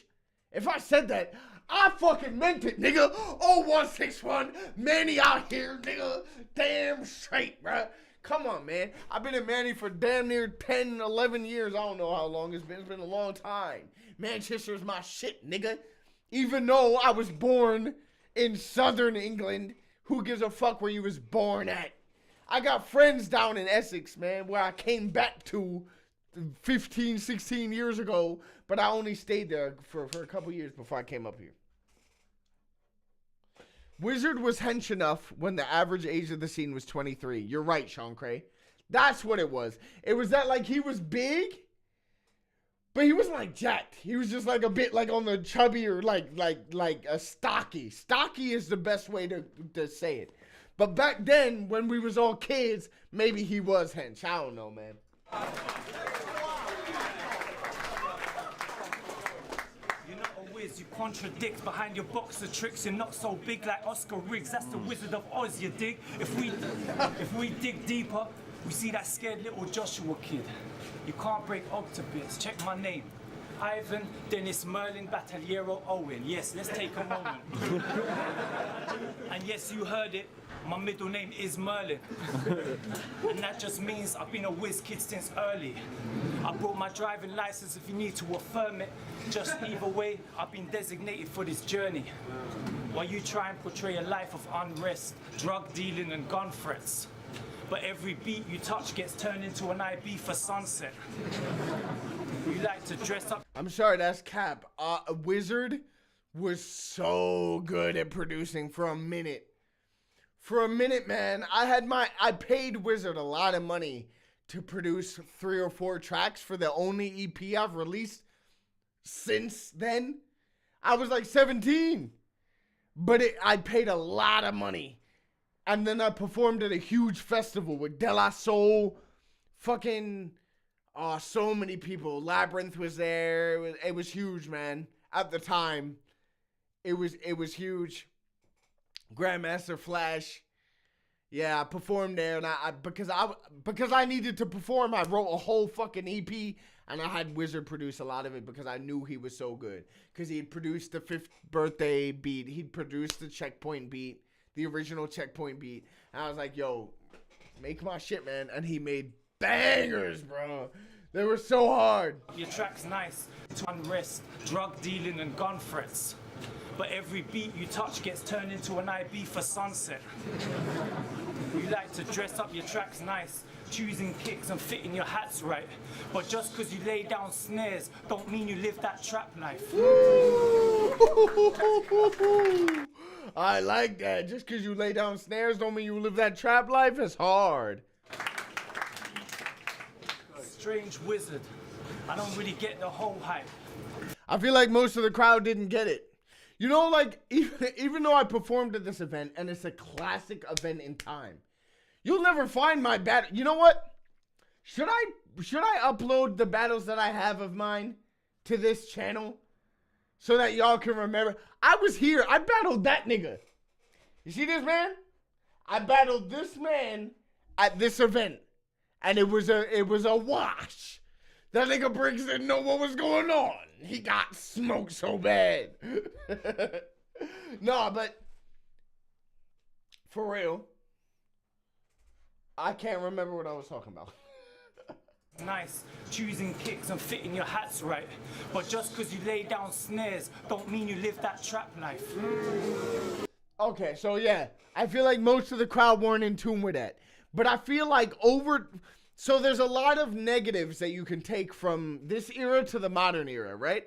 Speaker 1: If I said that, I fucking meant it, nigga. 0161 Manny out here, nigga. Damn straight, bruh. Come on, man. I've been in Manny for damn near 10, 11 years. I don't know how long it's been. It's been a long time. Manchester's my shit, nigga. Even though I was born in southern England, who gives a fuck where you was born at? I got friends down in Essex, man, where I came back to 15, 16 years ago, but I only stayed there for a couple years before I came up here. Wizard was hench enough when the average age of the scene was 23. You're right, Sean Cray. That's what it was. It was that, like, he was big, but he wasn't, like, jacked. He was just, like, a bit, like, on the chubbier, like a stocky. Stocky is the best way to say it. But back then, when we was all kids, maybe he was hench. I don't know, man.
Speaker 7: You contradict behind your boxer tricks. You're not so big like Oscar Riggs. That's the Wizard of Oz, you dig? If we dig deeper, we see that scared little Joshua kid. You can't break Og to bits. Check my name. Ivan, Dennis, Merlin, Battaliero, Owen. Yes, let's take a moment. And yes, you heard it. My middle name is Merlin. And that just means I've been a whiz kid since early. I brought my driving license if you need to affirm it. Just either way, I've been designated for this journey. While you try and portray a life of unrest, drug dealing and gun threats. But every beat you touch gets turned into an IB for sunset. You like to dress up.
Speaker 1: I'm sorry, that's cap. Wizard was so good at producing for a minute. For a minute, man, I paid Wizard a lot of money to produce 3 or 4 tracks for the only EP I've released since then. I was like 17, but I paid a lot of money. And then I performed at a huge festival with De La Soul, fucking, so many people. Labyrinth was there. It was huge, man. At the time, it was huge. Grandmaster Flash. Yeah, I performed there, and because I needed to perform, I wrote a whole fucking EP, and I had Wizard produce a lot of it because I knew he was so good. Because he had produced the 5th birthday beat, he'd produced the Checkpoint beat, the original Checkpoint beat, and I was like, yo, make my shit, man. And he made bangers, bro. They were so hard.
Speaker 7: Your track's nice to unrest, drug dealing and gun threats. But every beat you touch gets turned into an IB for sunset. You like to dress up your tracks nice, choosing kicks and fitting your hats right. But just because you lay down snares, don't mean you live that trap life.
Speaker 1: I like that. Just because you lay down snares don't mean you live that trap life. It's hard.
Speaker 7: Strange wizard. I don't really get the whole hype.
Speaker 1: I feel like most of the crowd didn't get it. You know, like, even though I performed at this event, and it's a classic event in time, you'll never find my battle. You know what? Should I upload the battles that I have of mine to this channel so that y'all can remember? I was here. I battled that nigga. You see this man? I battled this man at this event, and it was a wash. That nigga Briggs didn't know what was going on. He got smoked so bad. No, but for real, I can't remember what I was talking about.
Speaker 7: Nice, choosing kicks and fitting your hats right. But just because you lay down snares, don't mean you live that trap life.
Speaker 1: Okay, so yeah, I feel like most of the crowd weren't in tune with that. But I feel like so there's a lot of negatives that you can take from this era to the modern era, right?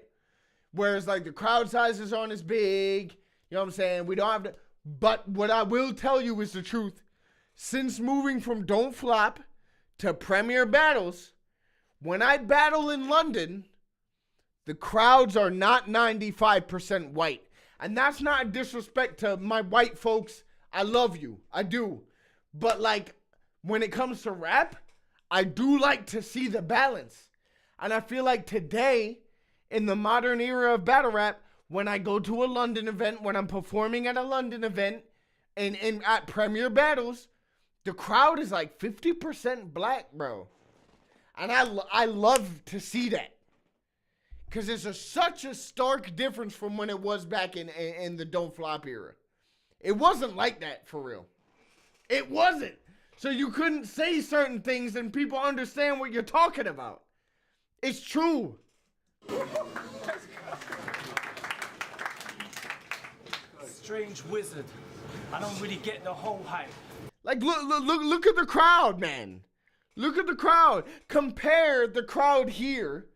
Speaker 1: Whereas like the crowd sizes aren't as big, you know what I'm saying? We don't have to, but what I will tell you is the truth. Since moving from Don't Flop to Premier Battles, when I battle in London, the crowds are not 95% white. And that's not a disrespect to my white folks. I love you. I do. But like, when it comes to rap, I do like to see the balance. And I feel like today, in the modern era of battle rap, when I go to a London event, when I'm performing at a London event, and at Premier Battles, the crowd is like 50% black, bro. And I love to see that. Because it's such a stark difference from when it was back in the Don't Flop era. It wasn't like that, for real. It wasn't. So you couldn't say certain things and people understand what you're talking about. It's true.
Speaker 7: Strange wizard. I don't really get the whole hype.
Speaker 1: Like, look at the crowd, man. Look at the crowd. Compare the crowd here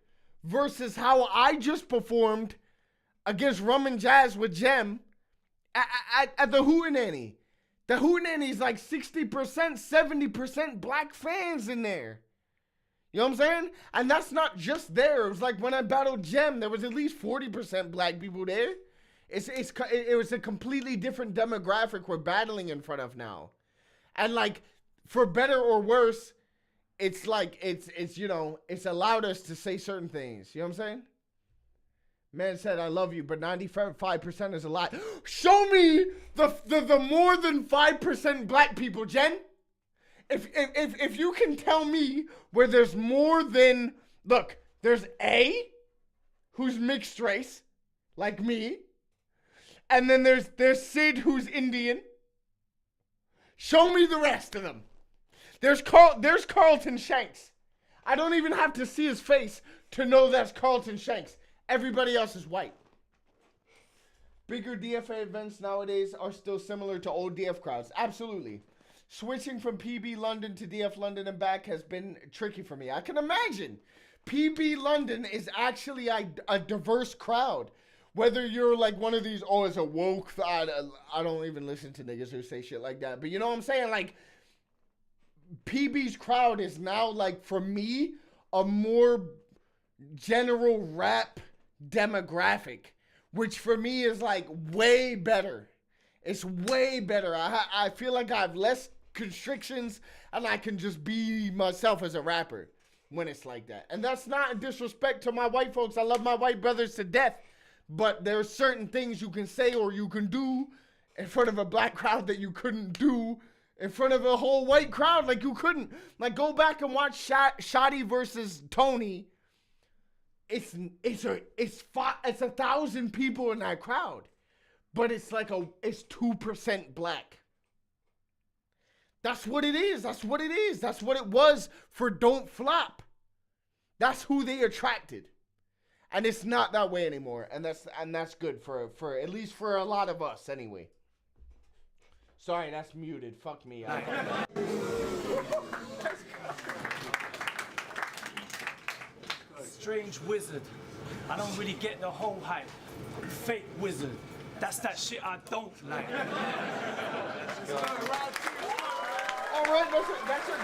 Speaker 1: versus how I just performed against Rum and Jazz with Jem at the Hootenanny. The Hootenanny's like 60%, 70% black fans in there. You know what I'm saying? And that's not just there. It was like when I battled Jem, there was at least 40% black people there. It was a completely different demographic we're battling in front of now. And like, for better or worse, it's like, it's you know, it's allowed us to say certain things. You know what I'm saying? Man said, I love you, but 95% is a lot. Show me the more than 5% black people, Jen. If you can tell me where there's more than, look, there's A, who's mixed race, like me, and then there's Sid, who's Indian. Show me the rest of them. There's Carlton Shanks. I don't even have to see his face to know that's Carlton Shanks. Everybody else is white. Bigger DFA events nowadays are still similar to old DF crowds. Absolutely. Switching from PB London to DF London and back has been tricky for me. I can imagine. PB London is actually a diverse crowd. Whether you're like one of these, oh, it's a woke, I don't even listen to niggas who say shit like that. But you know what I'm saying? Like, PB's crowd is now, like, for me, a more general rap demographic, which for me is, like, way better. It's way better. I feel like I have less constrictions and I can just be myself as a rapper when it's like that. And that's not a disrespect to my white folks. I love my white brothers to death. But there are certain things you can say or you can do in front of a black crowd that you couldn't do in front of a whole white crowd. Like, you couldn't. Like, go back and watch Shotty versus Tony. It's 1,000 people in that crowd. But it's like it's 2% black. That's what it is. That's what it is. That's what it was for Don't Flop. That's who they attracted. And it's not that way anymore. And that's good for at least for a lot of us anyway. Sorry, that's muted. Fuck me.
Speaker 7: Strange wizard. I don't really get the whole hype. Fake wizard. That's that shit I don't like.
Speaker 1: All right,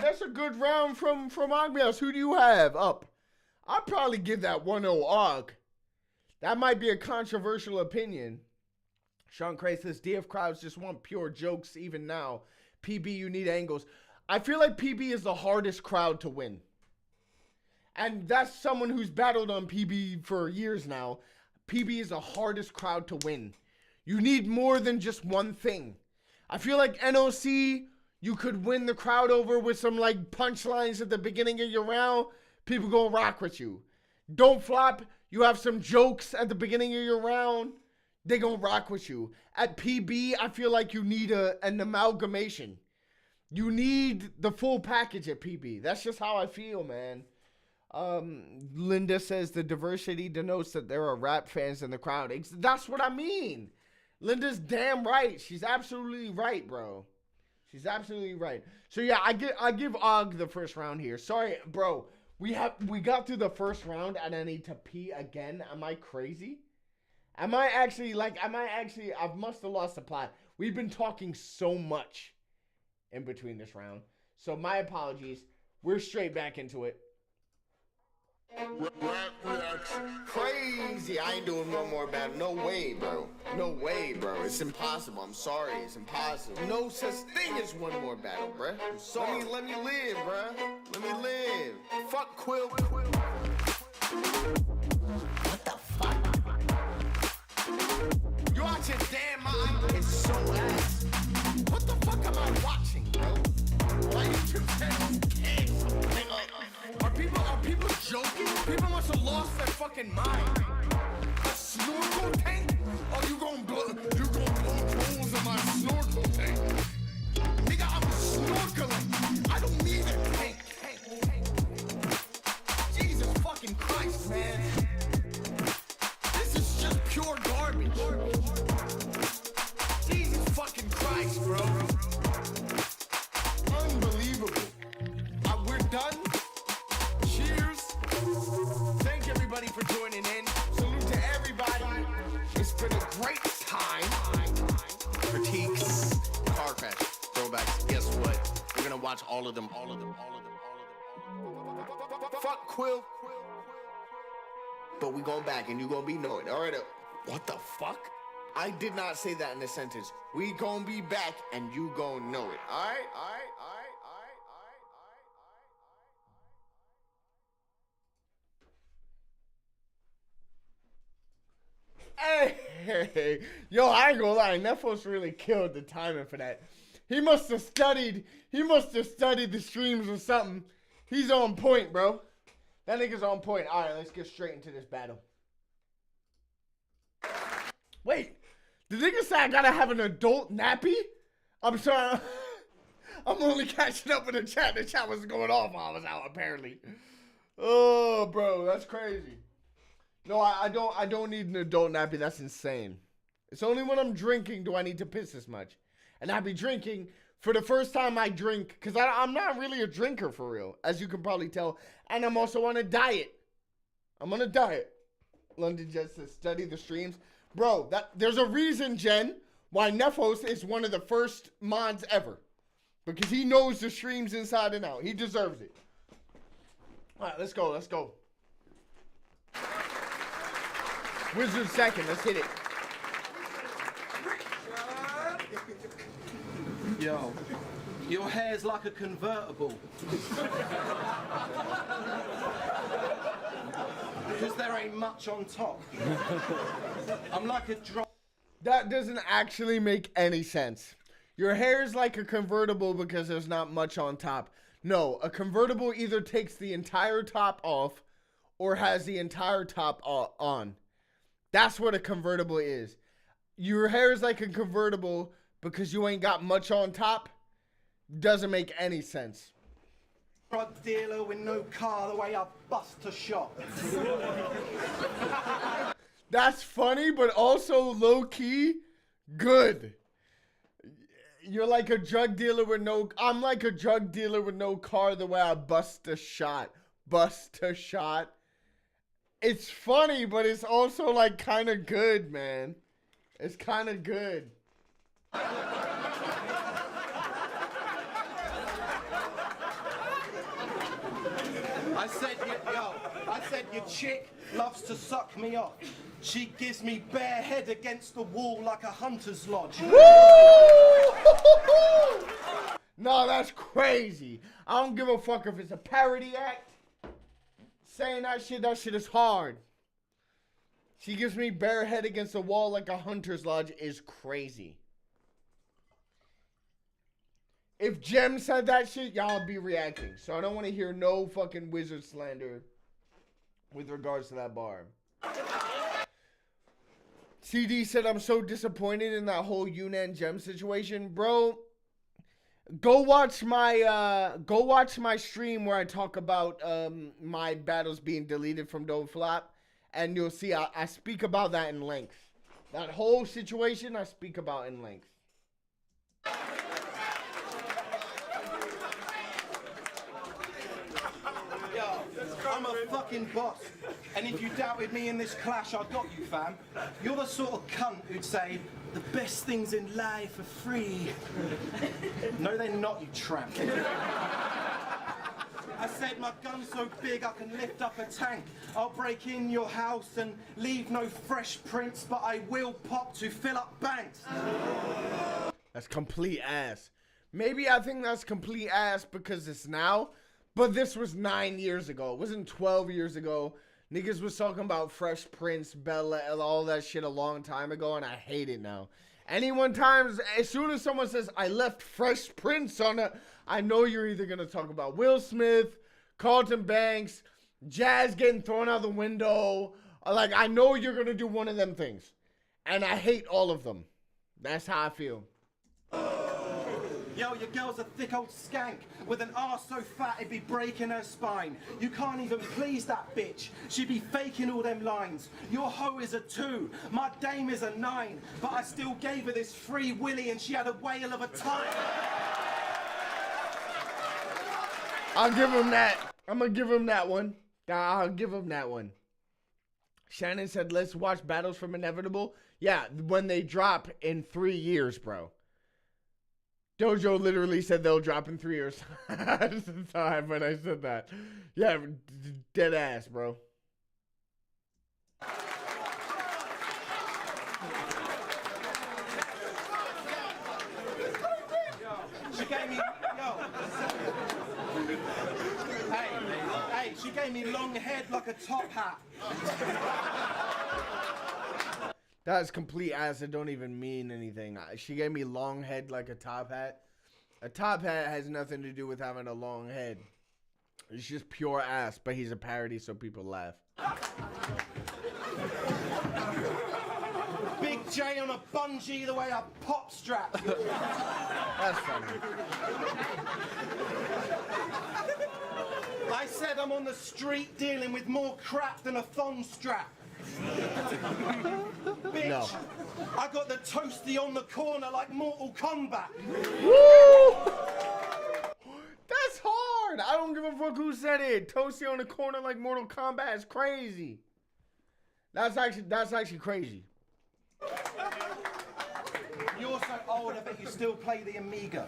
Speaker 1: that's a good round from Ogmios. Who do you have up? I'd probably give that 1-0 Og. That might be a controversial opinion. Sean Cray says DF crowds just want pure jokes even now. PB, you need angles. I feel like PB is the hardest crowd to win. And that's someone who's battled on PB for years now. PB is the hardest crowd to win. You need more than just one thing. I feel like NOC, you could win the crowd over with some like punchlines at the beginning of your round. People gonna rock with you. Don't Flop, you have some jokes at the beginning of your round. They gonna rock with you. At PB, I feel like you need an amalgamation. You need the full package at PB. That's just how I feel, man. Linda says the diversity denotes that there are rap fans in the crowd. That's what I mean. Linda's damn right. She's absolutely right, bro. She's absolutely right. So yeah, I give Og the first round here. Sorry, bro. We got through the first round and I need to pee again. Am I crazy? I must have lost the plot. We've been talking so much in between this round. So my apologies. We're straight back into it. Crazy. I ain't doing one more battle. No way, bro. No way, bro. It's impossible. I'm sorry. It's impossible. No such thing as one more battle, bro. I'm sorry. Let me live, bro. Let me live. Fuck Quill. What the fuck? You out your damn mind. It's so ass. What the fuck am I watching, bro? Why you two kids? Are people joking? People must have lost their fucking mind. A snorkel tank? Oh, you gonna blow holes in my snorkel tank? Nigga, I'm snorkeling. I don't need a tank. Jesus fucking Christ, man. This is just pure garbage. Jesus fucking Christ, bro. Unbelievable. We're done. Cheers. Thank everybody for joining in. Salute to everybody. It's been a great time. Critiques, car crash, throwbacks. Guess what? We're gonna watch all of them. Fuck Quill. But we going back and you gonna be knowing. All right. What the fuck? I did not say that in a sentence. We gonna be back and you gonna know it. All right. Hey, yo, I ain't gonna lie, Nefos really killed the timing for that. He must have studied the streams or something. He's on point, bro. That nigga's on point. All right, let's get straight into this battle. Wait, the nigga say I gotta have an adult nappy? I'm sorry. I'm only catching up with the chat. The chat was going off while I was out, apparently. Oh, bro, that's crazy. No, I don't need an adult nappy. That's insane. It's only when I'm drinking do I need to piss this much. And I be drinking for the first time I drink, because I'm not really a drinker for real, as you can probably tell. And I'm also on a diet. I'm on a diet. London just says study the streams. Bro, there's a reason, Jen, why Nefos is one of the first mods ever. Because he knows the streams inside and out. He deserves it. All right, let's go. Wizard second, let's hit it.
Speaker 10: Yo, your hair's like a convertible. Because there ain't much on top. I'm like a drop.
Speaker 1: That doesn't actually make any sense. Your hair is like a convertible because there's not much on top. No, a convertible either takes the entire top off or has the entire top on. That's what a convertible is. Your hair is like a convertible because you ain't got much on top. Doesn't make any sense.
Speaker 10: Drug dealer with no car, the way I bust a shot.
Speaker 1: That's funny, but also low-key good. You're like a drug dealer with no... I'm like a drug dealer with no car, the way I bust a shot. Bust a shot. It's funny, but it's also like kind of good, man. It's kind of good.
Speaker 10: I said your chick loves to suck me off. She gives me bare head against the wall like a hunter's lodge.
Speaker 1: No, that's crazy. I don't give a fuck if it's a parody act. Saying that shit is hard. She gives me bare head against the wall like a hunter's lodge is crazy. If Jem said that shit, y'all be reacting. So I don't want to hear no fucking wizard slander with regards to that bar. CD said, I'm so disappointed in that whole Yunnan Jem situation. Bro, go watch my stream where I talk about my battles being deleted from Don't Flop. And you'll see I speak about that in length. That whole situation I speak about in length.
Speaker 10: Yo, I'm a fucking boss. And if you doubted me in this clash, I got you, fam. You're the sort of cunt who'd say, the best things in life are free. No, they're not, you tramp. I said my gun's so big I can lift up a tank. I'll break in your house and leave no fresh prints, but I will pop to fill up banks.
Speaker 1: That's complete ass. Maybe I think that's complete ass because it's now, but this was 9 years ago. It wasn't 12 years ago. Niggas was talking about Fresh Prince, Bella, all that shit a long time ago, and I hate it now. As soon as someone says, I left Fresh Prince on it, I know you're either going to talk about Will Smith, Carlton Banks, Jazz getting thrown out the window. Like, I know you're going to do one of them things. And I hate all of them. That's how I feel.
Speaker 10: Yo, your girl's a thick old skank with an arse so fat it'd be breaking her spine. You can't even please that bitch. She'd be faking all them lines. Your hoe is a 2, my dame is a 9, but I still gave her this free willy and she had a whale of a time.
Speaker 1: I'll give him that. I'm gonna give him that one. I'll give him that one. Shannon said, let's watch Battles from Inevitable. Yeah, when they drop in 3 years, bro. Dojo literally said they'll drop in 3 years. Time when I said that. Yeah, dead ass, bro.
Speaker 10: She gave me, she gave me long head like a top hat.
Speaker 1: That's complete ass. It don't even mean anything. She gave me long head like a top hat. A top hat has nothing to do with having a long head. It's just pure ass, but he's a parody, so people laugh.
Speaker 10: Big J on a bungee the way I pop strap.
Speaker 1: That's funny.
Speaker 10: I said I'm on the street dealing with more crap than a thong strap. Bitch,
Speaker 1: No.
Speaker 10: I got the toasty on the corner like Mortal Kombat.
Speaker 1: Woo! That's hard. I don't give a fuck who said it. Toasty on the corner like Mortal Kombat is crazy. That's actually crazy.
Speaker 10: You're so old, I bet you still play the Amiga.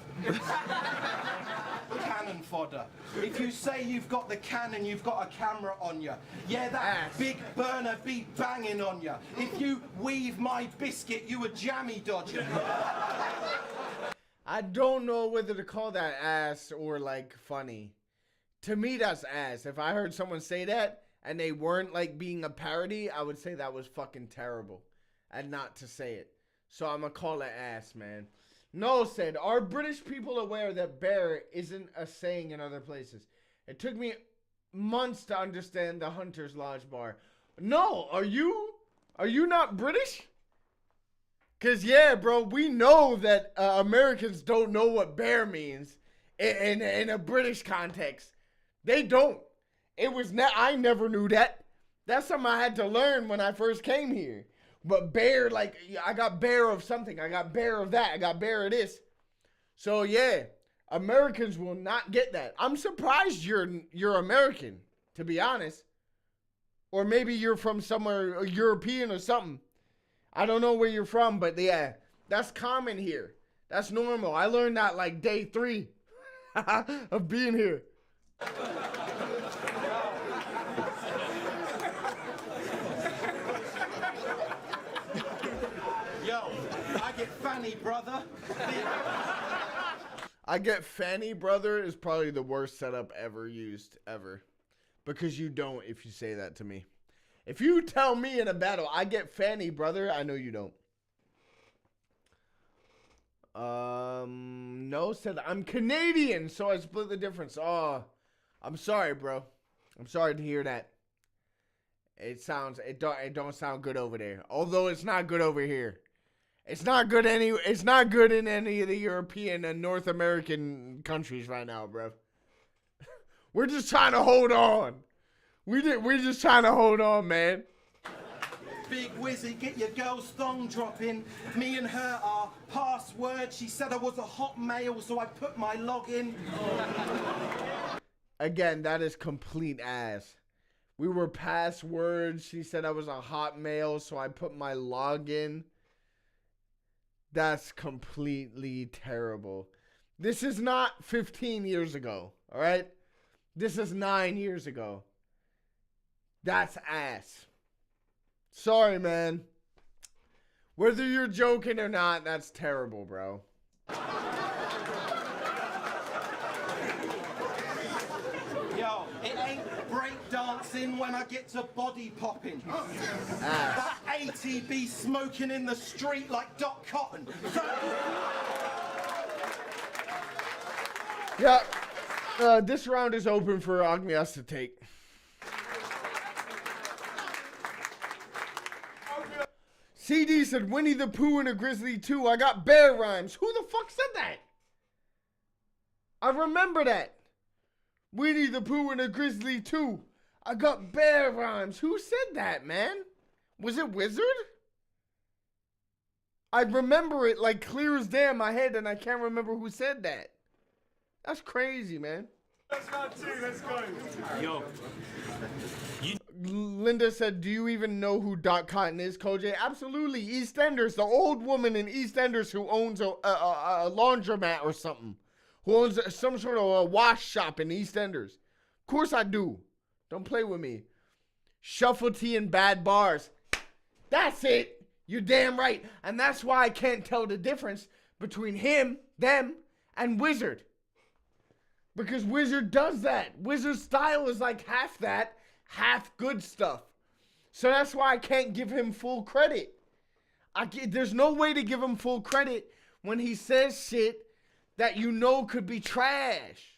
Speaker 10: Cannon fodder. If you say you've got the cannon, you've got a camera on you. Yeah, that big burner be banging on you. If you weave my biscuit, you a jammy dodger.
Speaker 1: I don't know whether to call that ass or like funny. To me, that's ass. If I heard someone say that and they weren't like being a parody, I would say that was fucking terrible and not to say it. So I'm gonna call it ass, man. No said, are British people aware that bear isn't a saying in other places? It took me months to understand the Hunter's Lodge bar. No, are you not British? Cause yeah, bro, we know that Americans don't know what bear means. in a British context. They don't. I never knew that. That's something I had to learn when I first came here. But bear, like, I got bear of something. I got bear of that. I got bear of this. So, yeah, Americans will not get that. I'm surprised you're American, to be honest. Or maybe you're from somewhere European or something. I don't know where you're from, but yeah, that's common here. That's normal. I learned that like day 3 of being here.
Speaker 10: Yo, I get fanny, brother.
Speaker 1: I get fanny, brother, is probably the worst setup ever used, ever. Because you don't if you say that to me. If you tell me in a battle, I get fanny, brother, I know you don't. No, said I'm Canadian, so I split the difference. Oh, I'm sorry, bro. I'm sorry to hear that. It don't sound good over there. Although it's not good over here. It's not good in any of the European and North American countries right now, bro. We're just trying to hold on. We're just trying to hold on, man.
Speaker 10: Big Wizzy, get your girl's thong dropping. Me and her are password. She said I was a hot male, so I put my login.
Speaker 1: Again, that is complete ass. We were passwords. She said I was a hot male, so I put my login. That's completely terrible. This is not 15 years ago, all right? This is 9 years ago. That's ass. Sorry, man. Whether you're joking or not, that's terrible, bro.
Speaker 10: Yo, it ain't break dancing when I get to body popping. That ATB smoking in the street like Doc Cotton.
Speaker 1: Yeah, this round is open for Ogmios to take. CD said Winnie the Pooh and a Grizzly 2. I got bear rhymes. Who the fuck said that? I remember that. Winnie the Pooh and a Grizzly 2. I got bear rhymes. Who said that, man? Was it Wizard? I remember it like clear as day in my head, and I can't remember who said that. That's crazy, man.
Speaker 8: That's not 2, let's go. Yo.
Speaker 1: Linda said, do you even know who Dot Cotton is, CoJay? Absolutely. EastEnders, the old woman in EastEnders who owns a laundromat or something. Who owns some sort of a wash shop in EastEnders. Of course I do. Don't play with me. Shuffle tea and bad bars. That's it. You're damn right. And that's why I can't tell the difference between him, them, and Wizard. Because Wizard does that. Wizard's style is like half that, half good stuff. So that's why I can't give him full credit. There's no way to give him full credit when he says shit that you know could be trash.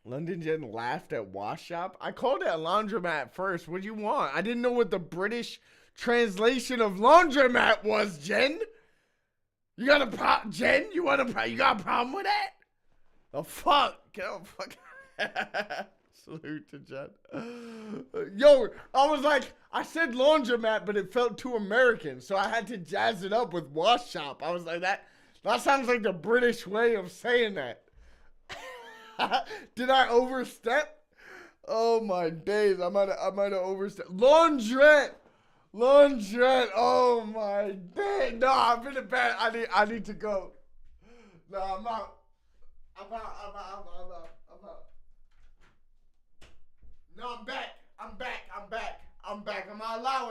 Speaker 1: London Jen laughed at wash shop. I called it a laundromat first. What do you want? I didn't know what the British translation of laundromat was, Jen. You got a problem, Jen? You got a problem with that? The fuck? Get out, fuck. Salute to Jen. Yo, I was like, I said laundromat, but it felt too American, so I had to jazz it up with wash shop. I was like, that sounds like the British way of saying that. Did I overstep? Oh my days, I might have overstepped. Laundrette. Oh my days. No, I'm in the bed. I need to go. No, I'm out. I'm out. No, I'm back. I'm gonna allow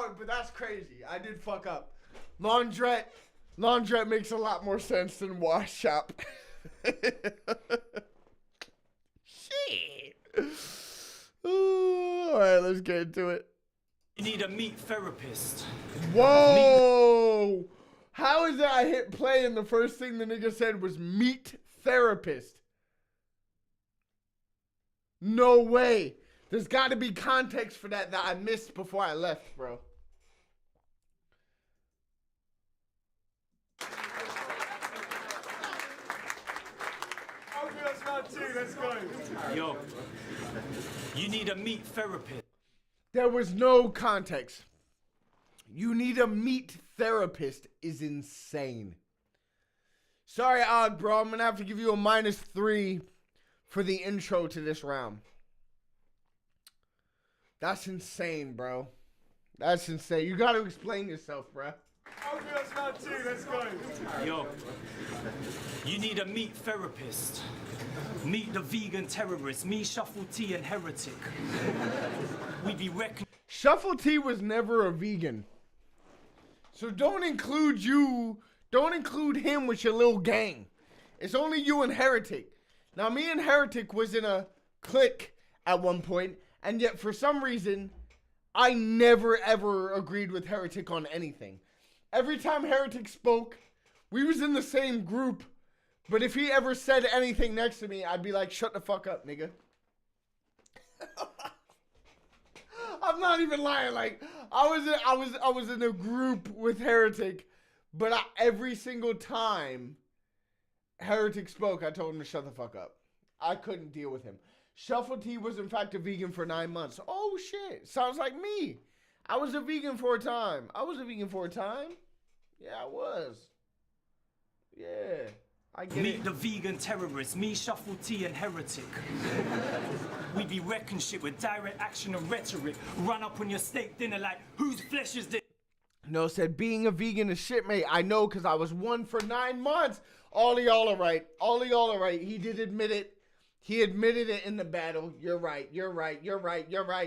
Speaker 1: it. But that's crazy. I did fuck up. Laundrette makes a lot more sense than wash shop. Shit. All right, let's get into it.
Speaker 8: You need a meat therapist.
Speaker 1: Whoa! How is that I hit play and the first thing the nigga said was meat therapist? No way. There's got to be context for that I missed before I left, bro.
Speaker 8: Ogmios round 2, let's go. Yo, you need a meat therapist.
Speaker 1: There was no context. You need a meat therapist is insane. Sorry, Og, bro. I'm going to have to give you a -3 for the intro to this round. That's insane, bro. That's insane. You got to explain yourself, bro.
Speaker 8: Ogmios round 2, let's go. Yo, you need a meat therapist. Meet the vegan terrorist. Me, Shuffle T, and Heretic. We be reckoned.
Speaker 1: Shuffle T was never a vegan. So don't include you. Don't include him with your little gang. It's only you and Heretic. Now, me and Heretic was in a clique at one point, and yet for some reason, I never ever agreed with Heretic on anything. Every time Heretic spoke, we was in the same group, but if he ever said anything next to me, I'd be like, shut the fuck up, nigga. I'm not even lying. Like, I was in a group with Heretic, but every single time Heretic spoke, I told him to shut the fuck up. I couldn't deal with him. Shuffle T was in fact a vegan for 9 months. Oh shit, sounds like me. I was a vegan for a time. Yeah, I was. Yeah, I get
Speaker 8: Meet
Speaker 1: it.
Speaker 8: the vegan terrorist. Me, Shuffle T, and Heretic. We be wrecking shit with direct action and rhetoric. Run up on your steak dinner like, whose flesh is this?
Speaker 1: No, said being a vegan is shit, mate. I know, because I was one for 9 months. All of y'all are right. He did admit it. He admitted it in the battle. You're right.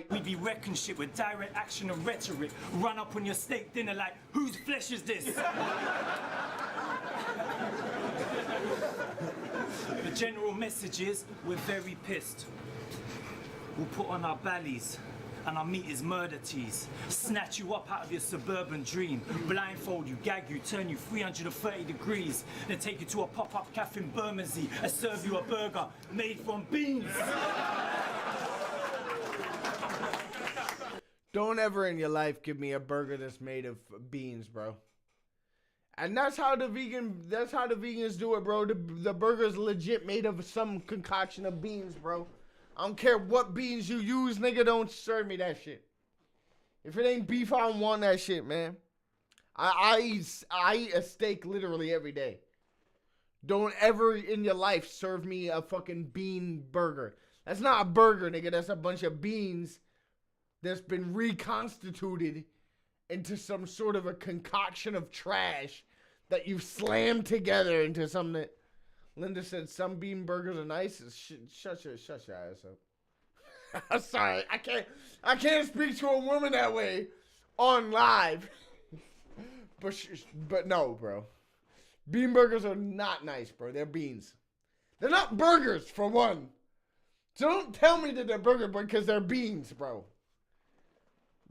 Speaker 8: We be wrecking shit with direct action and rhetoric. Run up on your steak dinner like, whose flesh is this? The general message is, we're very pissed. We'll put on our ballies, and our meat is murder teas. Snatch you up out of your suburban dream. Blindfold you, gag you, turn you 330 degrees. Then take you to a pop-up cafe in Bermondsey and serve you a burger made from beans.
Speaker 1: Don't ever in your life give me a burger that's made of beans, bro. And that's how the vegans do it, bro. The burger's legit made of some concoction of beans, bro. I don't care what beans you use, nigga, don't serve me that shit. If it ain't beef, I don't want that shit, man. I eat a steak literally every day. Don't ever in your life serve me a fucking bean burger. That's not a burger, nigga. That's a bunch of beans that's been reconstituted into some sort of a concoction of trash that you've slammed together into something that... Linda said some bean burgers are nice. Shut your ass up. I'm sorry. I can't speak to a woman that way on live. But no, bro. Bean burgers are not nice, bro. They're beans. They're not burgers, for one. So don't tell me that they're burgers because they're beans, bro.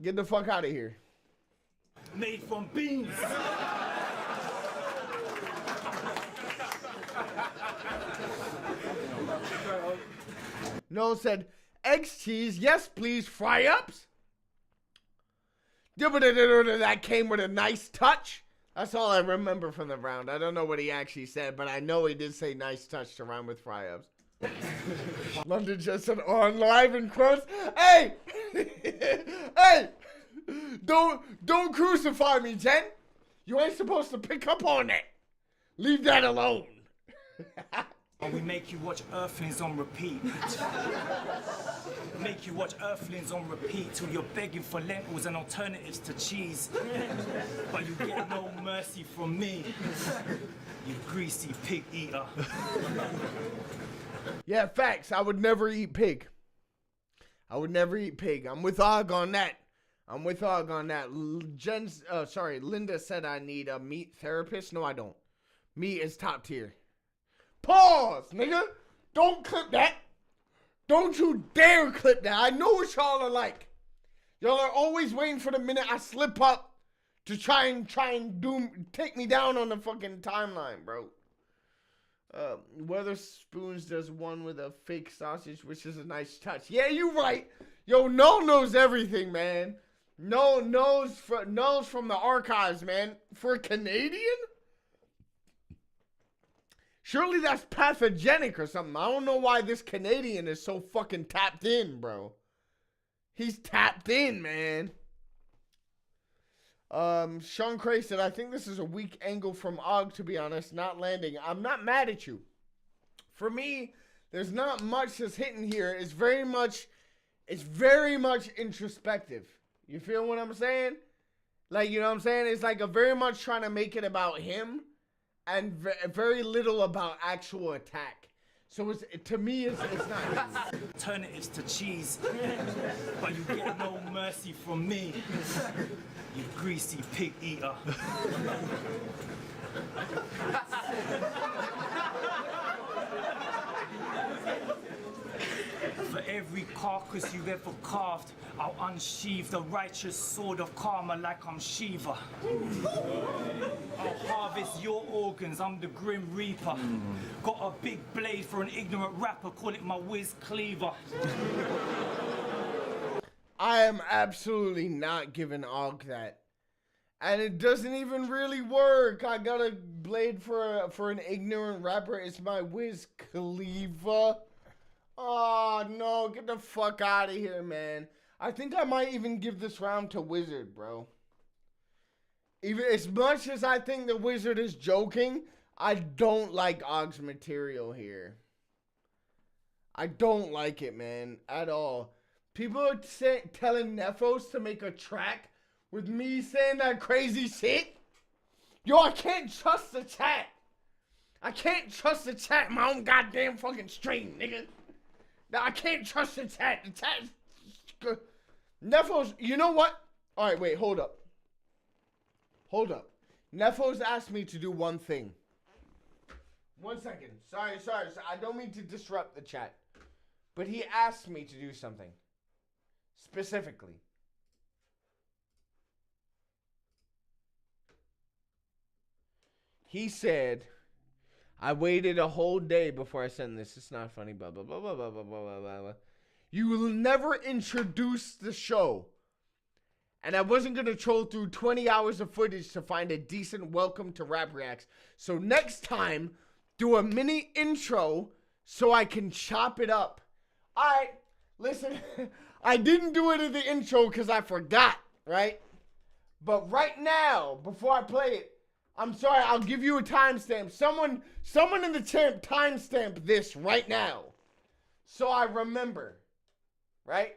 Speaker 1: Get the fuck out of here.
Speaker 8: Made from beans.
Speaker 1: No said, eggs, cheese, yes please, fry-ups. That came with a nice touch. That's all I remember from the round. I don't know what he actually said, but I know he did say nice touch to rhyme with fry-ups. London just said on live in quotes. Hey! Hey! Don't crucify me, Jen. You ain't supposed to pick up on that. Leave that alone.
Speaker 8: We make you watch Earthlings on repeat. Make you watch Earthlings on repeat till you're begging for lentils and alternatives to cheese. But you get no mercy from me, you greasy pig eater.
Speaker 1: Yeah, facts. I would never eat pig. I'm with Og on that. Linda said I need a meat therapist. No, I don't. Meat is top tier. Pause, nigga. Don't clip that. Don't you dare clip that. I know what y'all are like. Y'all are always waiting for the minute I slip up to try and take me down on the fucking timeline, bro. Weatherspoons does one with a fake sausage, which is a nice touch. Yeah, you right. Yo, Null knows everything, man. Null knows from the archives, man. For a Canadian? Surely that's pathogenic or something. I don't know why this Canadian is so fucking tapped in, bro. He's tapped in, man. Sean Cray said, I think this is a weak angle from Og, to be honest, not landing. I'm not mad at you. For me, there's not much that's hitting here. It's very much introspective. You feel what I'm saying? Like, you know what I'm saying? It's like a very much trying to make it about him and very little about actual attack. So to me, it's not.
Speaker 8: Alternatives to cheese, but you get no mercy from me, you greasy pig eater. For every carcass you've ever carved, I'll unsheathe the righteous sword of karma like I'm Shiva. I'll harvest your organs, I'm the Grim Reaper. Got a big blade for an ignorant rapper, call it my whiz cleaver.
Speaker 1: I am absolutely not giving Og that. And it doesn't even really work. I got a blade for an ignorant rapper. It's my whiz cleaver. Oh, no. Get the fuck out of here, man. I think I might even give this round to Wizard, bro. Even as much as I think the Wizard is joking, I don't like Og's material here. I don't like it, man, at all. People are telling Nephos to make a track with me saying that crazy shit. Yo, I can't trust the chat. I can't trust the chat in my own goddamn fucking stream, nigga. Now, I can't trust the chat. The chat's good. Nephos, you know what? All right, wait, hold up. Hold up. Nephos asked me to do one thing. 1 second. Sorry. I don't mean to disrupt the chat. But he asked me to do something. Specifically. He said, I waited a whole day before I sent this. It's not funny, blah, blah, blah, blah, blah, blah, blah, blah, blah. You will never introduce the show. And I wasn't going to troll through 20 hours of footage to find a decent welcome to Rap Reacts. So next time, do a mini intro so I can chop it up. All right, listen, I didn't do it in the intro because I forgot, right? But right now, before I play it, I'm sorry, I'll give you a timestamp. Someone in the chat timestamp this right now, so I remember, right?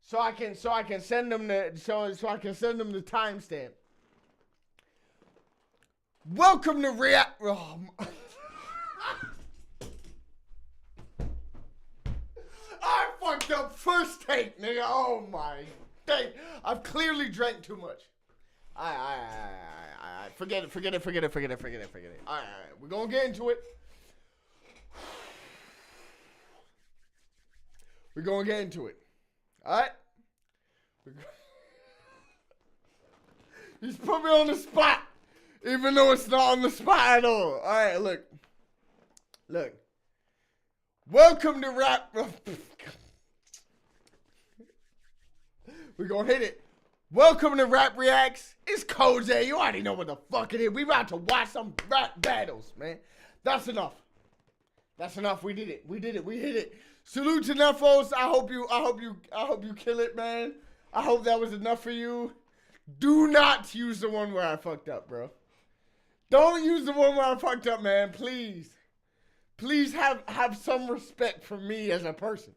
Speaker 1: So I can send them the timestamp. Welcome to React. Oh, I fucked up first take, nigga. Oh my day. I've clearly drank too much. Forget it. All right. We're gonna get into it. All right. He's put me on the spot, even though it's not on the spot at all. All right, look. Welcome to Rap. We're gonna hit it. Welcome to Rap Reacts. It's CoJay. You already know what the fuck it is. We about to watch some rap battles, man. That's enough. We did it. We hit it. Salute to Nephos. I hope you kill it, man. I hope that was enough for you. Do not use the one where I fucked up, bro. Don't use the one where I fucked up, man. Please have some respect for me as a person.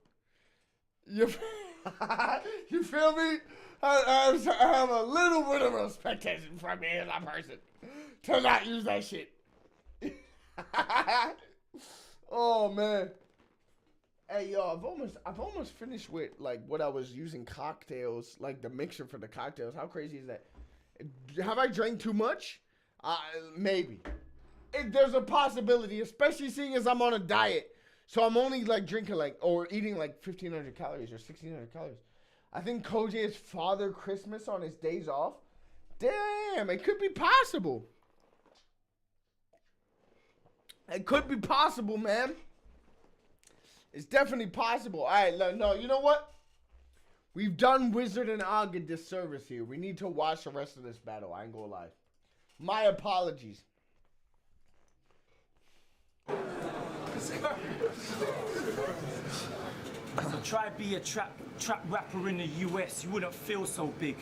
Speaker 1: You feel me? I have a little bit of expectation from me as a person to not use that shit. Oh man. Hey yo, I've almost finished with like what I was using cocktails, like the mixture for the cocktails. How crazy is that? Have I drank too much? Maybe. There's a possibility, especially seeing as I'm on a diet. So I'm only like drinking like or eating like 1,500 calories or 1,600 calories. I think CoJay is Father Christmas on his days off. Damn, it could be possible. It could be possible, man. It's definitely possible. All right, no, you know what? We've done Wizard and Og a disservice here. We need to watch the rest of this battle. I ain't gonna lie. My apologies.
Speaker 8: So try be a trap rapper in the US, you wouldn't feel so big.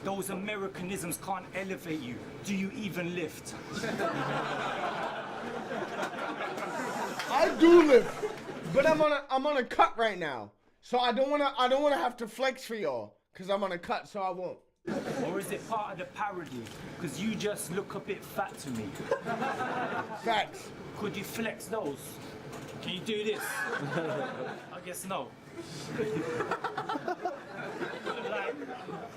Speaker 8: Those Americanisms can't elevate you. Do you even lift?
Speaker 1: I do live, but I'm on a cut right now, so I don't wanna have to flex for y'all, cause I'm on a cut, so I won't.
Speaker 8: Or is it part of the parody? Cause you just look a bit fat to me.
Speaker 1: Facts.
Speaker 8: Could you flex those? Can you do this? I guess no. Like,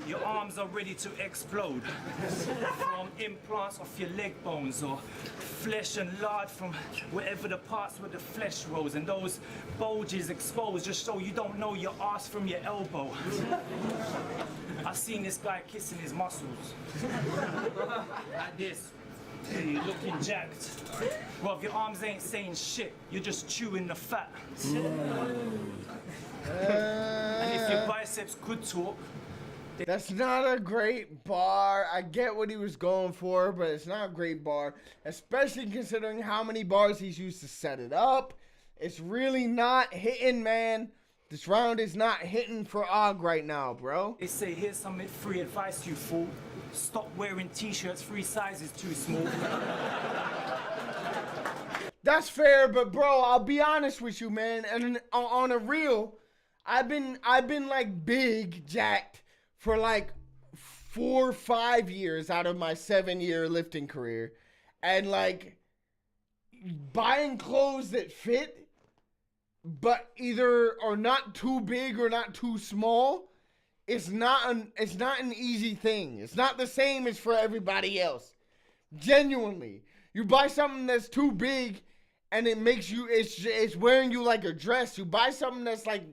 Speaker 8: your arms are ready to explode from implants off your leg bones or flesh and lard from wherever the parts where the flesh rolls, and those bulges exposed just so you don't know your ass from your elbow. I've seen this guy kissing his muscles like this. Hey, you're looking jacked. Well, if your arms ain't saying shit, you're just chewing the fat. And if your biceps could talk,
Speaker 1: that's not a great bar. I get what he was going for, but it's not a great bar, especially considering how many bars he's used to set it up. It's really not hitting, man. This round is not hitting for Og right now, bro.
Speaker 8: They say, here's some free advice, you fool. Stop wearing t-shirts 3 sizes too small.
Speaker 1: That's fair, but bro, I'll be honest with you, man. And on a real, I've been like big jacked for like 4 or 5 years out of my 7-year lifting career, and like buying clothes that fit, but either are not too big or not too small. It's not an easy thing. It's not the same as for everybody else. Genuinely, you buy something that's too big, and it makes you it's wearing you like a dress. You buy something that's like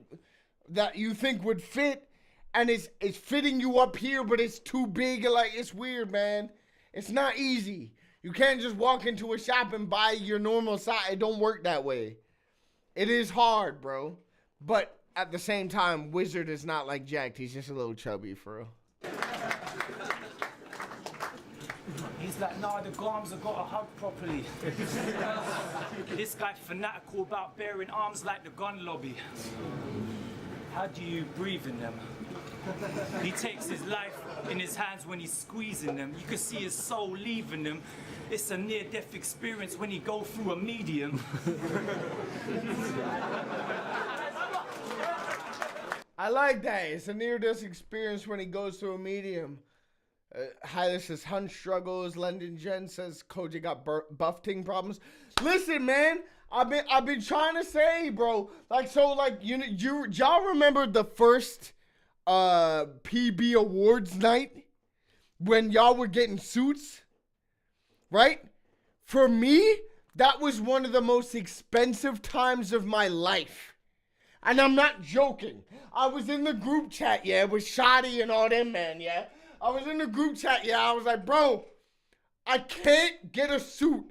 Speaker 1: that you think would fit, and it's fitting you up here, but it's too big. Like, it's weird, man. It's not easy. You can't just walk into a shop and buy your normal size. It don't work that way. It is hard, bro. But at the same time, Wizard is not like jacked. He's just a little chubby, for real.
Speaker 8: He's like, nah, the arms have got to hug properly. This guy fanatical about bearing arms like the gun lobby. How do you breathe in them? He takes his life in his hands when he's squeezing them. You can see his soul leaving them. It's a near-death experience when he go through a medium.
Speaker 1: I like that. It's a near-death experience when he goes through a medium. Hylas says Hunt struggles. London Jen says CoJay got buffing problems. Listen, man, I've been trying to say, bro. Like, so, like, y'all remember the first PB awards night when y'all were getting suits, right? For me, that was one of the most expensive times of my life. And I'm not joking. I was in the group chat, yeah, with Shoddy and all them, man, yeah. I was in the group chat, yeah. I was like, bro, I can't get a suit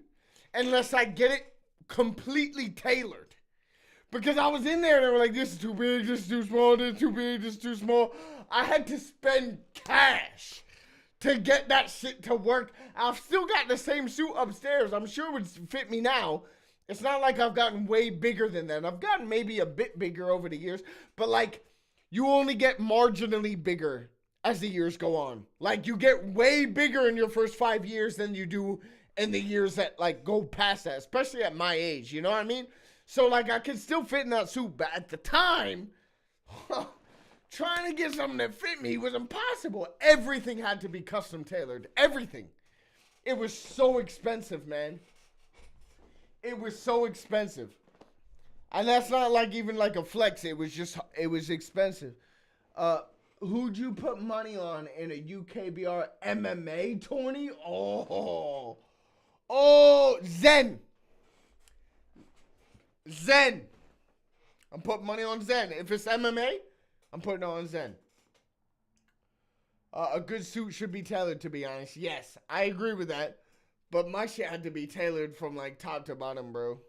Speaker 1: unless I get it completely tailored. Because I was in there and they were like, this is too big, this is too small, this is too big, this is too small. I had to spend cash to get that shit to work. I've still got the same suit upstairs. I'm sure it would fit me now. It's not like I've gotten way bigger than that. I've gotten maybe a bit bigger over the years. But like, you only get marginally bigger as the years go on. Like, you get way bigger in your first 5 years than you do in the years that like go past that, especially at my age, you know what I mean? So like, I could still fit in that suit, but at the time, trying to get something that fit me was impossible. Everything had to be custom tailored. Everything. It was so expensive, man. It was so expensive. And that's not like even like a flex. It was expensive. Who'd you put money on in a UKBR MMA tourney? Oh, Zen. I'm putting money on Zen. If it's MMA, I'm putting it on Zen. A good suit should be tailored, to be honest. Yes, I agree with that. But my shit had to be tailored from like top to bottom, bro.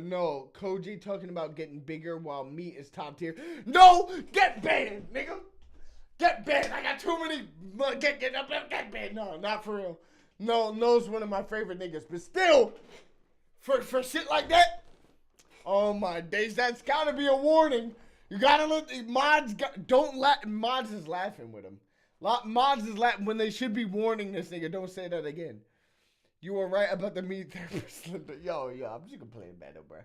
Speaker 1: No, CoJay talking about getting bigger while meat is top tier. No, get banned, nigga. Get banned. I got too many. Get banned. No, not for real. No, No's one of my favorite niggas. But still, For shit like that? Oh my days, that's gotta be a warning. You gotta let the mods, don't let, mods is laughing with him. Mods is laughing when they should be warning this nigga, don't say that again. You were right about the meat therapist. Yo, I'm just gonna play it better, bro.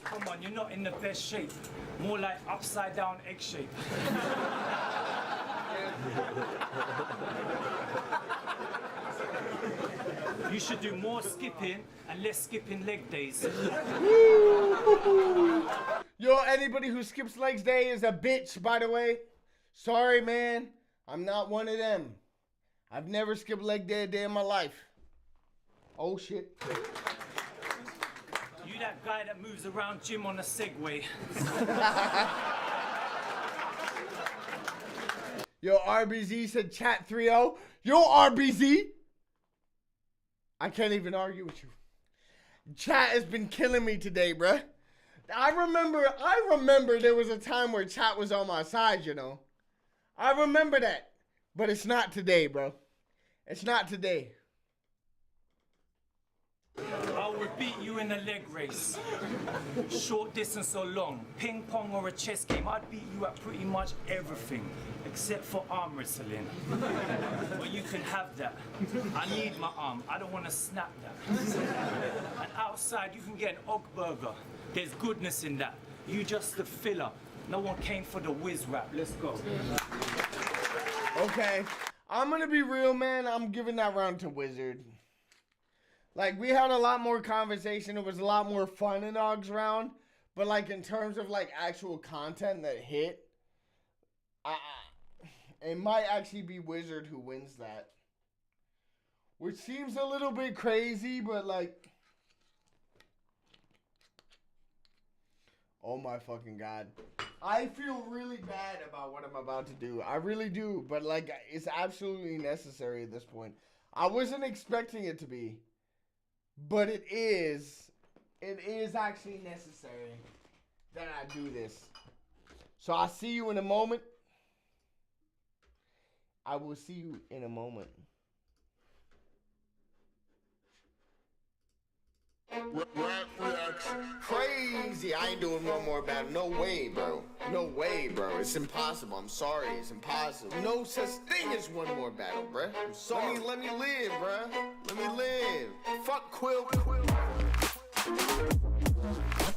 Speaker 8: Come on, you're not in the best shape. More like upside down egg shape. You should do more skipping and less skipping leg days.
Speaker 1: Yo, anybody who skips legs day is a bitch, by the way. Sorry, man. I'm not one of them. I've never skipped leg day a day in my life. Oh, shit.
Speaker 8: You that guy that moves around gym on a Segway.
Speaker 1: Yo, RBZ said chat 3-0. Yo, RBZ. I can't even argue with you. Chat has been killing me today, bruh. I remember there was a time where chat was on my side, you know. I remember that. But it's not today, bro. It's not today.
Speaker 8: I would beat you in a leg race. Short distance or long, ping pong or a chess game, I'd beat you at pretty much everything, except for arm wrestling. Well, you can have that. I need my arm, I don't want to snap that. And outside, you can get an Og burger. There's goodness in that. You just the filler. No one came for the whiz rap. Let's go.
Speaker 1: Okay. I'm gonna be real, man. I'm giving that round to Wizard. Like, we had a lot more conversation. It was a lot more fun in Og's round. But, like, in terms of, like, actual content that hit, it might actually be Wizard who wins that. Which seems a little bit crazy, but, like... Oh, my fucking God. I feel really bad about what I'm about to do. I really do. But, like, it's absolutely necessary at this point. I wasn't expecting it to be. But it is actually necessary that I do this. So I'll see you in a moment. I will see you in a moment. Crazy. I ain't doing one more battle. No way, bro. No way, bro. It's impossible. I'm sorry. It's impossible. No such thing as one more battle, bro. I'm sorry. Let me live, bro. Let me live. Fuck Quill. What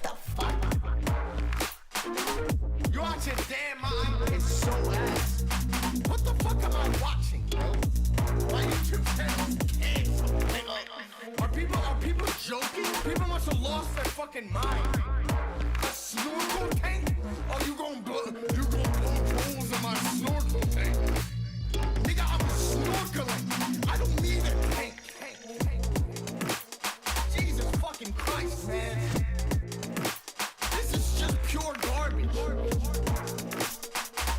Speaker 1: the fuck? You out your damn mind? It's so ass. What the fuck am I watching, bro? My YouTube channel canceled. Are people joking? People must have lost their fucking mind. A snorkel tank? Oh, you gonna blow holes in my snorkel tank? Nigga, I'm snorkeling. I don't need a tank. Jesus fucking Christ, man. This is just pure garbage.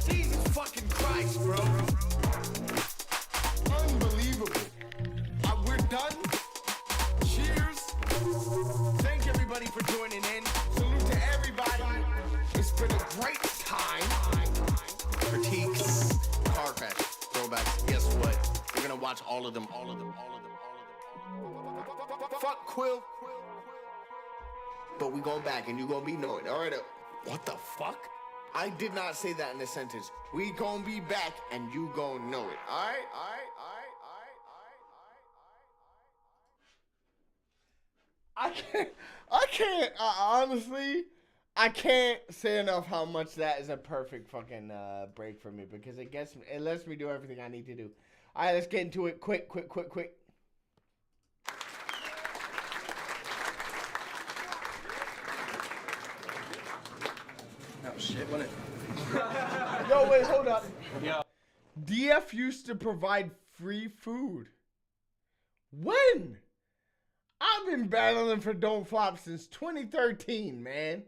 Speaker 1: Jesus fucking Christ, bro. Unbelievable. We're done. Cheers. Thank everybody for joining in. Salute to everybody. It's been a great time. Critiques, car crash, throwbacks. Guess what? We're gonna watch all of them. Fuck Quill. But we going back and you gonna be knowing. Alright, what the fuck? I did not say that in a sentence. We gonna be back and you gonna know it. Alright? Honestly, I can't say enough how much that is a perfect fucking break for me because it lets me do everything I need to do. All right, let's get into it quick.
Speaker 10: Oh shit, wasn't it?
Speaker 1: Yo, wait, hold up.
Speaker 10: Yeah.
Speaker 1: DF used to provide free food. When? I've been battling for Don't Flop since 2013, man.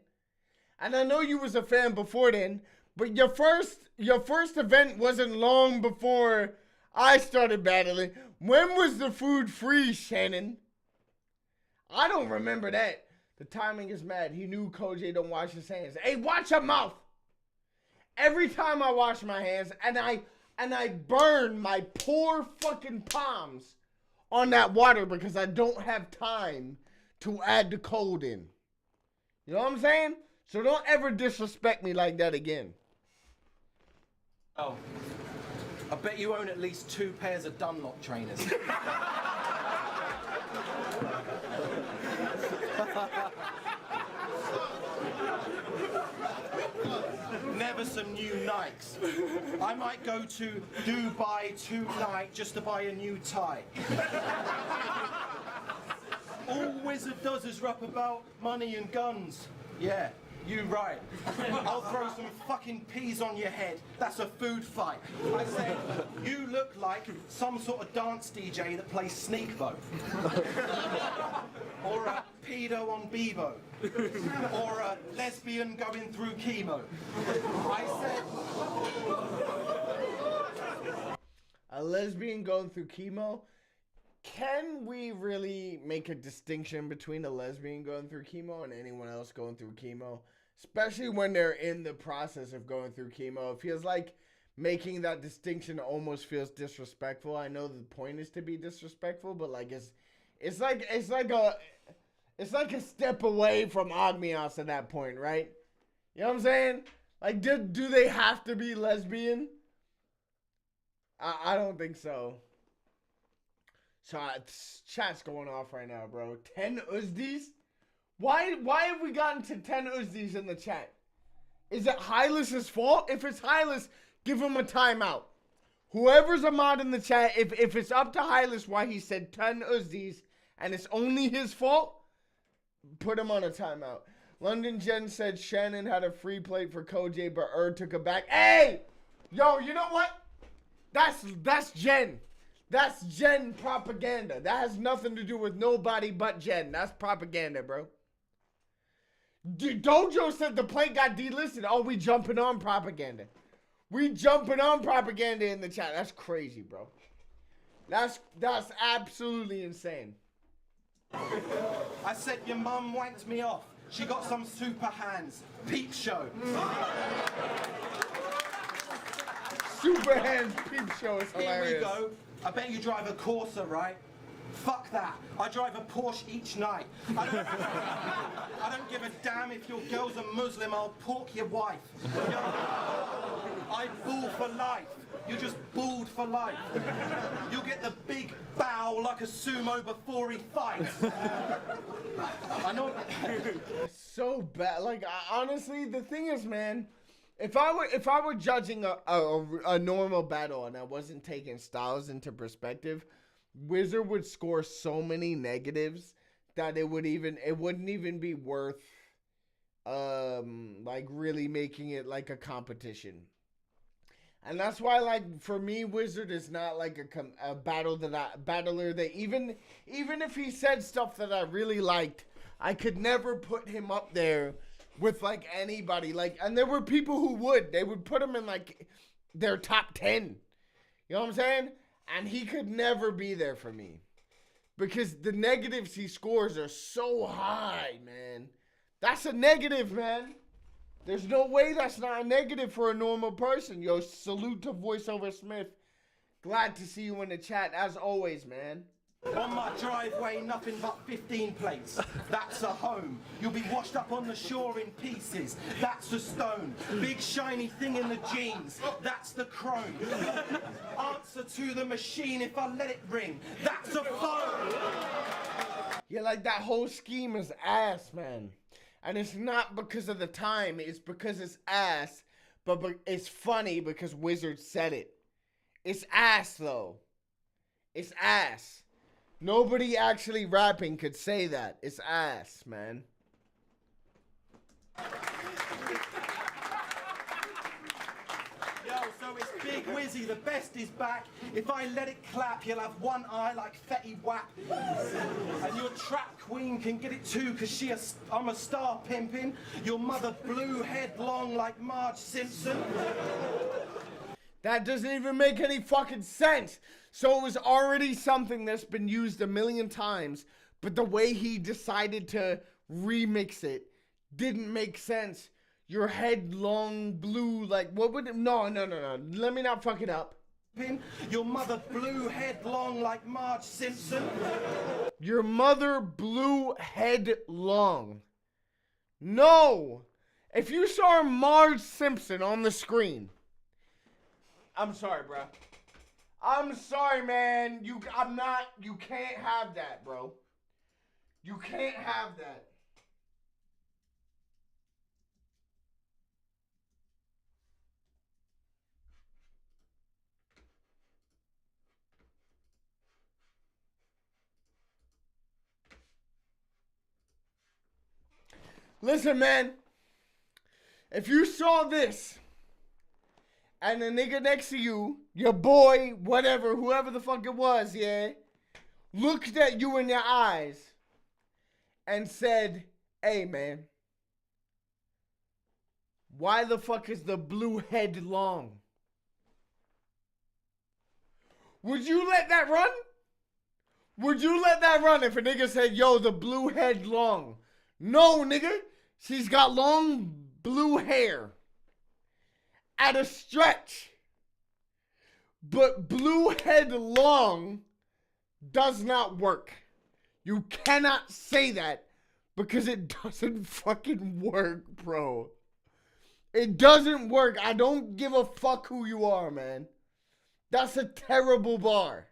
Speaker 1: And I know you was a fan before then, but your first event wasn't long before I started battling. When was the food free, Shannon? I don't remember that. The timing is mad. He knew CoJay don't wash his hands. Hey, watch your mouth. Every time I wash my hands, and I and I burn my poor fucking palms on that water because I don't have time to add the cold in. You know what I'm saying? So don't ever disrespect me like that again.
Speaker 10: Oh, I bet you own at least 2 pairs of Dunlop trainers. Never some new Nikes. I might go to Dubai tonight just to buy a new tie. All Wizard does is rap about money and guns. Yeah, you right. I'll throw some fucking peas on your head. That's a food fight. I said, you look like some sort of dance DJ that plays sneak boat. Or a pedo on Bebo. Or a lesbian going through chemo. I said...
Speaker 1: A lesbian going through chemo? Can we really make a distinction between a lesbian going through chemo and anyone else going through chemo? Especially when they're in the process of going through chemo. It feels like making that distinction almost feels disrespectful. I know the point is to be disrespectful, but like it's like a step away from Ogmios at that point, right? You know what I'm saying? Like, do they have to be lesbian? I don't think so. So chat's going off right now, bro. 10 Uzdies? Why have we gotten to 10 Uzdies in the chat? Is it Hylas's fault? If it's Hylas, give him a timeout. Whoever's a mod in the chat, if it's up to Hylas why he said 10 Uzdies and it's only his fault, put him on a timeout. London Jen said Shannon had a free plate for CoJay, but took it back. Hey! Yo, you know what? That's Jen. That's Jen propaganda. That has nothing to do with nobody but Jen. That's propaganda, bro. Dojo said the plate got delisted. Oh, we jumping on propaganda. We jumping on propaganda in the chat. That's crazy, bro. That's absolutely insane.
Speaker 10: I said your mum wanked me off. She got some super hands. Peep show.
Speaker 1: Super hands peep show is hilarious.
Speaker 10: Here we go. I bet you drive a Corsa, right? Fuck that. I drive a Porsche each night. I don't give a damn if your girl's a Muslim. I'll pork your wife. I bull for life. You're just bald for life. You'll get the big bow like a sumo before he fights. I know.
Speaker 1: So bad. Like, honestly, the thing is, man, if I were judging a normal battle and I wasn't taking styles into perspective, Wizard would score so many negatives that it wouldn't even be worth like really making it like a competition. And that's why, like, for me, Wizard is not like a battler that even if he said stuff that I really liked, I could never put him up there with like anybody. Like, and there were people who they would put him in like their top 10. You know what I'm saying? And he could never be there for me because the negatives he scores are so high, man. That's a negative, man. There's no way that's not a negative for a normal person. Yo, salute to VoiceOver Smith. Glad to see you in the chat, as always, man.
Speaker 10: On my driveway, nothing but 15 plates. That's a home. You'll be washed up on the shore in pieces. That's a stone. Big shiny thing in the jeans. That's the chrome. Answer to the machine if I let it ring. That's a phone.
Speaker 1: Yeah, like that whole scheme is ass, man. And it's not because of the time. It's because it's ass. But it's funny because Wizard said it. It's ass, though. It's ass. Nobody actually rapping could say that. It's ass, man.
Speaker 10: Yo, so it's Big Wizzy, the best is back. If I let it clap, you'll have one eye like Fetty Wap. And your trap queen can get it too, cause I'm a star pimpin'. Your mother blue headlong like Marge Simpson.
Speaker 1: That doesn't even make any fucking sense. So it was already something that's been used a million times, but the way he decided to remix it didn't make sense. Your headlong blue, like, what would it? No. Let me not fuck it up.
Speaker 10: Your mother blew headlong like Marge Simpson.
Speaker 1: Your mother blew headlong. No! If you saw Marge Simpson on the screen, I'm sorry, bro. I'm sorry, man. You can't have that, bro. You can't have that. Listen, man. If you saw this, and the nigga next to you, your boy, whatever, whoever the fuck it was, yeah, looked at you in your eyes and said, hey, man, why the fuck is the blue head long? Would you let that run? Would you let that run if a nigga said, yo, the blue head long? No, nigga. She's got long blue hair at a stretch. But blue head long does not work. You cannot say that because it doesn't fucking work, bro. It doesn't work. I don't give a fuck who you are, man. That's a terrible bar.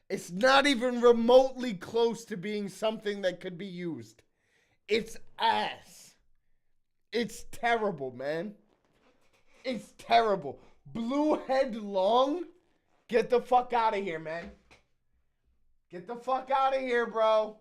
Speaker 1: It's not even remotely close to being something that could be used. It's ass. It's terrible, man. It's terrible. Blue head long? Get the fuck out of here, man. Get the fuck out of here, bro.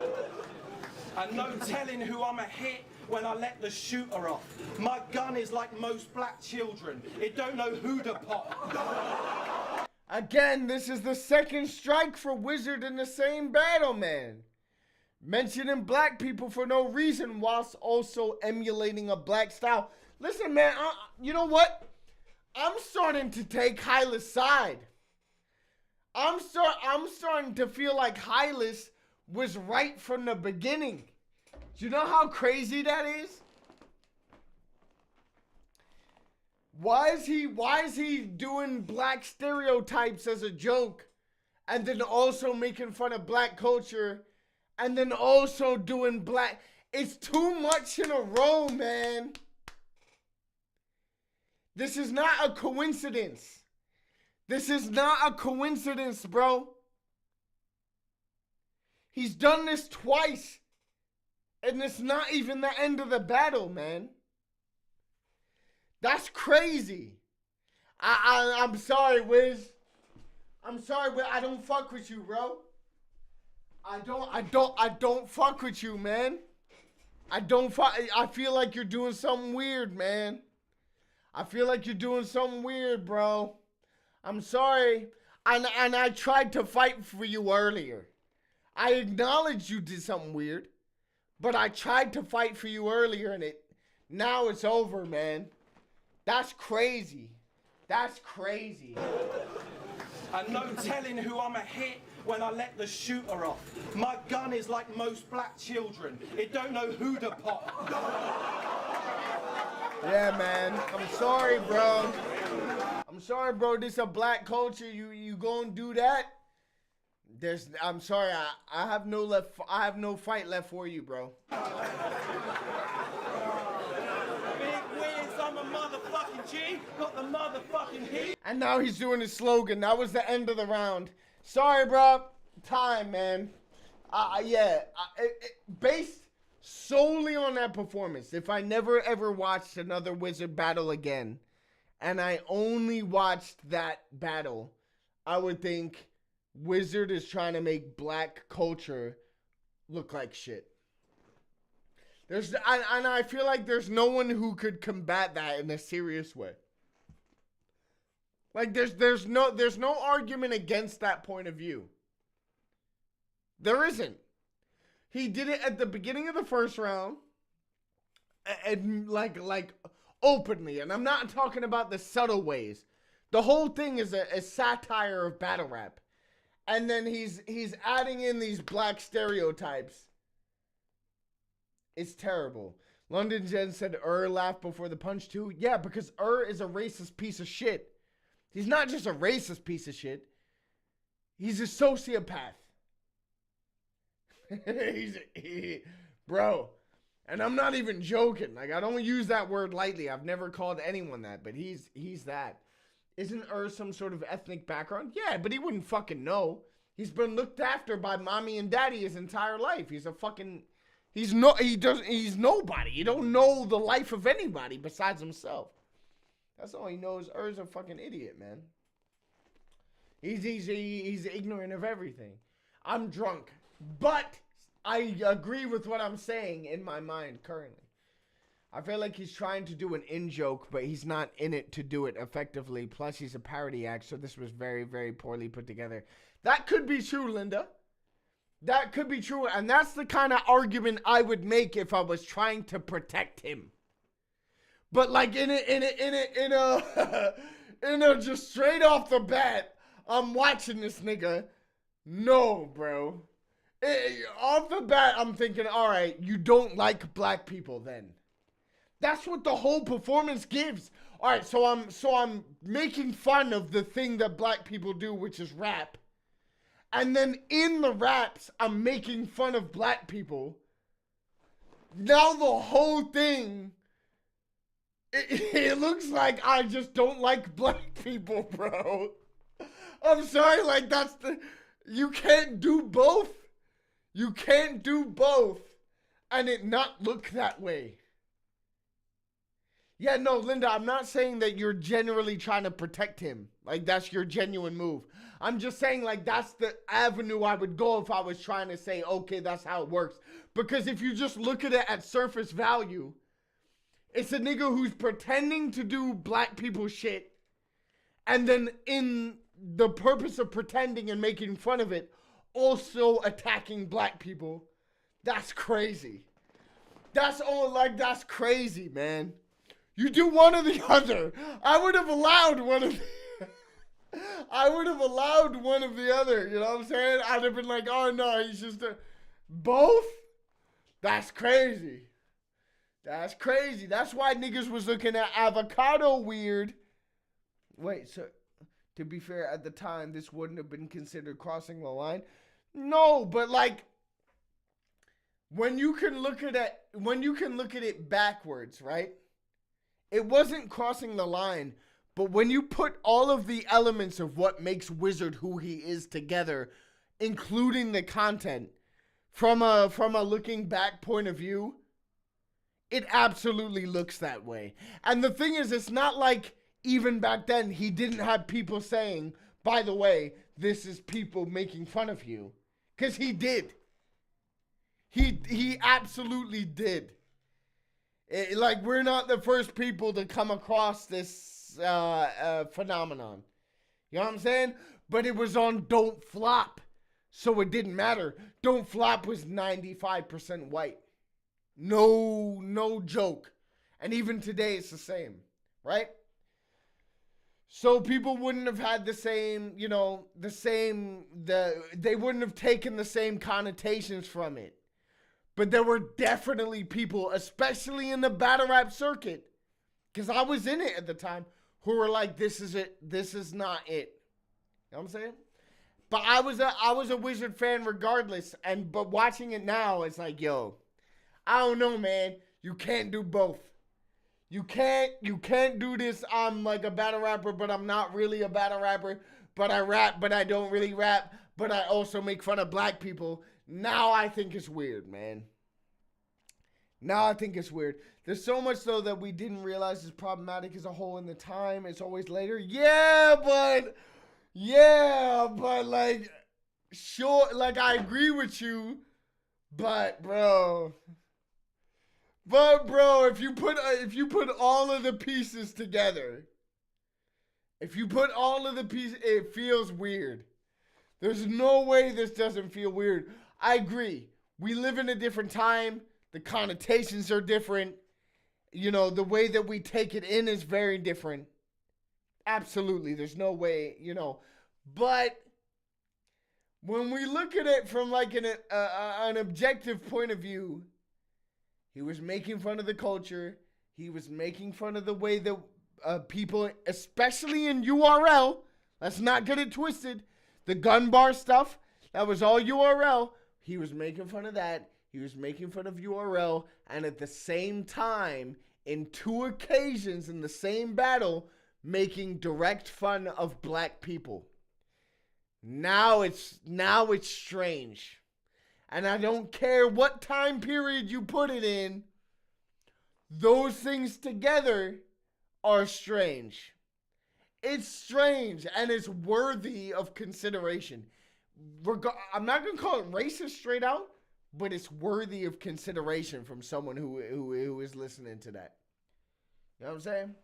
Speaker 10: And no telling who I'ma hit when I let the shooter off. My gun is like most black children. It don't know who to pop.
Speaker 1: Again, this is the second strike for Wizard in the same battle, man. Mentioning black people for no reason whilst also emulating a black style. Listen, man, you know what? I'm starting to take Hyla's side. I'm starting to feel like Hylas was right from the beginning. Do you know how crazy that is? Why is he doing black stereotypes as a joke and then also making fun of black culture and then also doing black? It's too much in a row, man. This is not a coincidence. This is not a coincidence, bro. He's done this twice. And it's not even the end of the battle, man. That's crazy. I'm sorry, Wiz. I'm sorry, Wiz. I don't fuck with you, bro. I don't fuck with you, man. I feel like you're doing something weird, man. I feel like you're doing something weird, bro. I'm sorry. And I tried to fight for you earlier. I acknowledged you did something weird. But I tried to fight for you earlier and now it's over, man. That's crazy. That's crazy.
Speaker 10: And no telling who I'ma hit when I let the shooter off. My gun is like most black children. It don't know who to pop.
Speaker 1: Yeah, man. I'm sorry, bro. I'm sorry, bro. This is a black culture. You gonna do that? I'm sorry. I have no fight left for you, bro.
Speaker 10: Big Wiz, I'm a motherfucking G. Got the motherfucking heat.
Speaker 1: And now he's doing his slogan. That was the end of the round. Sorry, bro. Time, man. Based solely on that performance, if I never ever watched another Wizard battle again, and I only watched that battle, I would think Wizard is trying to make black culture look like shit. I feel like there's no one who could combat that in a serious way. Like there's no argument against that point of view. There isn't. He did it at the beginning of the first round, and like openly, and I'm not talking about the subtle ways. The whole thing is a satire of battle rap. And then he's adding in these black stereotypes. It's terrible. London Jen said laughed before the punch too. Yeah, because is a racist piece of shit. He's not just a racist piece of shit. He's a sociopath. Bro. And I'm not even joking. Like, I don't use that word lightly. I've never called anyone that, but he's that. Isn't some sort of ethnic background? Yeah, but he wouldn't fucking know. He's been looked after by mommy and daddy his entire life. He's nobody. He don't know the life of anybody besides himself. That's all he knows. Is a fucking idiot, man. He's ignorant of everything. I'm drunk, but I agree with what I'm saying in my mind currently. I feel like he's trying to do an in-joke, but he's not in it to do it effectively. Plus, he's a parody act, so this was very, very poorly put together. That could be true, Linda. That could be true, and that's the kind of argument I would make if I was trying to protect him. But like in a just straight off the bat, I'm watching this nigga. No, bro. Off the bat, I'm thinking, all right, you don't like black people then. That's what the whole performance gives. All right, so I'm making fun of the thing that black people do, which is rap. And then in the raps, I'm making fun of black people. Now the whole thing, it looks like I just don't like black people, bro. I'm sorry, like you can't do both. You can't do both and it not look that way. Yeah, no, Linda, I'm not saying that you're generally trying to protect him. Like, that's your genuine move. I'm just saying, like, that's the avenue I would go if I was trying to say, okay, that's how it works. Because if you just look at it at surface value, it's a nigga who's pretending to do black people shit, and then in the purpose of pretending and making fun of it, also attacking black people. That's crazy. That's crazy, man. You do one or the other. I would have allowed one of the other. You know what I'm saying? I'd have been like, oh no, he's just both? That's crazy. That's crazy. That's why niggas was looking at avocado weird. Wait, so to be fair, at the time, this wouldn't have been considered crossing the line. No, but like, when you can look at it backwards, right? It wasn't crossing the line, but when you put all of the elements of what makes Wizard who he is together, including the content, from a looking back point of view, it absolutely looks that way. And the thing is, it's not like even back then he didn't have people saying, by the way, this is people making fun of you. Because he did. He absolutely did. Like, we're not the first people to come across this phenomenon. You know what I'm saying? But it was on Don't Flop. So it didn't matter. Don't Flop was 95% white. No joke. And even today it's the same. Right? So people wouldn't have had the same, they wouldn't have taken the same connotations from it. But there were definitely people, especially in the battle rap circuit, because I was in it at the time, who were like, this is it. This is not it. You know what I'm saying? But I was a Wizard fan regardless. But watching it now, it's like, yo, I don't know, man. You can't do both. You can't do this. I'm like a battle rapper, but I'm not really a battle rapper. But I rap, but I don't really rap. But I also make fun of black people. Now I think it's weird, man. Now I think it's weird. There's so much, though, that we didn't realize is problematic as a whole in the time. It's always later. Yeah, but like, sure, like, I agree with you. But, bro, if you put all of the pieces together, it feels weird. There's no way this doesn't feel weird. I agree. We live in a different time. The connotations are different. The way that we take it in is very different. Absolutely. There's no way, But when we look at it from like an objective point of view, He was making fun of the culture. He was making fun of the way that people, especially in URL, let's not get it twisted. The gun bar stuff, that was all URL. He was making fun of that. He was making fun of URL. And at the same time, in 2 occasions in the same battle, making direct fun of black people. Now it's strange. And I don't care what time period you put it in. Those things together are strange. It's strange and it's worthy of consideration. I'm not going to call it racist straight out, but it's worthy of consideration from someone who is listening to that. You know what I'm saying?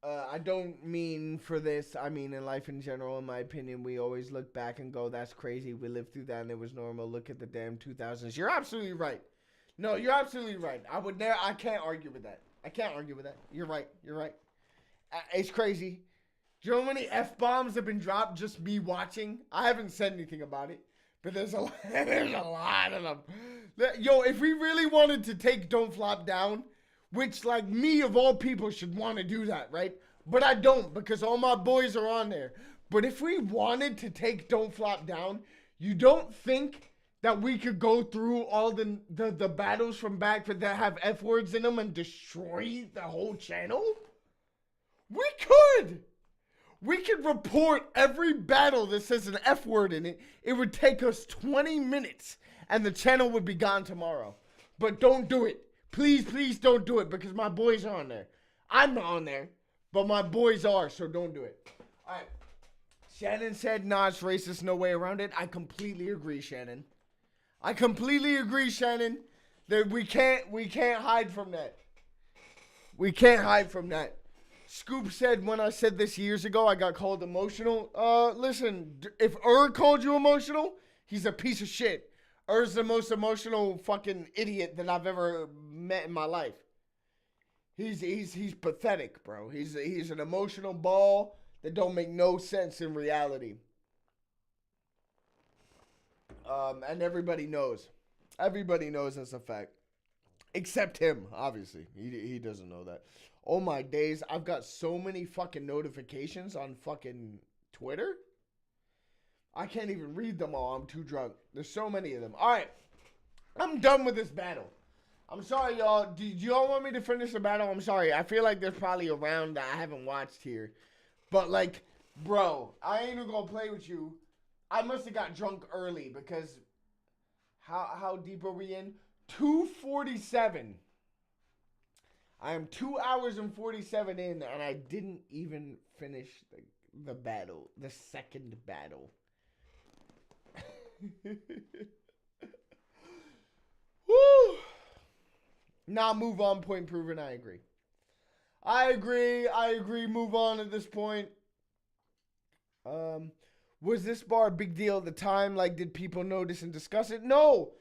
Speaker 1: I don't mean for this. I mean in life in general, in my opinion, we always look back and go, that's crazy. We lived through that and it was normal. Look at the damn 2000s. You're absolutely right. No, you're absolutely right. I can't argue with that. I can't argue with that. You're right. You're right. It's crazy. Do you know how many F-bombs have been dropped just me watching? I haven't said anything about it, but there's a lot of them. Yo, if we really wanted to take Don't Flop down, which like me of all people should want to do that, right? But I don't because all my boys are on there. But if we wanted to take Don't Flop down, you don't think that we could go through all the battles from back that have F words in them and destroy the whole channel? We could. We could report every battle that says an F word in it. It would take us 20 minutes and the channel would be gone tomorrow. But don't do it. Please, please don't do it because my boys are on there. I'm not on there, but my boys are, so don't do it. All right. Shannon said, nah, it's racist, no way around it. I completely agree, Shannon. I completely agree, Shannon, that we can't hide from that. We can't hide from that. Scoop said, when I said this years ago, I got called emotional. Listen, if called you emotional, he's a piece of shit. The most emotional fucking idiot that I've ever met in my life. He's pathetic, bro. He's an emotional ball that don't make no sense in reality. And everybody knows. Everybody knows that's a fact. Except him, obviously. He doesn't know that. Oh my days, I've got so many fucking notifications on fucking Twitter. I can't even read them all. I'm too drunk. There's so many of them. All right. I'm done with this battle. I'm sorry, y'all. Do y'all want me to finish the battle? I'm sorry. I feel like there's probably a round that I haven't watched here. But, like, bro, I ain't even gonna play with you. I must have got drunk early because how deep are we in? 2:47. I am 2 hours and 47 in, and I didn't even finish the battle, the second battle. Woo! Nah, move on, point proven, I agree. I agree, move on at this point. Was this bar a big deal at the time? Like, did people notice and discuss it? No,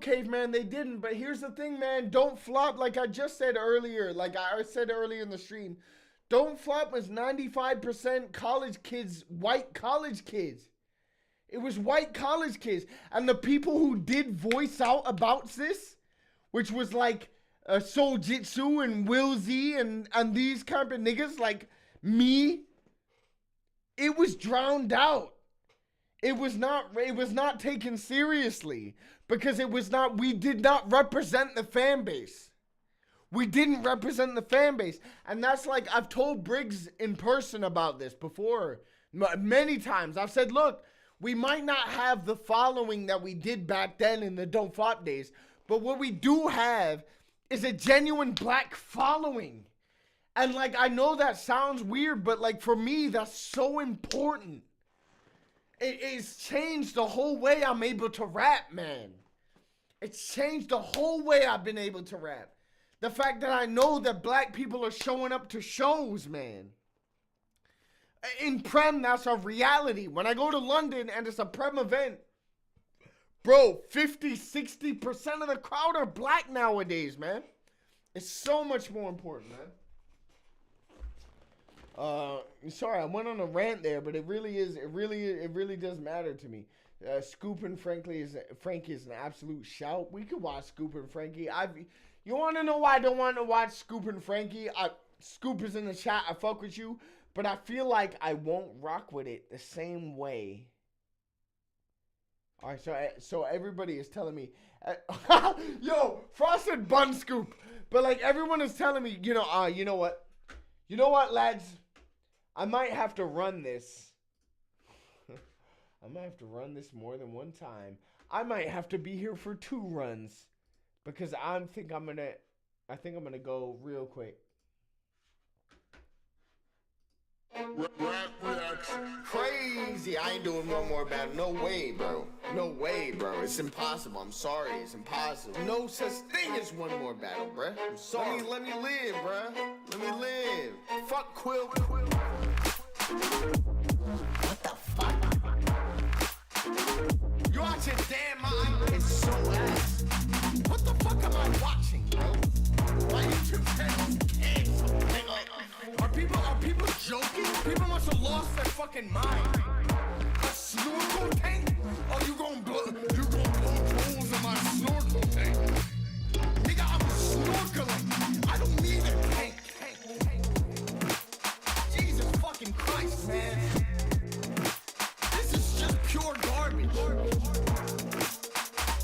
Speaker 1: caveman, they didn't. But here's the thing, man. Don't Flop, like I just said earlier, like I said earlier in the stream, Don't Flop was 95% college kids, white college kids. It was white college kids. And the people who did voice out about this, which was like Soul Jitsu and Will Z and these kind of niggas like me, it was drowned out. It was not taken seriously because we did not represent the fan base. We didn't represent the fan base. And that's like, I've told Briggs in person about this before many times. I've said, look, we might not have the following that we did back then in the Don't Flop days, but what we do have is a genuine black following. And like, I know that sounds weird, but like for me, that's so important. It's changed the whole way I'm able to rap, man. It's changed the whole way I've been able to rap. The fact that I know that black people are showing up to shows, man. In Prem, that's a reality. When I go to London and it's a Prem event, bro, 50-60% of the crowd are black nowadays, man. It's so much more important, man. Sorry, I went on a rant there, but it really does matter to me. Scoop and Frankie is an absolute shout. We could watch Scoop and Frankie. You want to know why I don't want to watch Scoop and Frankie? Scoop is in the chat. I fuck with you, but I feel like I won't rock with it the same way. All right, so everybody is telling me, yo, frosted bun scoop. But like everyone is telling me, you know what, lads, I might have to run this. I might have to run this more than one time. I might have to be here for 2 runs because I think I'm gonna go real quick. Crazy. I ain't doing one more battle. No way, bro. No way, bro. It's impossible. I'm sorry. It's impossible. No such thing as one more battle, bruh. I'm sorry. Let me live, bruh. Let me live. Fuck Quill. What the fuck? You out your damn mind? It's so ass. What the fuck am I watching, bro? Why YouTube channels canceled? Are people joking? People must have lost their fucking mind. A snorkel tank? Oh, you gon' blow holes in my snorkel tank. Nigga, I'm snorkeling. I don't need a tank. Jesus fucking Christ, man. This is just pure garbage.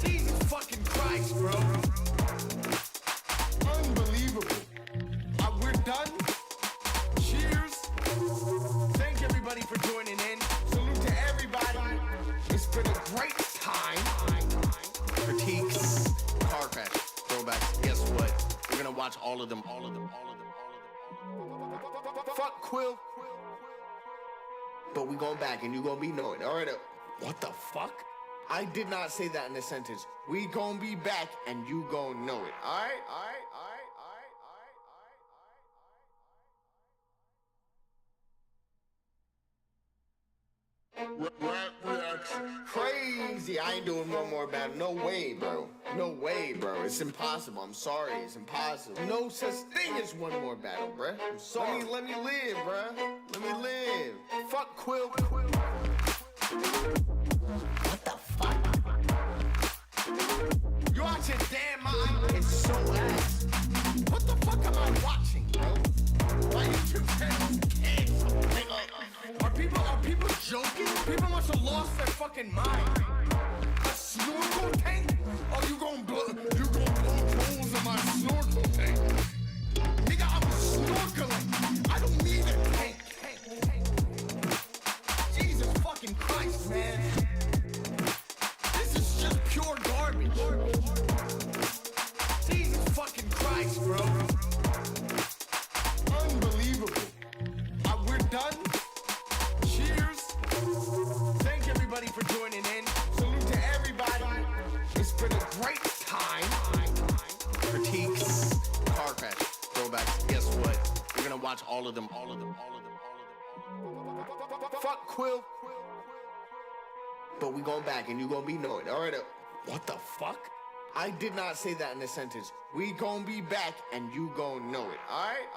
Speaker 1: Jesus fucking Christ, bro. Unbelievable. We're done. Cheers. Thank everybody for joining in. Salute to everybody. It's been a great time. Critiques, car crash, throwbacks. Guess what? We're gonna watch all of them. Fuck Quill. But we going back and you gonna be knowing. Alright, what the fuck? I did not say that in a sentence. We gonna be back and you gonna know it. Alright? Crazy. I ain't doing one more battle. No way, bro. No way, bro. It's impossible. I'm sorry. It's impossible. No such thing as one more battle, bruh. I'm sorry. Let me live, bruh. Let me live. Fuck Quill. What the fuck? You out your damn mind? It's so ass. What the fuck am I watching, bro? Why YouTube channels canceled? Are people joking? People must have lost their fucking mind. A snorkel tank? Oh, you gon' blow holes in my snorkel tank. Nigga, I'm snorkeling. I don't need a tank. Jesus fucking Christ, man. This is just pure garbage. Jesus fucking Christ, bro. Unbelievable. We're done. Cheers. Thank everybody for joining in. Salute to everybody. It's been a great time. Critiques, car crash, throwbacks. Guess what? We're gonna watch all of them. Fuck Quill. But we going back and you gonna be knowing. Alright, what the fuck? I did not say that in a sentence. We gonna be back and you gonna know it. Alright?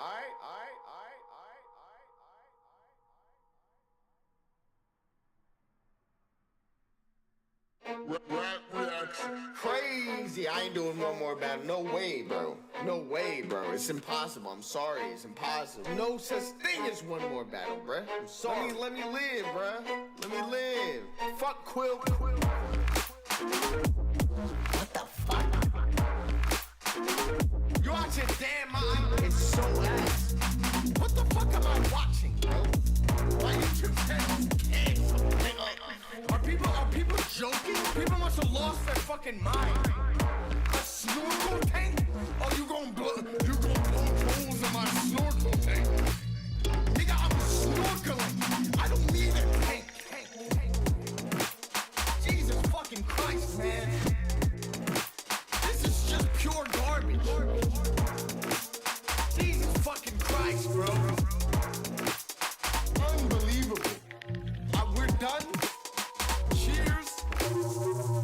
Speaker 1: Crazy. I ain't doing one more battle. No way, bro. No way, bro. It's impossible. I'm sorry. It's impossible. No such thing as one more battle, bruh. I'm sorry. Let me live, bruh. Let me live. Fuck Quill. What the fuck? You out your damn mind? It's so ass. What the fuck am I watching, bro? Why YouTube channels canceled? Are people joking? People must have lost their fucking mind. A snorkel tank? Oh, you gon' blow holes in my snorkel tank. Nigga, I'm snorkeling. I don't need a tank. Jesus fucking Christ, man. This is just pure garbage. Jesus fucking Christ, bro. Unbelievable. We're done. Cheers.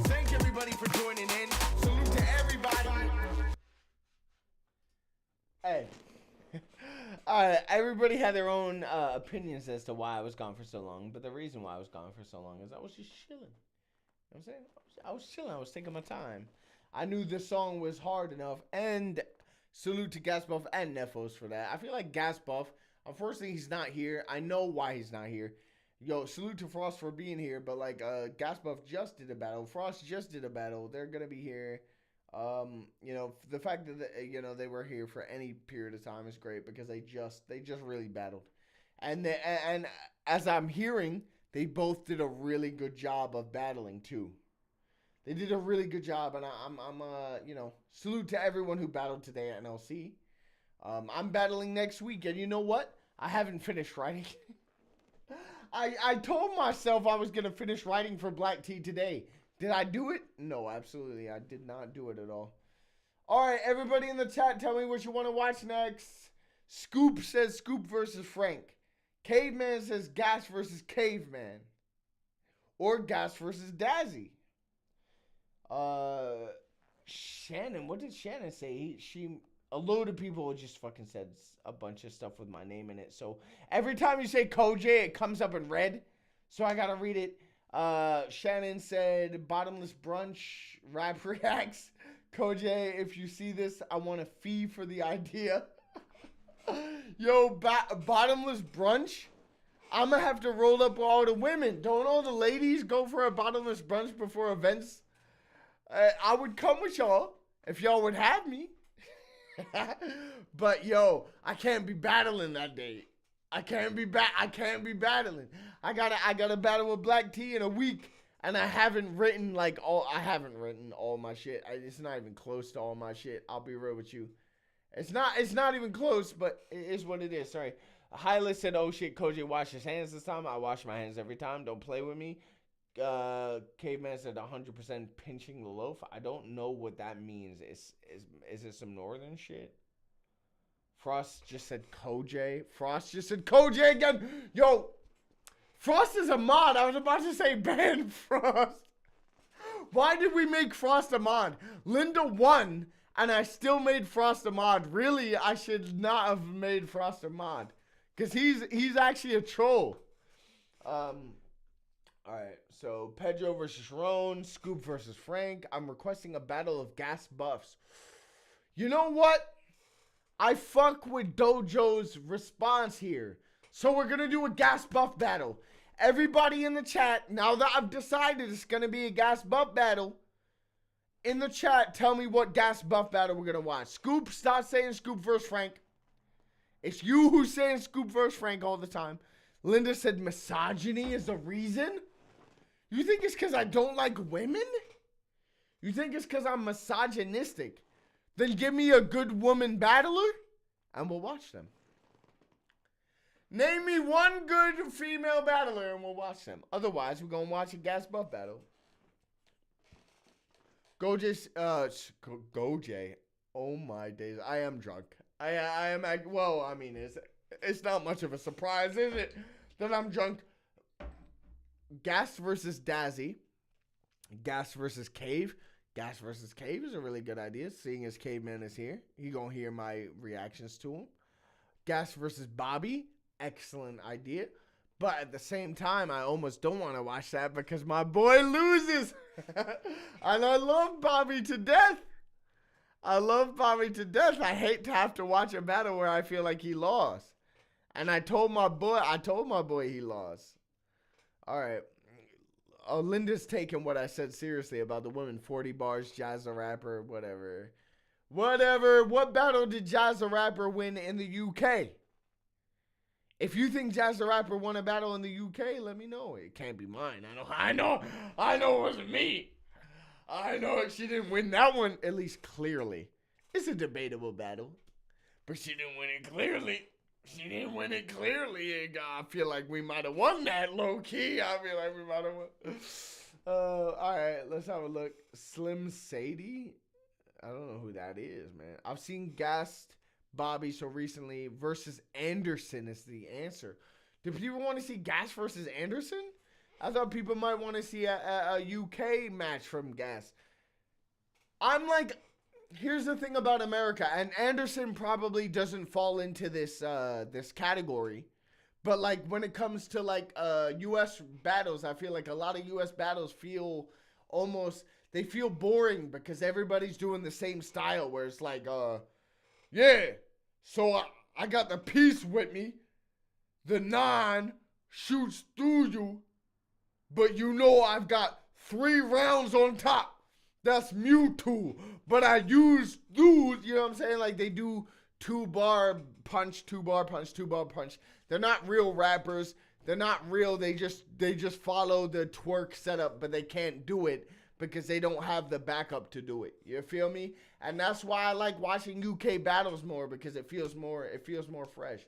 Speaker 1: Thank everybody for joining in. Salute to everybody. Hey. Everybody had their own opinions as to why I was gone for so long, but the reason why I was gone for so long is I was just chilling. I'm saying? I was chilling. I was taking my time. I knew this song was hard enough. And salute to Gas Buff and Nefos for that. I feel like Gas Buff, unfortunately, he's not here. I know why he's not here. Yo, salute to Frost for being here. But, like, Gas Buff just did a battle. Frost just did a battle. They're going to be here. You know, the fact that, you know, they were here for any period of time is great because they just really battled. And as I'm hearing, they both did a really good job of battling, too. They did a really good job, and I'm you know, salute to everyone who battled today at NLC. I'm battling next week, and you know what? I haven't finished writing. I told myself I was going to finish writing for Black Tea today. Did I do it? No, absolutely. I did not do it at all. All right, everybody in the chat, tell me what you want to watch next. Scoop says Scoop versus Frank. Caveman says Gas versus Caveman. Or Gas versus Dazzy. Shannon, what did Shannon say? A load of people just fucking said a bunch of stuff with my name in it. So every time you say CoJay, it comes up in red. So I gotta read it. Shannon said, Bottomless Brunch, Rap Reacts. CoJay, if you see this, I want a fee for the idea. Yo, Bottomless Brunch? I'm gonna have to roll up all the women. Don't all the ladies go for a Bottomless Brunch before events? I would come with y'all if y'all would have me. But yo, I can't be battling that day. I can't be battling. I gotta battle with Black Tea in a week, and I haven't written all my shit. It's not even close to all my shit. I'll be real with you. It's not even close, but it is what it is. Sorry. Hyla said, "Oh shit, CoJay washed his hands this time. I wash my hands every time. Don't play with me." Caveman said 100% pinching the loaf. I don't know what that means. Is it some northern shit? Frost just said CoJay again. Yo, Frost is a mod. I was about to say ban Frost. Why did we make Frost a mod? Linda won, and I still made Frost a mod. Really, I should not have made Frost a mod, because he's actually a troll. Alright, so Pedro versus Roan, Scoop versus Frank. I'm requesting a battle of gas buffs. You know what? I fuck with Dojo's response here. So we're going to do a gas buff battle. Everybody in the chat, now that I've decided it's going to be a gas buff battle, in the chat, tell me what gas buff battle we're going to watch. Scoop, stop saying Scoop versus Frank. It's you who's saying Scoop versus Frank all the time. Linda said misogyny is the reason? You think it's because I don't like women? You think it's because I'm misogynistic? Then give me a good woman battler, and we'll watch them. Name me one good female battler, and we'll watch them. Otherwise, we're going to watch a gas buff battle. CoJay. Oh, my days. I am drunk. I am, well, I mean, it's not much of a surprise, is it, that I'm drunk? Gas versus Dazzy. Gas versus Cave. Gas versus Cave is a really good idea, seeing as Caveman is here. He gonna hear my reactions to him. Gas versus Bobby. Excellent idea. But at the same time, I almost don't want to watch that because my boy loses. And I love Bobby to death. I hate to have to watch a battle where I feel like he lost. And I told my boy he lost. All right. Oh, Linda's taking what I said seriously about the women. 40 bars, Jazz the Rapper, whatever. What battle did Jazz the Rapper win in the UK? If you think Jazz the Rapper won a battle in the UK, let me know. It can't be mine. I know it wasn't me. I know she didn't win that one, at least clearly. It's a debatable battle, but she didn't win it clearly. I feel like we might have won that low key. I feel like we might have won. All right, let's have a look. Slim Sadie? I don't know who that is, man. I've seen Gassed Bobby so recently versus Anderson is the answer. Do people want to see Gas versus Anderson? I thought people might want to see a UK match from Gas. I'm like, here's the thing about America, and Anderson probably doesn't fall into this this category, but like when it comes to like US battles, I feel like a lot of US battles feel almost, they feel boring because everybody's doing the same style where it's like, yeah, so I got the piece with me. The 9 shoots through you, but you know I've got 3 rounds on top. That's Mewtwo. But I use those, you know what I'm saying? Like they do 2-bar punch, 2-bar punch, 2-bar punch. They're not real rappers. They're not real. They just follow the twerk setup, but they can't do it because they don't have the backup to do it. You feel me? And that's why I like watching UK battles more because it feels more fresh.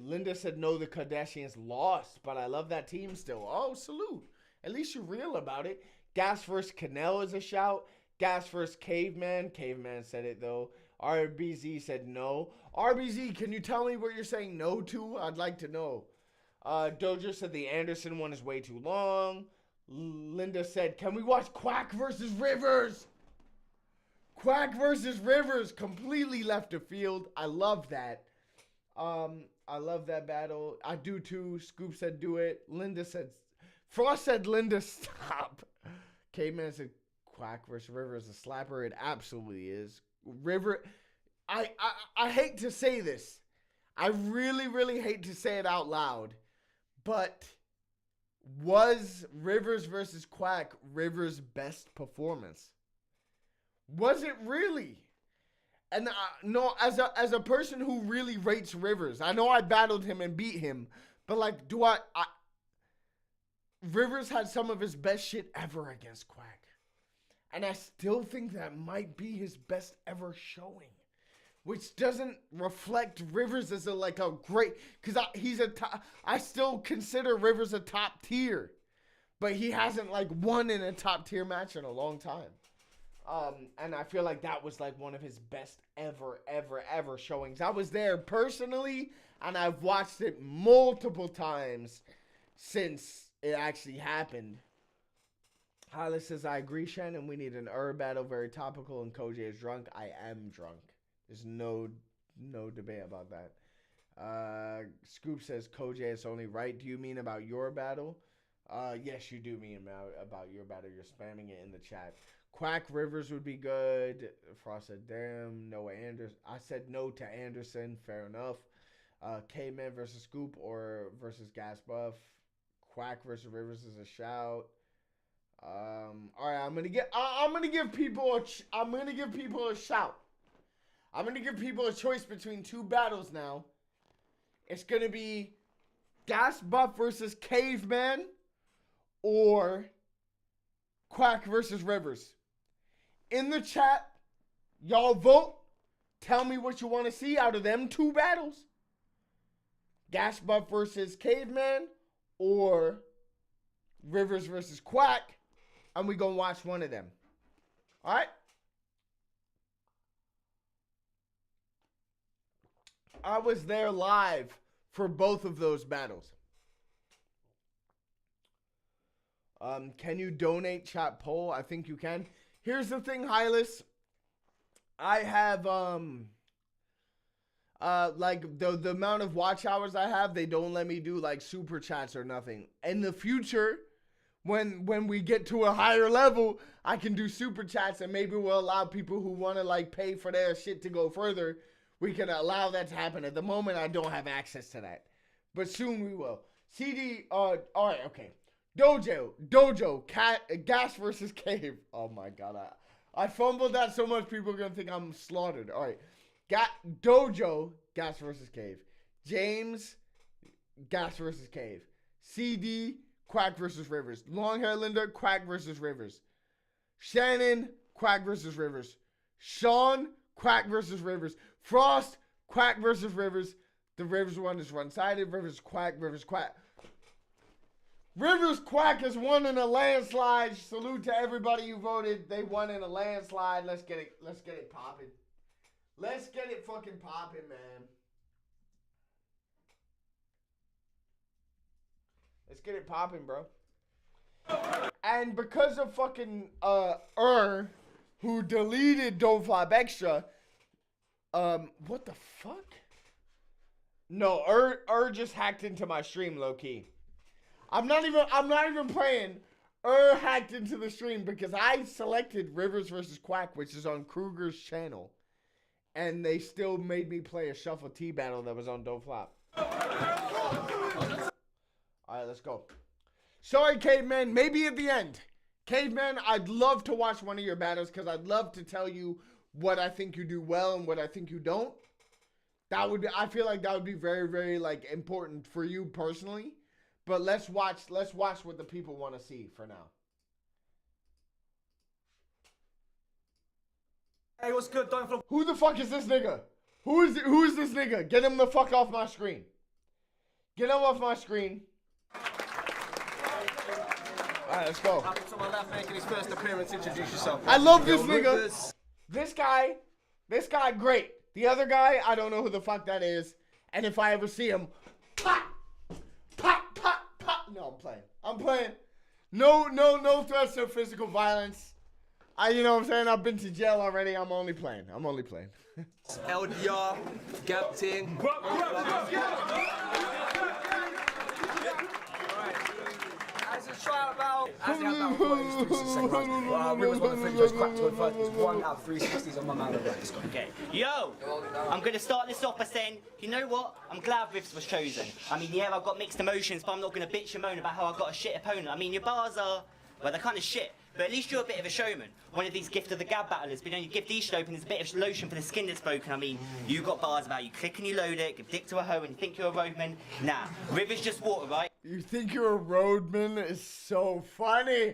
Speaker 1: Linda said no, the Kardashians lost, but I love that team still. Oh, salute. At least you're real about it. Gas vs. Canel is a shout. Gas vs. Caveman. Caveman said it though. RBZ said no. RBZ, can you tell me what you're saying no to? I'd like to know. Doja said the Anderson one is way too long. Linda said, can we watch Quack versus Rivers? Quack versus Rivers completely left the field. I love that. I love that battle. I do too. Scoop said do it. Linda said, Frost said Linda stop. K-Man said Quack versus Rivers is a slapper. It absolutely is. River, I hate to say this. I really, really hate to say it out loud. But was Rivers versus Quack Rivers' best performance? Was it really? And no, as a person who really rates Rivers, I know I battled him and beat him, but like, Rivers had some of his best shit ever against Quack, and I still think that might be his best ever showing, which doesn't reflect Rivers as a great, because I still consider Rivers a top tier, but he hasn't won in a top tier match in a long time. And I feel like that was one of his best ever showings. I was there personally, and I've watched it multiple times since it actually happened. Hollis says, I agree, Shannon. We need an battle, very topical, and CoJay is drunk. I am drunk. There's no debate about that. Scoop says, CoJay is only right. Do you mean about your battle? Yes, you do mean about your battle. You're spamming it in the chat. Quack Rivers would be good. Frost said, damn. Noah Anderson. I said no to Anderson. Fair enough. K-Man versus Scoop or versus Gas Buff. Quack versus Rivers is a shout. All right, I'm gonna give people a shout. I'm gonna give people a choice between 2 battles now. It's gonna be Gas Buff versus Caveman or Quack versus Rivers. In the chat, y'all vote. Tell me what you want to see out of them 2 battles. Gas Buff versus Caveman or Rivers versus Quack. And we gonna watch one of them. All right? I was there live for both of those battles. Can you donate chat poll? I think you can. Here's the thing, Hylas. I have the amount of watch hours I have, they don't let me do super chats or nothing. In the future, when we get to a higher level, I can do super chats, and maybe we'll allow people who want to pay for their shit to go further. We can allow that to happen. At the moment, I don't have access to that, but soon we will. CD, all right, okay. Dojo, Gas versus Cave. Oh my god, I fumbled that so much people are gonna think I'm slaughtered. All right, Dojo, Gas versus Cave. James, Gas versus Cave. CD, Quack versus Rivers. Long hair Linda, Quack versus Rivers. Shannon, Quack versus Rivers. Sean, Quack versus Rivers. Frost, Quack versus Rivers. The Rivers one is one-sided. Rivers Quack. Rivers Quack has won in a landslide. Salute to everybody who voted. They won in a landslide. Let's get it popping. Let's get it fucking popping, man. Let's get it popping, bro. And because of fucking who deleted Don't Flop Extra, what the fuck? No, just hacked into my stream low key. I'm not even playing hacked into the stream because I selected Rivers versus Quack, which is on Kruger's channel. And they still made me play a Shuffle T battle that was on Don't Flop. Alright, let's go. Sorry, Caveman. Maybe at the end. Caveman, I'd love to watch one of your battles because I'd love to tell you what I think you do well and what I think you don't. That would be, I feel like that would be very, very like important for you personally. But let's watch what the people want to see for now.
Speaker 10: Hey, what's good? Don't flop.
Speaker 1: Who the fuck is this nigga? Who is this nigga? Get him the fuck off my screen. Get him off my screen. Alright, let's go.
Speaker 10: Up to my left, making his first appearance. Introduce yourself.
Speaker 1: I love this nigga. This guy, great. The other guy, I don't know who the fuck that is. And if I ever see him, pop, pop, pop, pop. No, I'm playing. No threats of physical violence. You know what I'm saying? I've been to jail already. I'm only playing.
Speaker 10: LDR, Gap Ting. As a tryout battle, as a battle for Rivers won the free throws, Quack to first. It's 1 out of 360s on my man.
Speaker 3: Okay. Yo, I'm going to start this off by saying, you know what? I'm glad Rivers was chosen. I mean, yeah, I've got mixed emotions, but I'm not going to bitch and moan about how I got a shit opponent. I mean, your bars are, well, they're kind of shit. But at least you're a bit of a showman. One of these gift of the gab battlers, but you know, you give these open, there's a bit of lotion for the skin that's broken. I mean, you got bars about you click and you load it, give dick to a hoe and you think you're a roadman. Nah, River's just water, right?
Speaker 1: You think you're a roadman is so funny.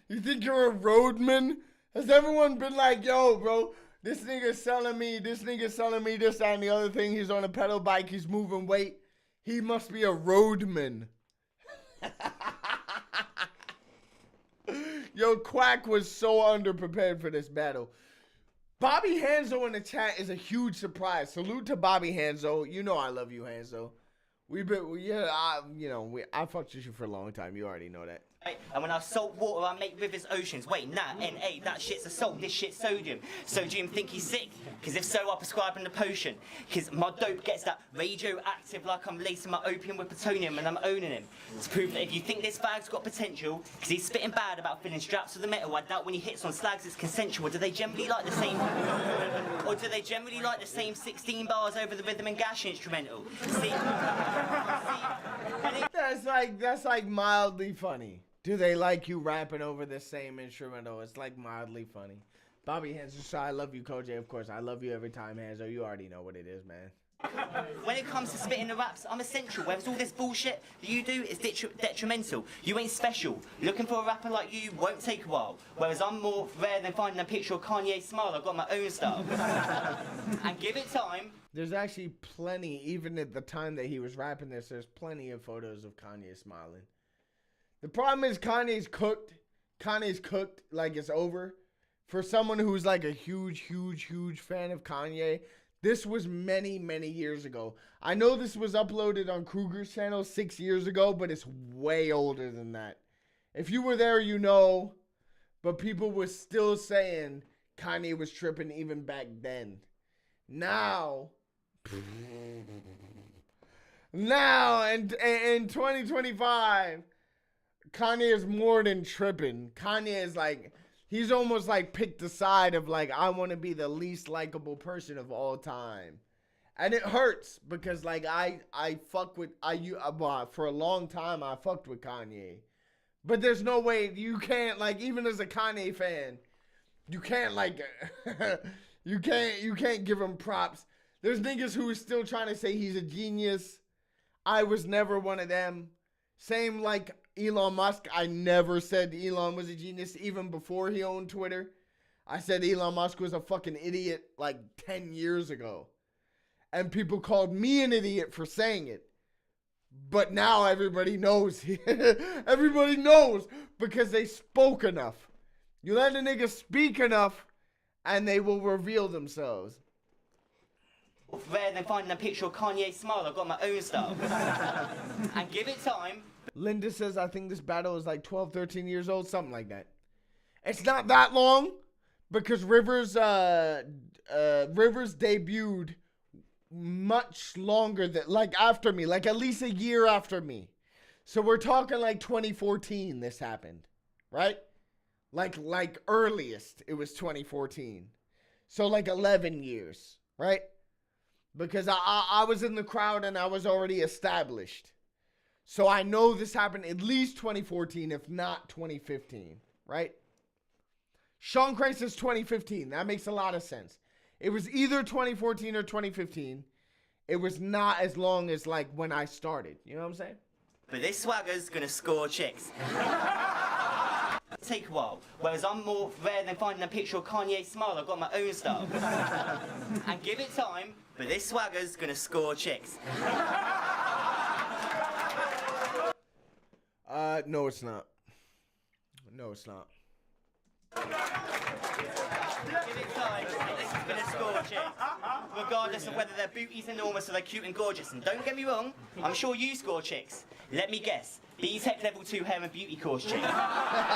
Speaker 1: You think you're a roadman? Has everyone been like, yo, bro, this nigga's selling me this, that, and the other thing. He's on a pedal bike, he's moving weight. He must be a roadman. Yo, Quack was so underprepared for this battle. Bobby Hanzo in the chat is a huge surprise. Salute to Bobby Hanzo. You know I love you, Hanzo. I fucked with you for a long time. You already know that.
Speaker 3: And when I salt water, I make rivers oceans. Wait, nah, N-A, that shit's a salt, this shit's sodium. So do you think he's sick? Because if so, I'll prescribe him the potion. Because my dope gets that radioactive like I'm lacing my opium with plutonium and I'm owning him. To prove that if you think this fag's got potential, because he's spitting bad about filling straps with the metal, I doubt when he hits on slags it's consensual. Do they generally like the same... or do they generally like the same 16 bars over the rhythm and gash instrumental? See?
Speaker 1: That's like mildly funny. Do they like you rapping over the same instrumental? It's like mildly funny. Bobby Hanzo, so I love you, CoJay. Of course, I love you every time, Hanzo. You already know what it is, man.
Speaker 3: When it comes to spitting the raps, I'm essential. Whereas all this bullshit that you do is detrimental. You ain't special. Looking for a rapper like you won't take a while. Whereas I'm more rare than finding a picture of Kanye's smile. I've got my own style. And give it time.
Speaker 1: There's actually plenty, even at the time that he was rapping this, there's plenty of photos of Kanye smiling. The problem is Kanye's cooked. Kanye's cooked like it's over. For someone who's like a huge fan of Kanye, this was many years ago. I know this was uploaded on Kruger's channel 6 years ago, but it's way older than that. If you were there, you know, but people were still saying Kanye was tripping even back then. Now, in 2025, Kanye is more than tripping. Kanye is like, he's almost like picked the side of like, I want to be the least likable person of all time. And it hurts because like I fuck with, for a long time I fucked with Kanye. But there's no way, you can't like, even as a Kanye fan, you can't like, you can't give him props. There's niggas who are still trying to say he's a genius. I was never one of them. Same like Elon Musk. I never said Elon was a genius even before he owned Twitter. I said Elon Musk was a fucking idiot like 10 years ago. And people called me an idiot for saying it. But now everybody knows. Everybody knows because they spoke enough. You let a nigga speak enough and they will reveal themselves.
Speaker 3: Rather than finding a picture of Kanye's smile, I've got my own style. And give it time.
Speaker 1: Linda says, I think this battle is like 12, 13 years old, something like that. It's not that long because Rivers debuted much longer than, like after me, like at least a year after me. So we're talking like 2014 this happened, right? Like earliest, it was 2014. So like 11 years, right? Because I was in the crowd and I was already established. So I know this happened at least 2014, if not 2015, right? Sean Craig says 2015. That makes a lot of sense. It was either 2014 or 2015. It was not as long as like when I started. You know what I'm saying?
Speaker 11: But this swagger's gonna score chicks. Take a while. Whereas I'm more rare than finding a picture of Kanye smile. I've got my own style. And give it time, but this swagger's gonna score chicks.
Speaker 1: No, it's not. No, it's not.
Speaker 11: Give it time, and this is gonna score chicks. Regardless of whether their booty's enormous or they're cute and gorgeous. And don't get me wrong, I'm sure you score chicks. Let me guess. B-Tech Level 2 Hair and Beauty Course chick.
Speaker 1: That's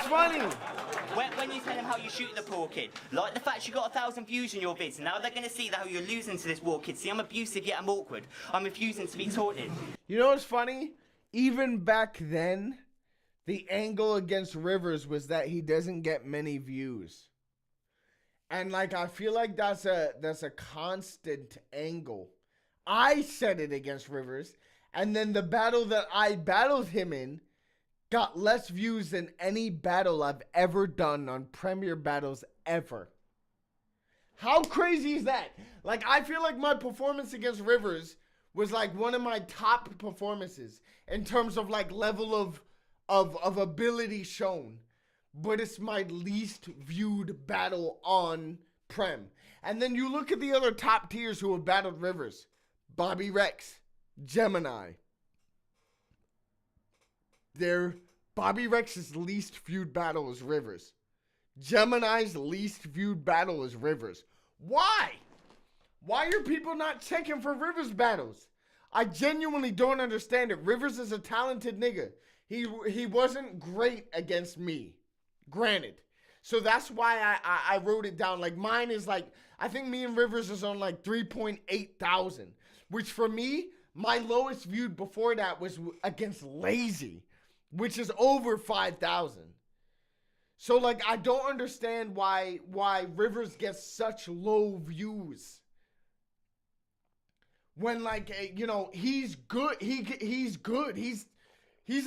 Speaker 1: funny.
Speaker 11: When you tell them how you shoot the poor kid, like the fact you got 1,000 views on your vids, now they're gonna see how you're losing to this war kid. See, I'm abusive yet I'm awkward. I'm refusing to be taunted.
Speaker 1: You know what's funny? Even back then, the angle against Rivers was that he doesn't get many views. And like I feel like that's a constant angle. I said it against Rivers, and then the battle that I battled him in got less views than any battle I've ever done on Premier Battles ever. How crazy is that? Like, I feel like my performance against Rivers was like one of my top performances in terms of like level of ability shown. But it's my least viewed battle on Prem. And then you look at the other top tiers who have battled Rivers. Bobby Rex, Gemini. Bobby Rex's least viewed battle is Rivers. Gemini's least viewed battle is Rivers. Why? Why are people not checking for Rivers battles? I genuinely don't understand it. Rivers is a talented nigga. He wasn't great against me. Granted. So that's why I wrote it down. Like mine is like, I think me and Rivers is on like 3.8 thousand. Which for me, my lowest viewed before that was against Lazy, which is over 5,000. So like, I don't understand why Rivers gets such low views. When like, you know, he's good. He's good. He's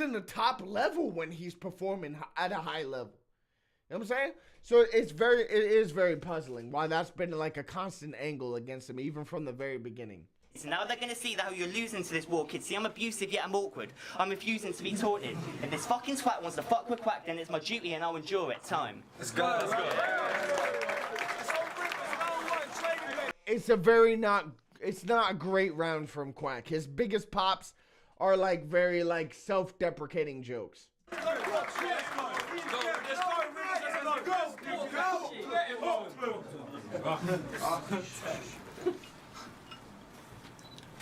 Speaker 1: in the top level when he's performing at a high level. You know what I'm saying? So it is very puzzling why that's been like a constant angle against him, even from the very beginning.
Speaker 11: So now they're gonna see how you're losing to this war kid. See, I'm abusive yet I'm awkward. I'm refusing to be taunted. If this fucking twat wants to fuck with Quack, then it's my duty and I'll endure it. Time.
Speaker 10: Let's go. Let's go.
Speaker 1: It's not a great round from Quack. His biggest pops are like very like self-deprecating jokes.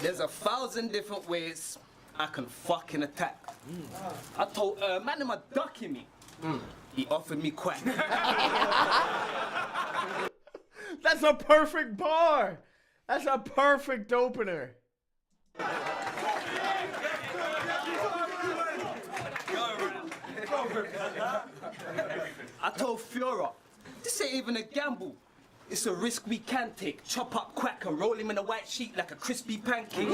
Speaker 10: There's 1,000 different ways I can fucking attack. I told man him a ducking me. He offered me Quack.
Speaker 1: That's a perfect bar. That's a perfect opener.
Speaker 10: I told Fiora, this ain't even a gamble. It's a risk we can take. Chop up Quack and roll him in a white sheet like a crispy pancake.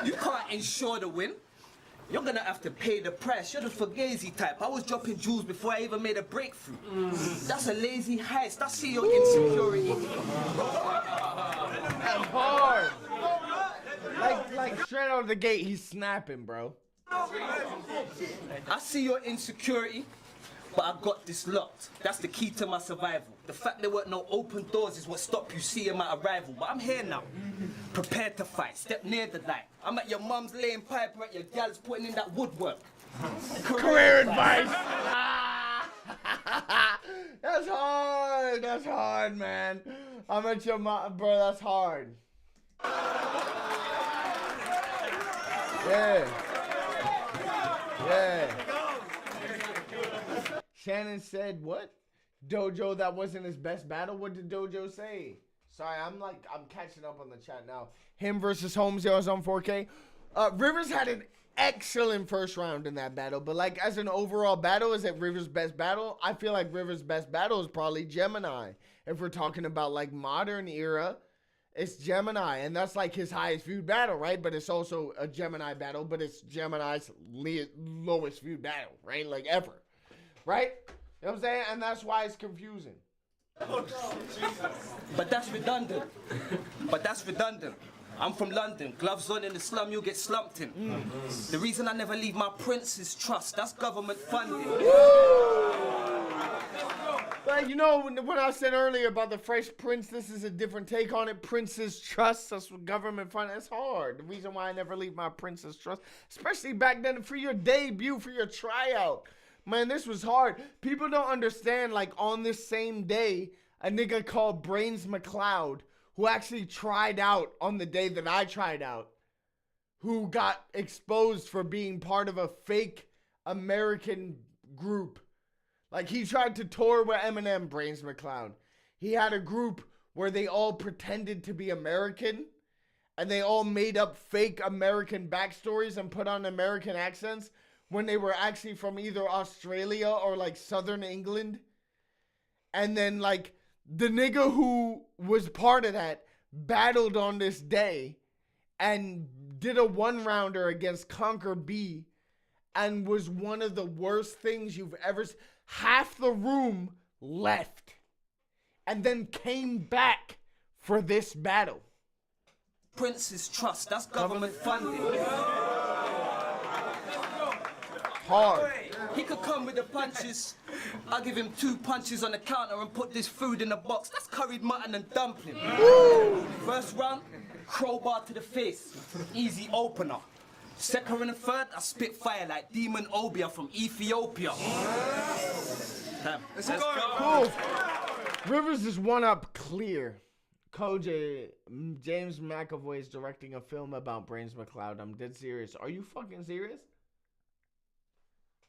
Speaker 10: You can't ensure the win. You're gonna have to pay the price. You're the Fugazi type. I was dropping jewels before I even made a breakthrough. That's a lazy heist. I see your insecurity.
Speaker 1: That's hard. Like straight out of the gate, he's snapping, bro.
Speaker 10: I see your insecurity, but I got this locked. That's the key to my survival. The fact there weren't no open doors is what stopped you seeing my arrival. But I'm here now, prepared to fight. Step near the light. I'm at your mum's laying pipe, at your gal's putting in that woodwork.
Speaker 1: Career advice. That's hard. That's hard, man. I'm at your mom, bro. That's hard. Yeah. Yeah. Shannon said, what? Dojo, that wasn't his best battle? What did Dojo say? Sorry, I'm catching up on the chat now. Him versus Holmes, I was on 4K. Rivers had an excellent first round in that battle, but like as an overall battle, is it Rivers' best battle? I feel like Rivers' best battle is probably Gemini. If we're talking about like modern era, it's Gemini, and that's like his highest viewed battle, right? But it's also a Gemini battle, but it's Gemini's lowest viewed battle, right? Like ever, right? You know what I'm saying? And that's why it's confusing.
Speaker 10: But that's redundant. I'm from London. Gloves on in the slum, you'll get slumped in. The reason I never leave my Prince's trust, that's government funding.
Speaker 1: But you know, when I said earlier about the Fresh Prince, this is a different take on it. Prince's trust, that's what government funding. It's hard. The reason why I never leave my Prince's trust, especially back then for your debut, for your tryout. Man, this was hard. People don't understand, like, on this same day, a nigga called Brains McLeod, who actually tried out on the day that I tried out, who got exposed for being part of a fake American group. Like, he tried to tour with Eminem, Brains McLeod. He had a group where they all pretended to be American, and they all made up fake American backstories and put on American accents, when they were actually from either Australia or like Southern England. And then like the nigga who was part of that battled on this day and did a 1-rounder against Conquer B and was one of the worst things you've ever seen. Half the room left and then came back for this battle.
Speaker 10: Prince's trust, that's government funding.
Speaker 1: Hard.
Speaker 10: He could come with the punches. I'll give him 2 punches on the counter and put this food in a box. That's curried mutton and dumpling. First round, crowbar to the face. Easy opener. Second and third, I spit fire like Demon Obia from Ethiopia. Damn. Let's go.
Speaker 1: Cool. Rivers is one up clear. CoJay, James McAvoy is directing a film about Brains McLeod. I'm dead serious. Are you fucking serious?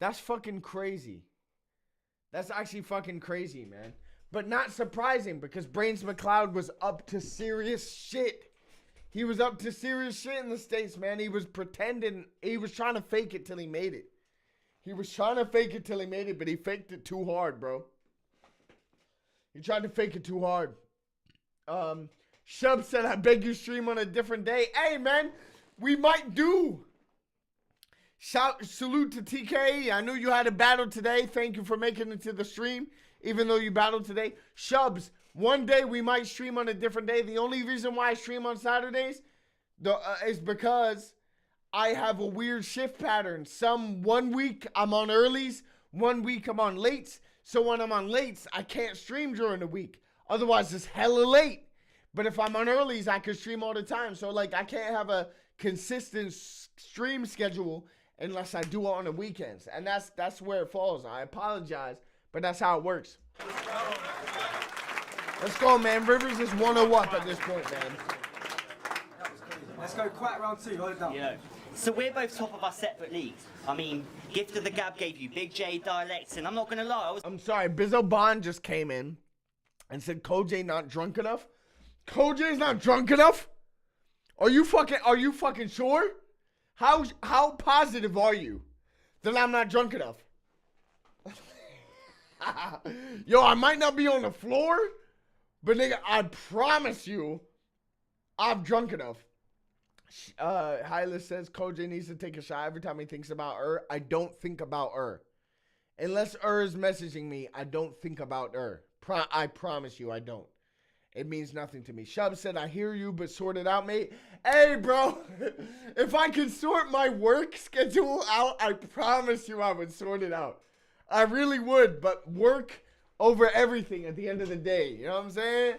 Speaker 1: That's fucking crazy. That's actually fucking crazy, man. But not surprising because Brains McLeod was up to serious shit. He was up to serious shit in the States, man. He was pretending. He was trying to fake it till he made it. He was trying to fake it till he made it, but he faked it too hard, bro. He tried to fake it too hard. Shub said, I beg you stream on a different day. Hey, man, we might do. Salute to TK. I knew you had a battle today. Thank you for making it to the stream, even though you battled today. Shubs, one day we might stream on a different day. The only reason why I stream on Saturdays is because I have a weird shift pattern. One week I'm on earlies, 1 week I'm on lates. So when I'm on lates, I can't stream during the week. Otherwise, it's hella late. But if I'm on earlies, I can stream all the time. So like I can't have a consistent stream schedule unless I do it on the weekends. And that's where it falls. I apologize, but that's how it works. Let's go, man. Rivers is 1-0 up at this point, man.
Speaker 10: Let's go Quack round 2. Hold it down.
Speaker 11: Yeah. So we're both top of our separate leagues. I mean, Gift of the Gab gave you Big J dialects, and I'm not gonna lie,
Speaker 1: I'm sorry, Bizzo Bond just came in and said CoJay not drunk enough. CoJay's not drunk enough? Are you fucking sure? How positive are you that I'm not drunk enough? Yo, I might not be on the floor, but nigga, I promise you, I'm drunk enough. Hyla says CoJay needs to take a shot every time he thinks about her. I don't think about her. Unless is messaging me, I don't think about her. I promise you, I don't. It means nothing to me. Shub said, I hear you, but sort it out, mate. Hey, bro, if I could sort my work schedule out, I promise you I would sort it out. I really would, but work over everything at the end of the day. You know what I'm saying?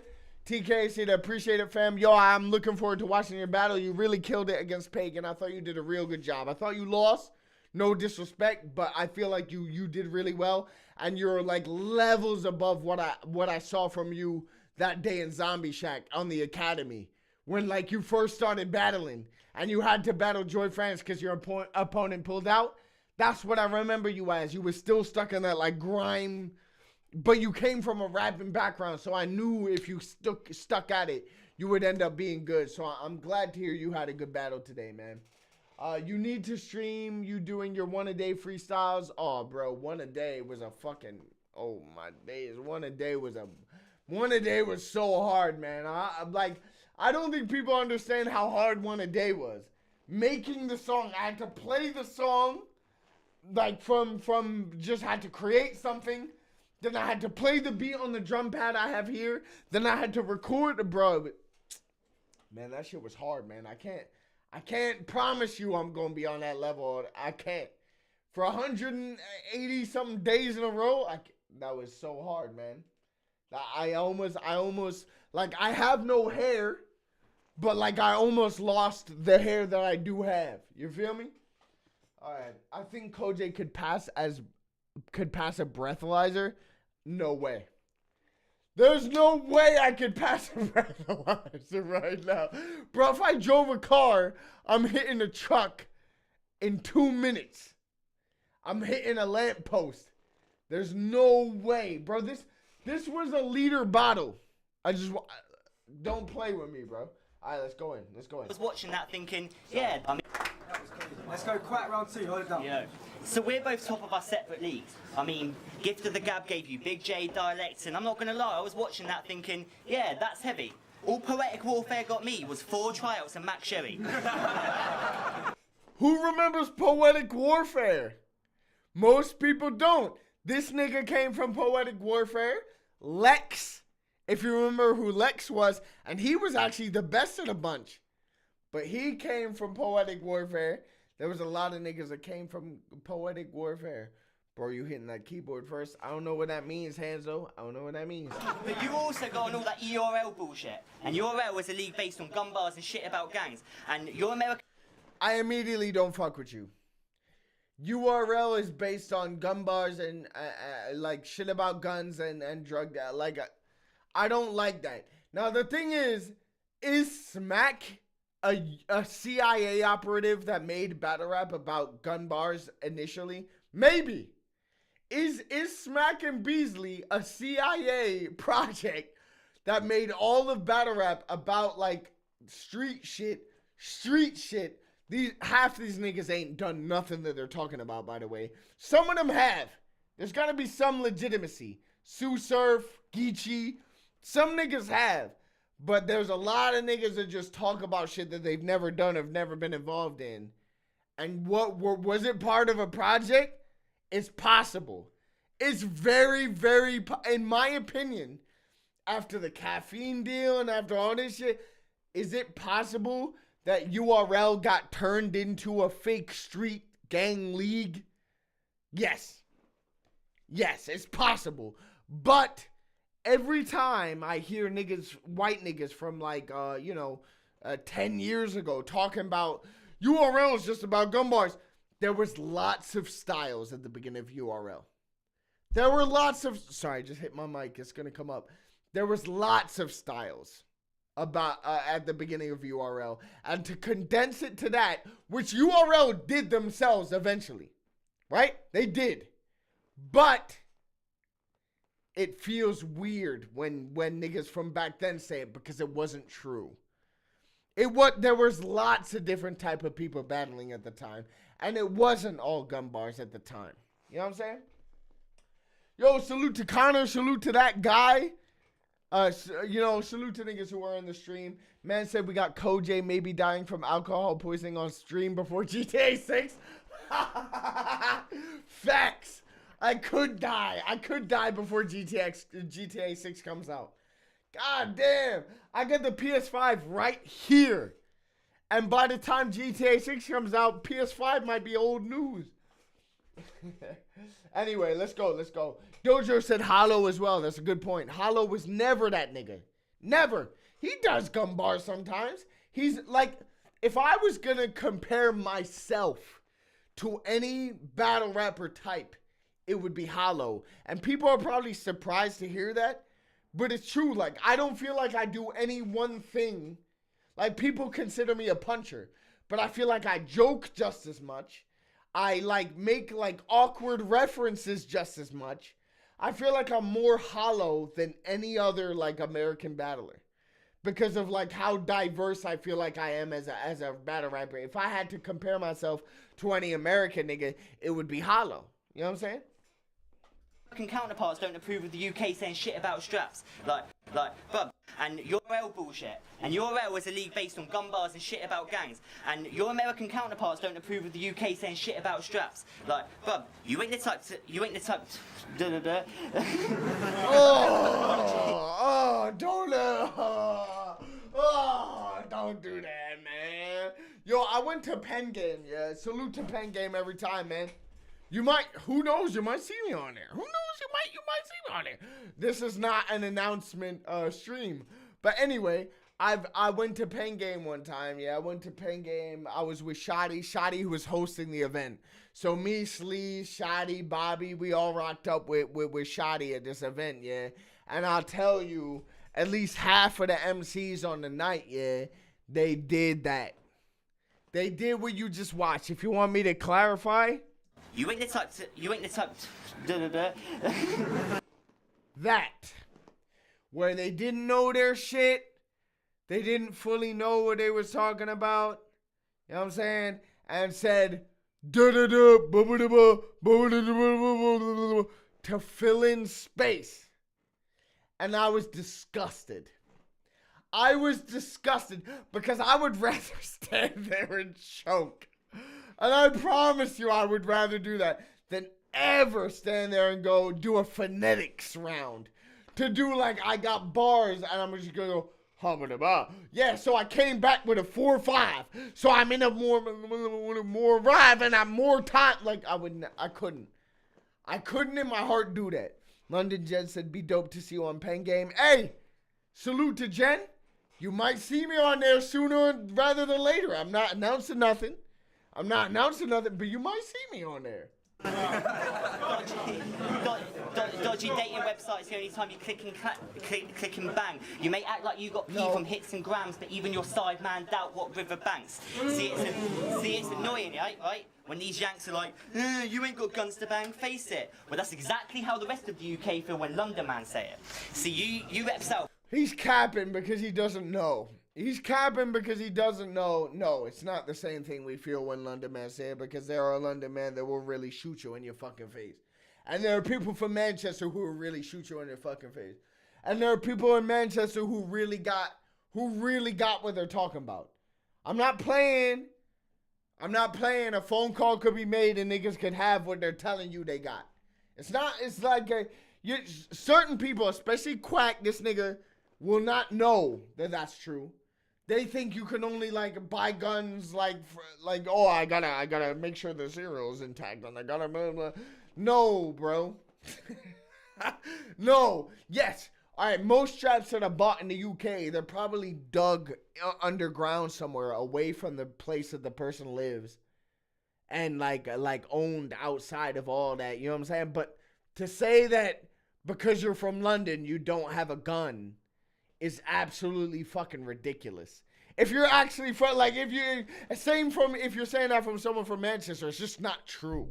Speaker 1: TK said, appreciate it, fam. Yo, I'm looking forward to watching your battle. You really killed it against Pagan. I thought you did a real good job. I thought you lost. No disrespect, but I feel like you did really well. And you're like levels above what I saw from you that day in Zombie Shack on the Academy. When like you first started battling and you had to battle Joy France because your opponent pulled out. That's what I remember you as. You were still stuck in that like grime but you came from a rapping background, so I knew if you stuck at it, you would end up being good. So I'm glad to hear you had a good battle today, man. You need to stream you doing your 1 a day freestyles. Oh, bro, 1 a day was a fucking, oh my days. 1 a day was so hard, man. I'm like, I don't think people understand how hard 1 a day was. Making the song, I had to play the song, like from just had to create something. Then I had to play the beat on the drum pad I have here. Then I had to record the bro. Man, that shit was hard, man. I can't promise you I'm gonna be on that level. I can't. For 180 something days in a row, that was so hard, man. I almost, like, I have no hair, but like I almost lost the hair that I do have. You feel me? All right. I think CoJay could pass a breathalyzer. No way. There's no way I could pass a breathalyzer right now. Bro, if I drove a car, I'm hitting a truck in 2 minutes. I'm hitting a lamppost. There's no way. Bro, this was a liter bottle. Don't play with me, bro. All right, let's go in.
Speaker 11: I was watching that thinking, yeah, I mean...
Speaker 10: Let's go Quack round 2, hold it down.
Speaker 11: Yeah. So we're both top of our separate leagues. I mean, Gift of the Gab gave you Big J dialects, and I'm not gonna lie, I was watching that thinking, yeah, that's heavy. All Poetic Warfare got me was 4 tryouts and Mac Sherry.
Speaker 1: Who remembers Poetic Warfare? Most people don't. This nigga came from Poetic Warfare. Lex, if you remember who Lex was, and he was actually the best of the bunch. But he came from Poetic Warfare. There was a lot of niggas that came from Poetic Warfare. Bro, you hitting that keyboard first. I don't know what that means, Hanzo. I don't know what that means.
Speaker 11: But you also got on all that URL bullshit. And URL was a league based on gun bars and shit about gangs. And your American...
Speaker 1: I immediately don't fuck with you. URL is based on gun bars and like shit about guns and drug that. Like, I don't like that. Now, the thing is Smack a CIA operative that made battle rap about gun bars initially? Maybe. Is Smack and Beasley a CIA project that made all of battle rap about like street shit? Half these niggas ain't done nothing that they're talking about, by the way. Some of them have. There's gotta be some legitimacy. Sue Surf, Geechee, some niggas have. But there's a lot of niggas that just talk about shit that they've never done, have never been involved in. And was it part of a project? It's possible. It's very, very, in my opinion, after the caffeine deal and after all this shit, is it possible that URL got turned into a fake street gang league? Yes. Yes, it's possible. But every time I hear niggas, white niggas from like, 10 years ago talking about URL is just about gun bars, there was lots of styles at the beginning of URL. There were lots of, sorry, just hit my mic, it's gonna come up. There was lots of styles about at the beginning of URL, and to condense it to that, which URL did themselves eventually, right? They did, but it feels weird when niggas from back then say it because it wasn't true. There was lots of different type of people battling at the time, and it wasn't all gun bars at the time. You know what I'm saying? Yo, salute to Connor, salute to that guy. Salute to niggas who were in the stream. Man said we got CoJay maybe dying from alcohol poisoning on stream before GTA 6. Facts. I could die. I could die before GTA 6 comes out. God damn. I got the PS5 right here. And by the time GTA 6 comes out, PS5 might be old news. Anyway, let's go. Dojo said Hollow as well. That's a good point. Hollow was never that nigga. Never. He does gun bars sometimes. He's like, if I was going to compare myself to any battle rapper type, it would be Hollow. And people are probably surprised to hear that. But it's true. Like, I don't feel like I do any one thing. Like, people consider me a puncher. But I feel like I joke just as much. I, like, make, like, awkward references just as much. I feel like I'm more hollow than any other like American battler. Because of like how diverse I feel like I am as a battle rapper. If I had to compare myself to any American nigga, it would be hollow. You know what I'm saying?
Speaker 11: Counterparts don't approve of the UK saying shit about straps. Like, bruv, and your URL bullshit. And your URL is a league based on gun bars and shit about gangs. And your American counterparts don't approve of the UK saying shit about straps. Like, bruv, you ain't the type to,
Speaker 1: don't do that, man. Yo, I went to Penn Game, yeah. Salute to Penn Game every time, man. You might, who knows, you might see me on there. Who knows, you might see me on there. This is not an announcement stream. But anyway, I went to Penn Game one time, yeah. I went to Penn Game. I was with Shoddy who was hosting the event. So me, Slee, Shoddy, Bobby, we all rocked up with Shoddy at this event, yeah. And I'll tell you, at least half of the MCs on the night, yeah, they did that. They did what you just watched. If you want me to clarify,
Speaker 11: you ain't the type
Speaker 1: that, where they didn't know their shit, they didn't fully know what they was talking about, you know what I'm saying, and said, to fill in space. And I was disgusted. I was disgusted because I would rather stand there and choke. And I promise you I would rather do that than ever stand there and go do a phonetics round. To do like I got bars and I'm just going to go, yeah, so I came back with a 4-5. So I'm in a more rhyme and I'm more time. Like I couldn't in my heart do that. London Jen said, be dope to see you on Penn Game. Hey, salute to Jen. You might see me on there sooner rather than later. I'm not announcing nothing, but you might see me on there.
Speaker 11: Dodgy dating websites the only time you click and bang. You may act like you got P from hits and grams, but even your side man doubt what river banks. See, it's annoying, right? When these yanks are like, you ain't got guns to bang, face it. Well, that's exactly how the rest of the UK feel when London man say it. See, you rep South.
Speaker 1: He's capping because he doesn't know. He's capping because he doesn't know. No, it's not the same thing we feel when London man say it, because there are London men that will really shoot you in your fucking face. And there are people from Manchester who will really shoot you in your fucking face. And there are people in Manchester who really got what they're talking about. I'm not playing. A phone call could be made and niggas could have what they're telling you they got. It's like certain people, especially Quack, this nigga, will not know that that's true. They think you can only like buy guns like oh, I gotta make sure the serial's intact and I gotta blah, blah. No, bro. No. Yes. All right. Most straps that are bought in the UK, they're probably dug underground somewhere away from the place that the person lives, and like owned outside of all that. You know what I'm saying? But to say that because you're from London you don't have a gun is absolutely fucking ridiculous. If you're actually from, like, if you're saying that from someone from Manchester, it's just not true.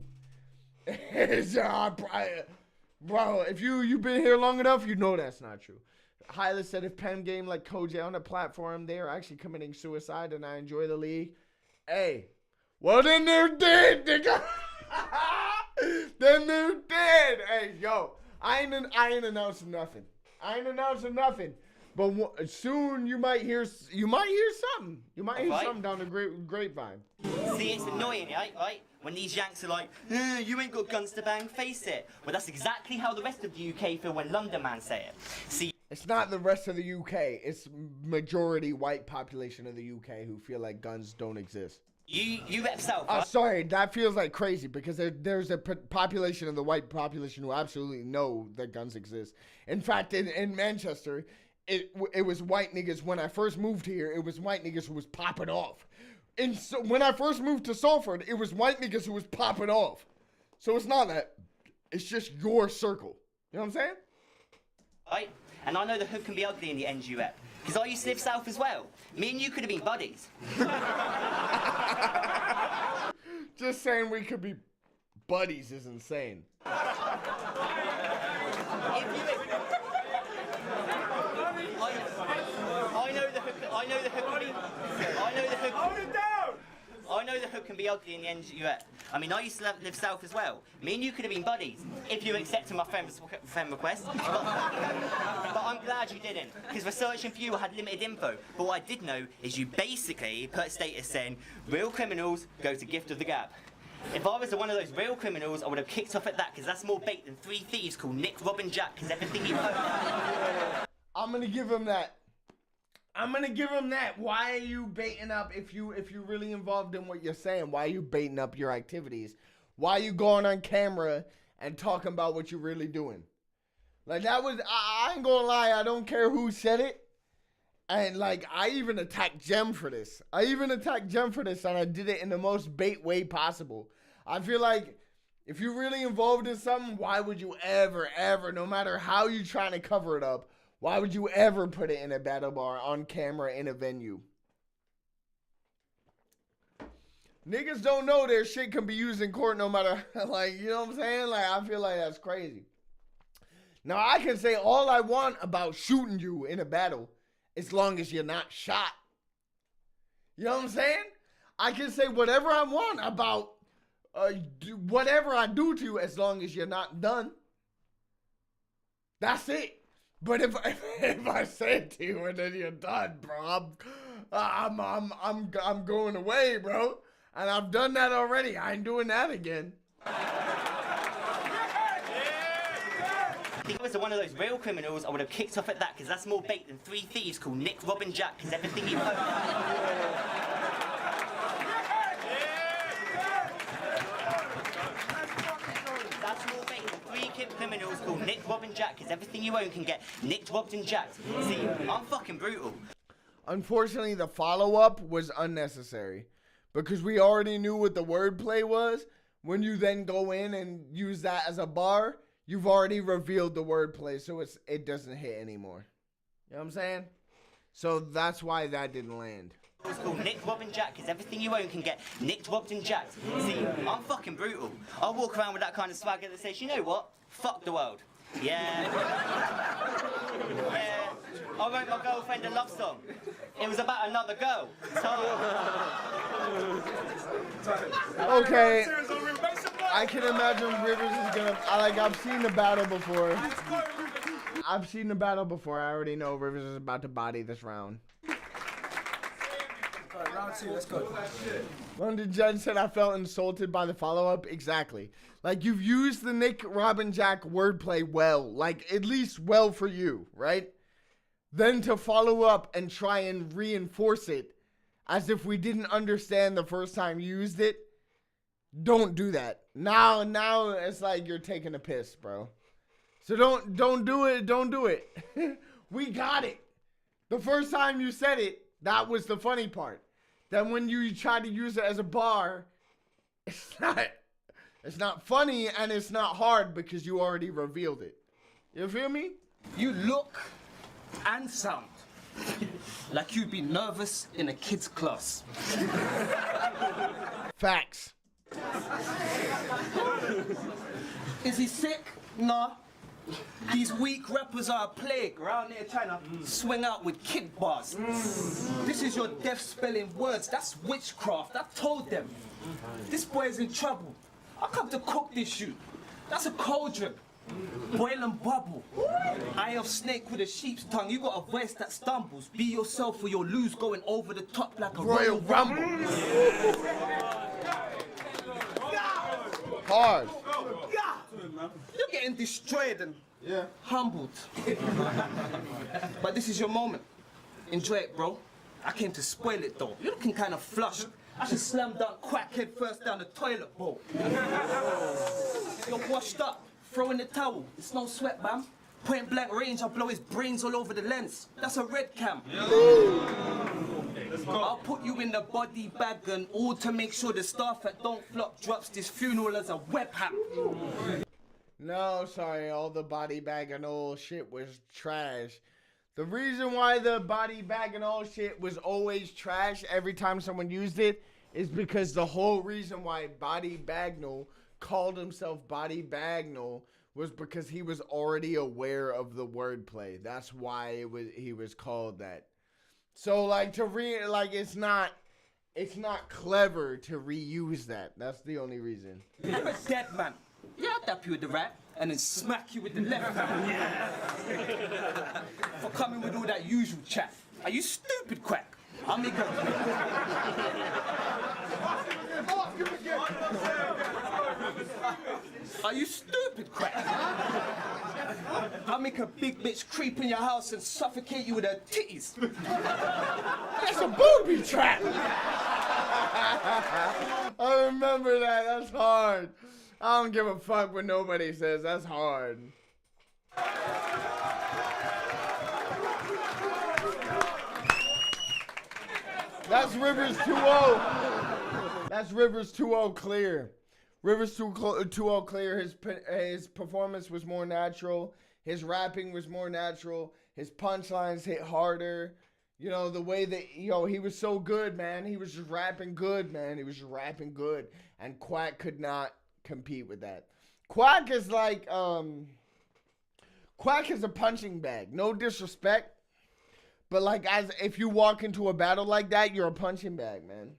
Speaker 1: Bro, if you've been here long enough, you know that's not true. Hyla said if Penn Game like CoJay on the platform, they are actually committing suicide and I enjoy the league. Hey, well then they're dead, nigga. Then they're dead. Hey, yo, I ain't announcing nothing. But soon you might hear something. You might hear something down the grapevine.
Speaker 11: See, it's annoying, right? When these yanks are like, you ain't got guns to bang, face it. Well, that's exactly how the rest of the UK feel when London man say it. See,
Speaker 1: it's not the rest of the UK. It's majority white population of the UK who feel like guns don't exist.
Speaker 11: You rep South. Right?
Speaker 1: Sorry, that feels like crazy because there's a population of the white population who absolutely know that guns exist. In fact, in Manchester, it was white niggas. When I first moved here, it was white niggas who was popping off. And so when I first moved to Salford, it was white niggas who was popping off. So it's not that. It's just your circle. You know what I'm saying?
Speaker 11: Right. And I know the hood can be ugly in the ends you rep. Because I used to live south as well. Me and you could have been buddies.
Speaker 1: Just saying we could be buddies is insane.
Speaker 11: I know the hook can be ugly in the end. I mean, I used to live south as well. Me and you could have been buddies if you accepted my friend request. But I'm glad you didn't, because researching for you I had limited info. But what I did know is you basically put a status saying, real criminals go to Gift of the Gab. If I was one of those real criminals, I would have kicked off at that, because that's more bait than 3 thieves called Nick, Rob and Jack, because everything you post.
Speaker 1: I'm gonna give him that. I'm gonna give him that. Why are you baiting up if you're really involved in what you're saying? Why are you baiting up your activities? Why are you going on camera and talking about what you're really doing? Like that was, I ain't gonna lie, I don't care who said it. And like, I even attacked Jem for this. And I did it in the most bait way possible. I feel like if you're really involved in something, why would you ever, no matter how you're trying to cover it up, why would you ever put it in a battle bar on camera in a venue? Niggas don't know their shit can be used in court no matter, like, you know what I'm saying? Like, I feel like that's crazy. Now, I can say all I want about shooting you in a battle as long as you're not shot. You know what I'm saying? I can say whatever I want about whatever I do to you as long as you're not done. That's it. But if I say it to you and then you're done, bro, I'm going away, bro. And I've done that already. I ain't doing that again.
Speaker 11: If I was one of those real criminals, I would have kicked off at that, because that's more bait than 3 thieves called Nick, Rob and Jack, because everything you post. That's more bait than 3 criminals called Nick, Rob and Jack, because everything you own can get nicked, robbed and jacked. See, I'm fucking brutal.
Speaker 1: Unfortunately, the follow-up was unnecessary, because we already knew what the wordplay was. When you then go in and use that as a bar, you've already revealed the wordplay, so it doesn't hit anymore. You know what I'm saying? So that's why that didn't land.
Speaker 11: It's called Nick, Rob and Jack, because everything you own can get nicked, robbed and jacked. See, I'm fucking brutal. I walk around with that kind of swagger that says, you know what? Fuck the world. Yeah. Yeah. I wrote my girlfriend a love song. It was about another girl.
Speaker 1: Okay. I can imagine Rivers is gonna. I've seen the battle before. I already know Rivers is about to body this round.
Speaker 10: Alright, round 2, let's go.
Speaker 1: London Judge said I felt insulted by the follow-up. Exactly. Like, you've used the Nick, Robin, Jack wordplay well. Like, at least well for you, right? Then to follow up and try and reinforce it as if we didn't understand the first time you used it. Don't do that. Now it's like you're taking a piss, bro. So don't do it. Don't do it. We got it. The first time you said it, that was the funny part. Then when you try to use it as a bar, it's not funny and it's not hard because you already revealed it. You feel me?
Speaker 10: You look and sound like you'd be nervous in a kid's class.
Speaker 1: Facts.
Speaker 10: Is he sick? Nah. These weak rappers are a plague around here trying to swing out with kid bars. This is your deaf spelling words. That's witchcraft. I told them. This boy is in trouble. I come to cook this shoot. That's a cauldron. Boil and bubble. Eye of snake with a sheep's tongue. You got a voice that stumbles. Be yourself or you'll lose going over the top like a Royal Rumble.
Speaker 1: Hard.
Speaker 10: You're getting destroyed and humbled. But this is your moment. Enjoy it, bro. I came to spoil it, though. You're looking kind of flushed. I should slam dunk Quack head first down the toilet bowl. You're washed up. Throw in the towel. It's no sweat, bam. Point blank range, I'll blow his brains all over the lens. That's a red cam. I'll put you in the body bag and all to make sure the staff at Don't Flop drops this funeral as a webcam.
Speaker 1: No, sorry, all the body bag and all shit was trash. The reason why the body bag and all shit was always trash every time someone used it is because the whole reason why Body Bagnall called himself Body Bagnall was because he was already aware of the wordplay. That's why he was called that. So like it's not clever to reuse that. That's the only reason.
Speaker 12: I'm a dead man. Yeah, I'll dap you with the right and then smack you with the left hand. Yeah. For coming with all that usual chat. Are you stupid, Quack? I'll make a... Are you stupid, Quack? I'll make a big bitch creep in your house and suffocate you with her titties.
Speaker 1: That's a booby trap. I remember that. That's hard. I don't give a fuck what nobody says. That's hard. That's Rivers 2-0. That's Rivers 2-0 clear. Rivers 2-0 clear. His performance was more natural. His rapping was more natural. His punchlines hit harder. You know, the way that, he was so good, man. He was just rapping good, man. He was just rapping good. And Quack could not compete with that. Quack is like, Quack is a punching bag. No disrespect. But like, if you walk into a battle like that, you're a punching bag, man.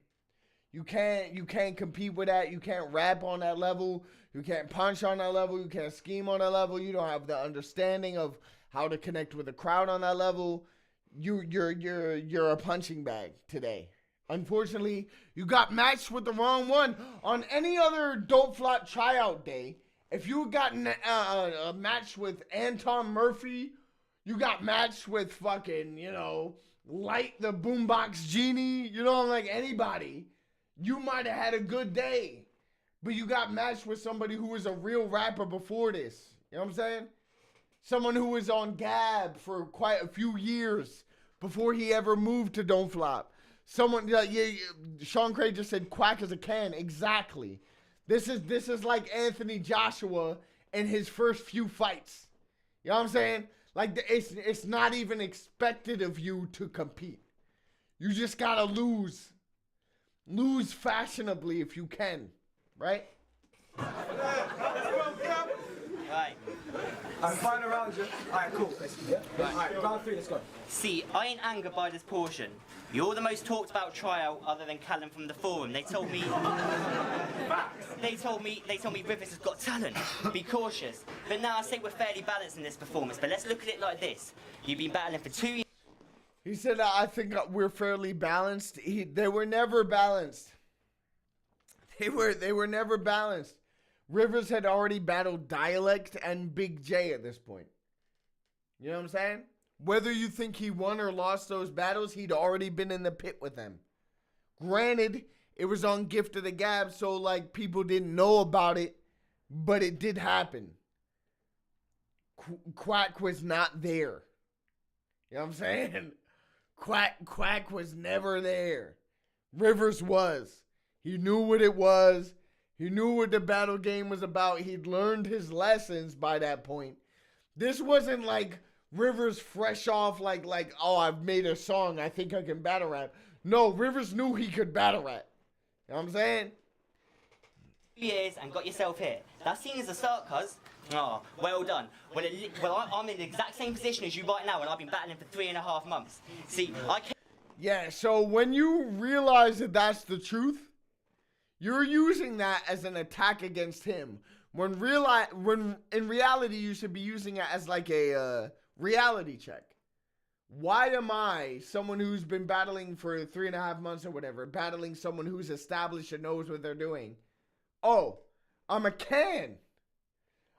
Speaker 1: You can't compete with that. You can't rap on that level. You can't punch on that level. You can't scheme on that level. You don't have the understanding of how to connect with the crowd on that level. You're a punching bag today. Unfortunately, you got matched with the wrong one. On any other Dope Flop tryout day, if you got a match with Anton Murphy, you got matched with fucking, Light the Boombox Genie, like anybody, you might have had a good day. But you got matched with somebody who was a real rapper before this. You know what I'm saying? Someone who was on Gab for quite a few years before he ever moved to Don't Flop. Someone, Sean Craig just said Quack is a can. Exactly. This is like Anthony Joshua in his first few fights. You know what I'm saying? Like, it's not even expected of you to compete. You just gotta lose. Lose fashionably if you can. Right?
Speaker 11: Right.
Speaker 12: I'm fine around you. Alright, cool. Alright, round 3, let's go.
Speaker 11: See, I ain't angered by this portion. You're the most talked about tryout other than Callum from the forum. They told me Rivers has got talent. Be cautious. But now I say we're fairly balanced in this performance. But let's look at it like this. You've been battling for 2 years.
Speaker 1: He said, I think we're fairly balanced. They were never balanced. They were never balanced. Rivers had already battled Dialect and Big J at this point. You know what I'm saying? Whether you think he won or lost those battles, he'd already been in the pit with them. Granted, it was on Gift of the Gab, so like people didn't know about it, but it did happen. Quack was not there. You know what I'm saying? Quack was never there. Rivers was. He knew what it was. He knew what the battle game was about. He'd learned his lessons by that point. This wasn't like Rivers fresh off like, oh, I've made a song. I think I can battle rap. No, Rivers knew he could battle rap. You know what I'm saying?
Speaker 11: Years and got yourself hit. That's seen as a start, cuz. Oh, well done. Well, I'm in the exact same position as you right now, and I've been battling for 3.5 months. See,
Speaker 1: Yeah, so when you realize that that's the truth, you're using that as an attack against him. When in reality, you should be using it as like a reality check. Why am I, someone who's been battling for 3.5 months or whatever, battling someone who's established and knows what they're doing? Oh, I'm a can.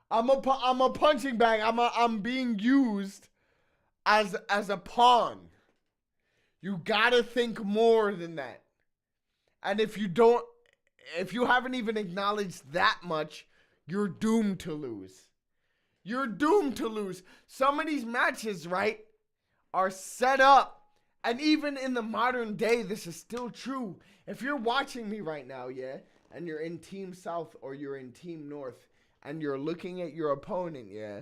Speaker 1: I'm a punching bag. I'm being used as a pawn. You gotta think more than that. And if you haven't even acknowledged that much, you're doomed to lose. You're doomed to lose. Some of these matches, right, are set up. And even in the modern day, this is still true. If you're watching me right now, yeah, and you're in Team South or you're in Team North, and you're looking at your opponent, yeah,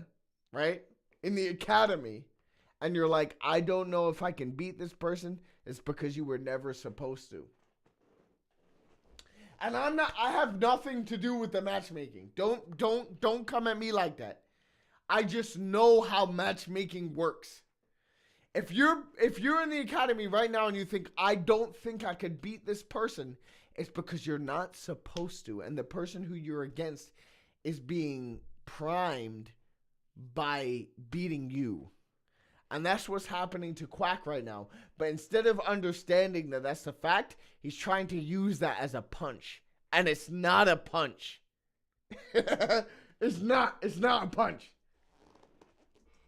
Speaker 1: right, in the academy, and you're like, I don't know if I can beat this person, it's because you were never supposed to. And I have nothing to do with the matchmaking. Don't come at me like that. I just know how matchmaking works. If you're in the academy right now and you think, I don't think I could beat this person, it's because you're not supposed to. And the person who you're against is being primed by beating you. And that's what's happening to Quack right now. But instead of understanding that that's the fact, he's trying to use that as a punch. And it's not a punch. It's not a punch.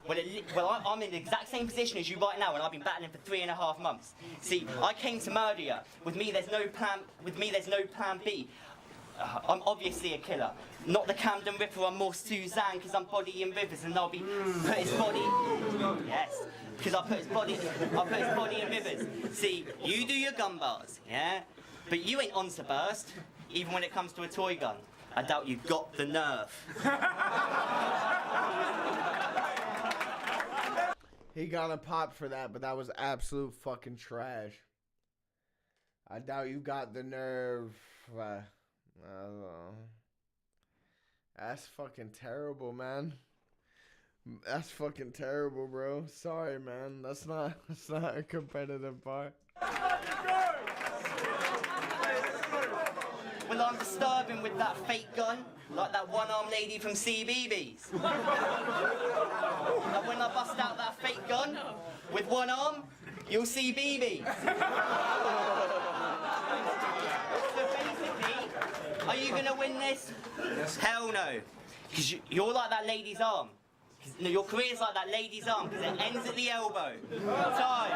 Speaker 11: Well, I'm in the exact same position as you right now, and I've been battling for 3.5 months. See, I came to murder you. With me, there's no plan B. I'm obviously a killer. Not the Camden Ripper, I'm more Suzanne, because I'm bodying Rivers, and I'll be put his body. Yes, because I put his body in Rivers. See, you do your gun bars, yeah, but you ain't on to burst, even when it comes to a toy gun. I doubt you've got the nerve.
Speaker 1: He got a pop for that, but that was absolute fucking trash. I doubt you got the nerve. I don't know. That's fucking terrible, man. That's fucking terrible, bro. Sorry, man. That's not a competitive part.
Speaker 11: Well, I'm disturbing with that fake gun, like that one-armed lady from CBeebies. And when I bust out that fake gun with one arm, you'll see BBs. So basically, are you gonna win this? Hell no, because you're like that lady's arm. No, your career's like that lady's arm, because it ends at the elbow. Time.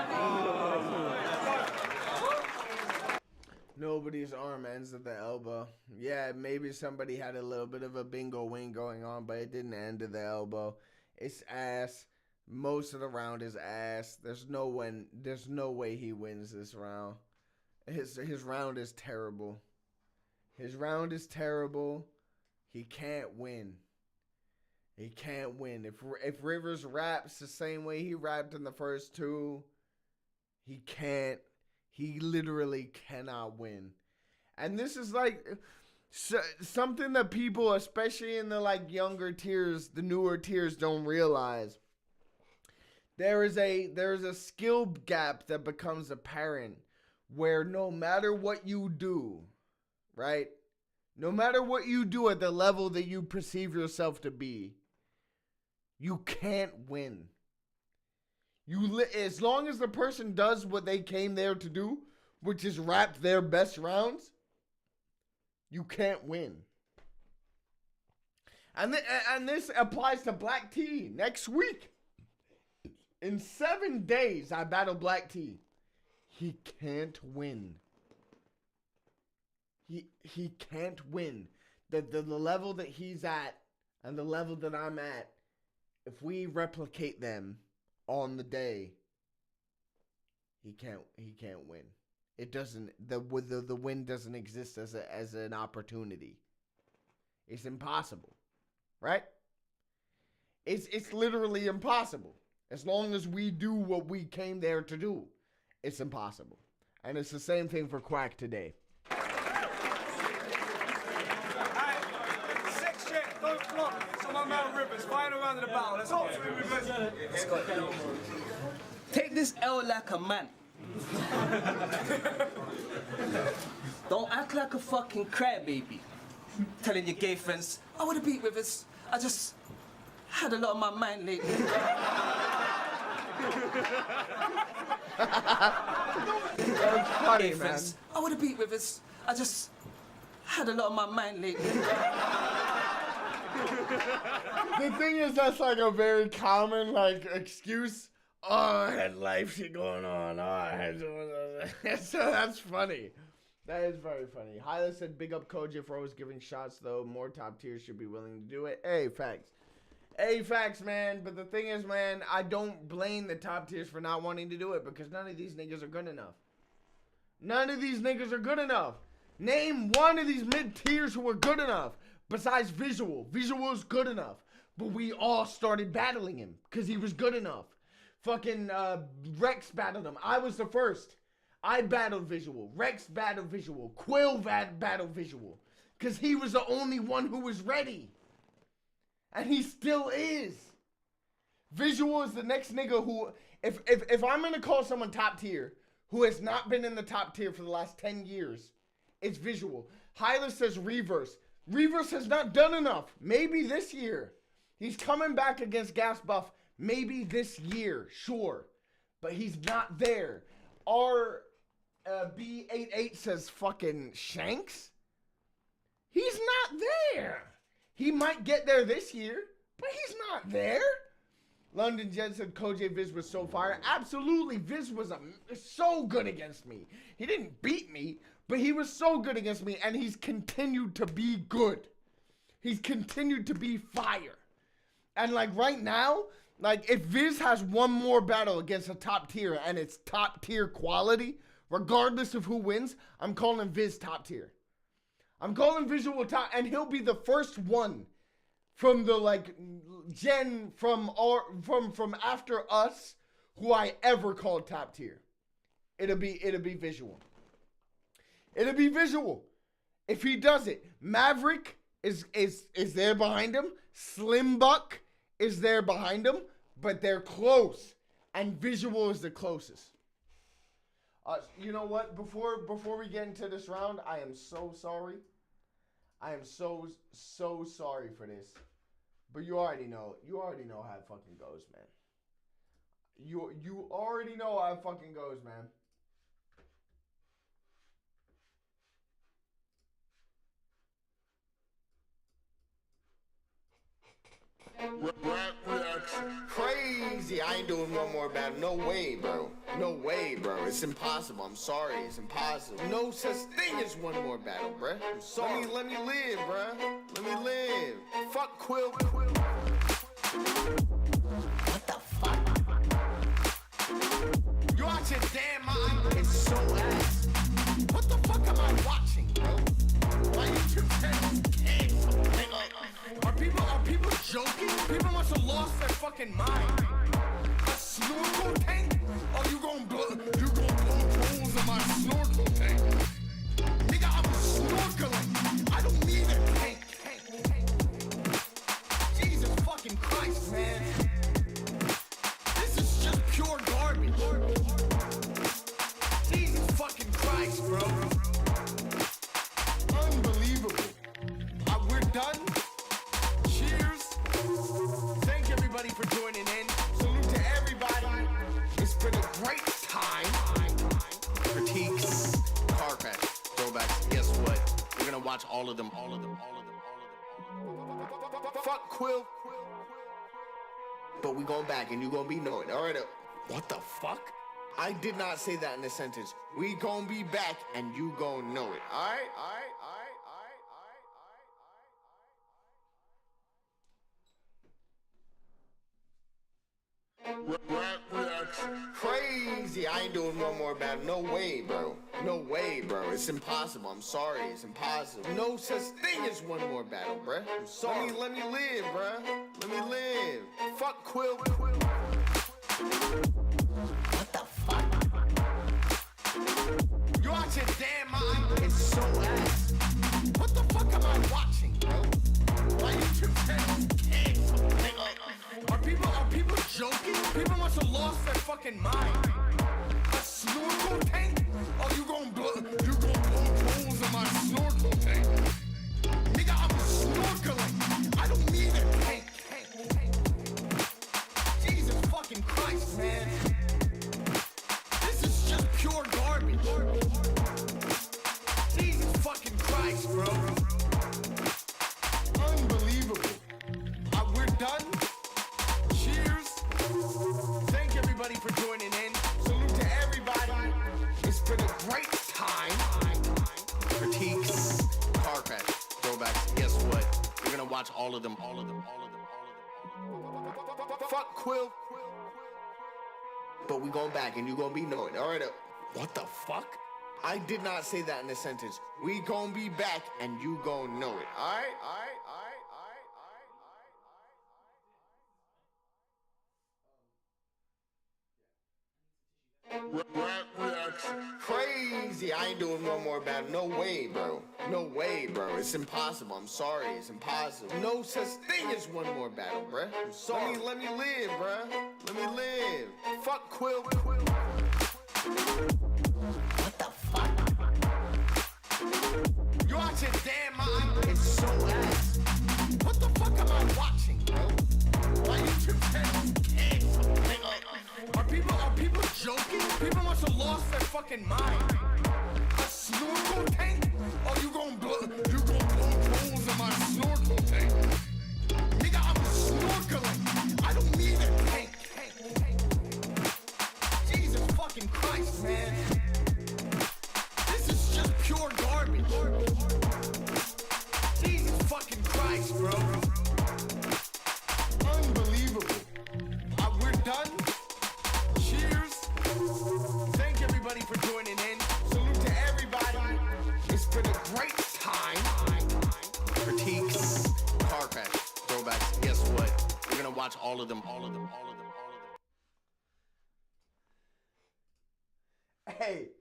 Speaker 1: Nobody's arm ends at the elbow. Yeah, maybe somebody had a little bit of a bingo wing going on, but it didn't end at the elbow. It's ass. Most of the round is ass. There's no way he wins this round. His round is terrible. His round is terrible. He can't win. He can't win. If Rivers raps the same way he rapped in the first two, he can't. He literally cannot win. And this is like something that people, especially in the like younger tiers, the newer tiers, don't realize. There is a skill gap that becomes apparent where no matter what you do, right? No matter what you do at the level that you perceive yourself to be, you can't win. As long as the person does what they came there to do, which is rap their best rounds, you can't win. And this applies to Black T next week. In 7 days, I battle Black T. He can't win. He can't win. The level that he's at and the level that I'm at, if we replicate them on the day, he can't win. It doesn't, the win doesn't exist as an opportunity. It's impossible, right? It's literally impossible. As long as we do what we came there to do, it's impossible. And it's the same thing for Quack today.
Speaker 9: Don't flop. It's on my Mount Rivers. Final round of the battle. Let's go.
Speaker 12: Take this L like a man. Don't act like a fucking crybaby. Telling your gay friends, I would have beat Rivers. I just had a lot on my mind lately.
Speaker 1: That's funny, man.
Speaker 12: Friends, I would have beat Rivers. I just had a lot on my mind lately.
Speaker 1: The thing is, that's like a very common excuse. Oh, I had life shit going on. Oh, I had so that's funny. That is very funny. Hyla said, big up CoJay for always giving shots, though. More top tiers should be willing to do it. Hey, facts. Hey, facts, man. But the thing is, man, I don't blame the top tiers for not wanting to do it because none of these niggas are good enough. None of these niggas are good enough. Name one of these mid-tiers who are good enough besides Visual. Visual is good enough. But we all started battling him because he was good enough. Fucking Rex battled him. I was the first. I battled Visual. Rex battled Visual. Quill battled Visual. Because he was the only one who was ready. And he still is. Visual is the next nigga who, if I'm gonna call someone top tier, who has not been in the top tier for the last 10 years, it's Visual. Hyla says Reverse. Reverse has not done enough. Maybe this year. He's coming back against Gas Buff. Maybe this year, sure. But he's not there. Our B88 says fucking Shanks. He's not there. He might get there this year, but he's not there. London Jet said CoJay Viz was so fire. Absolutely, Viz was so good against me. He didn't beat me, but he was so good against me, and he's continued to be good. He's continued to be fire. And like right now, like if Viz has one more battle against a top tier and it's top tier quality, regardless of who wins, I'm calling Viz top tier. I'm calling Visual top, and he'll be the first one from the like gen from after us who I ever called top tier. It'll be Visual. It'll be Visual. If he does it, Maverick is there behind him. Slim Buck is there behind him, but they're close, and Visual is the closest. You know what? Before we get into this round, I am so sorry. I am so sorry for this. But you already know how it fucking goes, man. You already know how it fucking goes, man. Crazy. I ain't doing one more battle. No way, bro. No way, bro. It's impossible. I'm sorry. It's impossible. No such thing as one more battle, bro. I'm sorry. Let me live, bro. Let me live. Fuck Quill. What the fuck? You out your damn mind? It's so ass. What the fuck am I watching, bro? My YouTube channel is canceled. Are people joking? People must have lost their fucking mind. A snorkel tank? Oh, you gonna blow holes in my snorkel tank? Nigga, I'm snorkeling. I don't need a tank. Jesus fucking Christ, man. This is just pure garbage. Jesus fucking Christ, bro. Unbelievable. We're done. Cheers. Thank everybody for joining in. Salute to everybody. It's been a great time. Critiques, car crash, throwbacks. Guess what? We're gonna watch all of them. Fuck Quill. But we going back and you gonna be knowing. All right. What the fuck? I did not say that in a sentence. We gonna be back and you gonna know it. All right. Crazy. I ain't doing one more battle. No way, bro. No way, bro. It's impossible. I'm sorry. It's impossible. No such thing as one more battle, bro. I'm sorry. Let me live, bro. Let me live. Fuck Quill. What the fuck? You out your damn mind? It's so ass. What the fuck am I watching, bro? My YouTube channel is canceled. Are people joking? People must have lost their fucking mind. A snorkel tank? Oh, you gonna blow holes in my snorkel tank? Nigga, I'm snorkeling. I don't need a tank. Jesus fucking Christ, man. This is just pure garbage. Jesus fucking Christ, bro. Unbelievable. We're done. Cheers. Thank everybody for joining in. Salute to everybody. It's been a great time. Critiques, car crash, throwbacks. Guess what? We're gonna watch all of them. Fuck Quill. But we going back and you gonna be knowing. All right. What the fuck? I did not say that in a sentence. We gonna be back and you gonna know it. All right. Crazy. easy. I ain't doing one more battle. No way, bro. No way, bro. It's impossible. I'm sorry. It's impossible. No such thing as one more battle, bro. I'm sorry. Let me live, bro. Let me live. Fuck Quill. What the fuck? You out your damn mind? It's so ass. What the fuck am I watching, bro? Why YouTube channels cancel? Are people joking? People must have lost their fucking mind. A snorkel tank? Oh, you gonna blow holes in my snorkel tank? Nigga, I'm snorkeling. I don't need a tank. Jesus fucking Christ, man. This is just pure garbage. Jesus fucking Christ, bro. Unbelievable. We're done. Cheers. Thank everybody for joining in. Salute to everybody. It's been a great time. Critiques, car crash, throwbacks. Guess what? We're gonna watch all of them. Hey,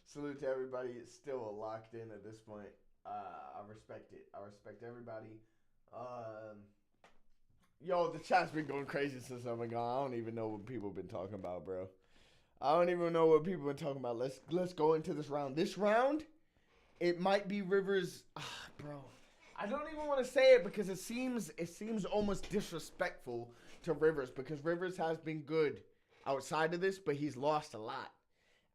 Speaker 1: salute to everybody. It's still locked in at this point. I respect it. I respect everybody. Yo, the chat's been going crazy since I've been gone. I don't even know what people have been talking about, bro. I don't even know what people have been talking about. Let's go into this round. This round, it might be Rivers. Bro, I don't even want to say it because it seems almost disrespectful to Rivers because Rivers has been good outside of this, but he's lost a lot.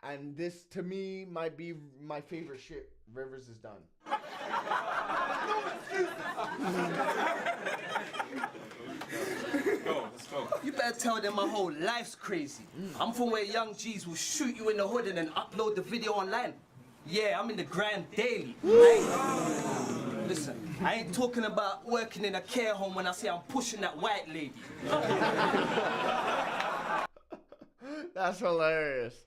Speaker 1: And this, to me, might be my favorite shit Rivers has done.
Speaker 12: Let's go. You better tell them my whole life's crazy. I'm from where young G's will shoot you in the hood and then upload the video online. Yeah, I'm in the grind daily. Listen, I ain't talking about working in a care home when I say I'm pushing that white lady.
Speaker 1: That's hilarious.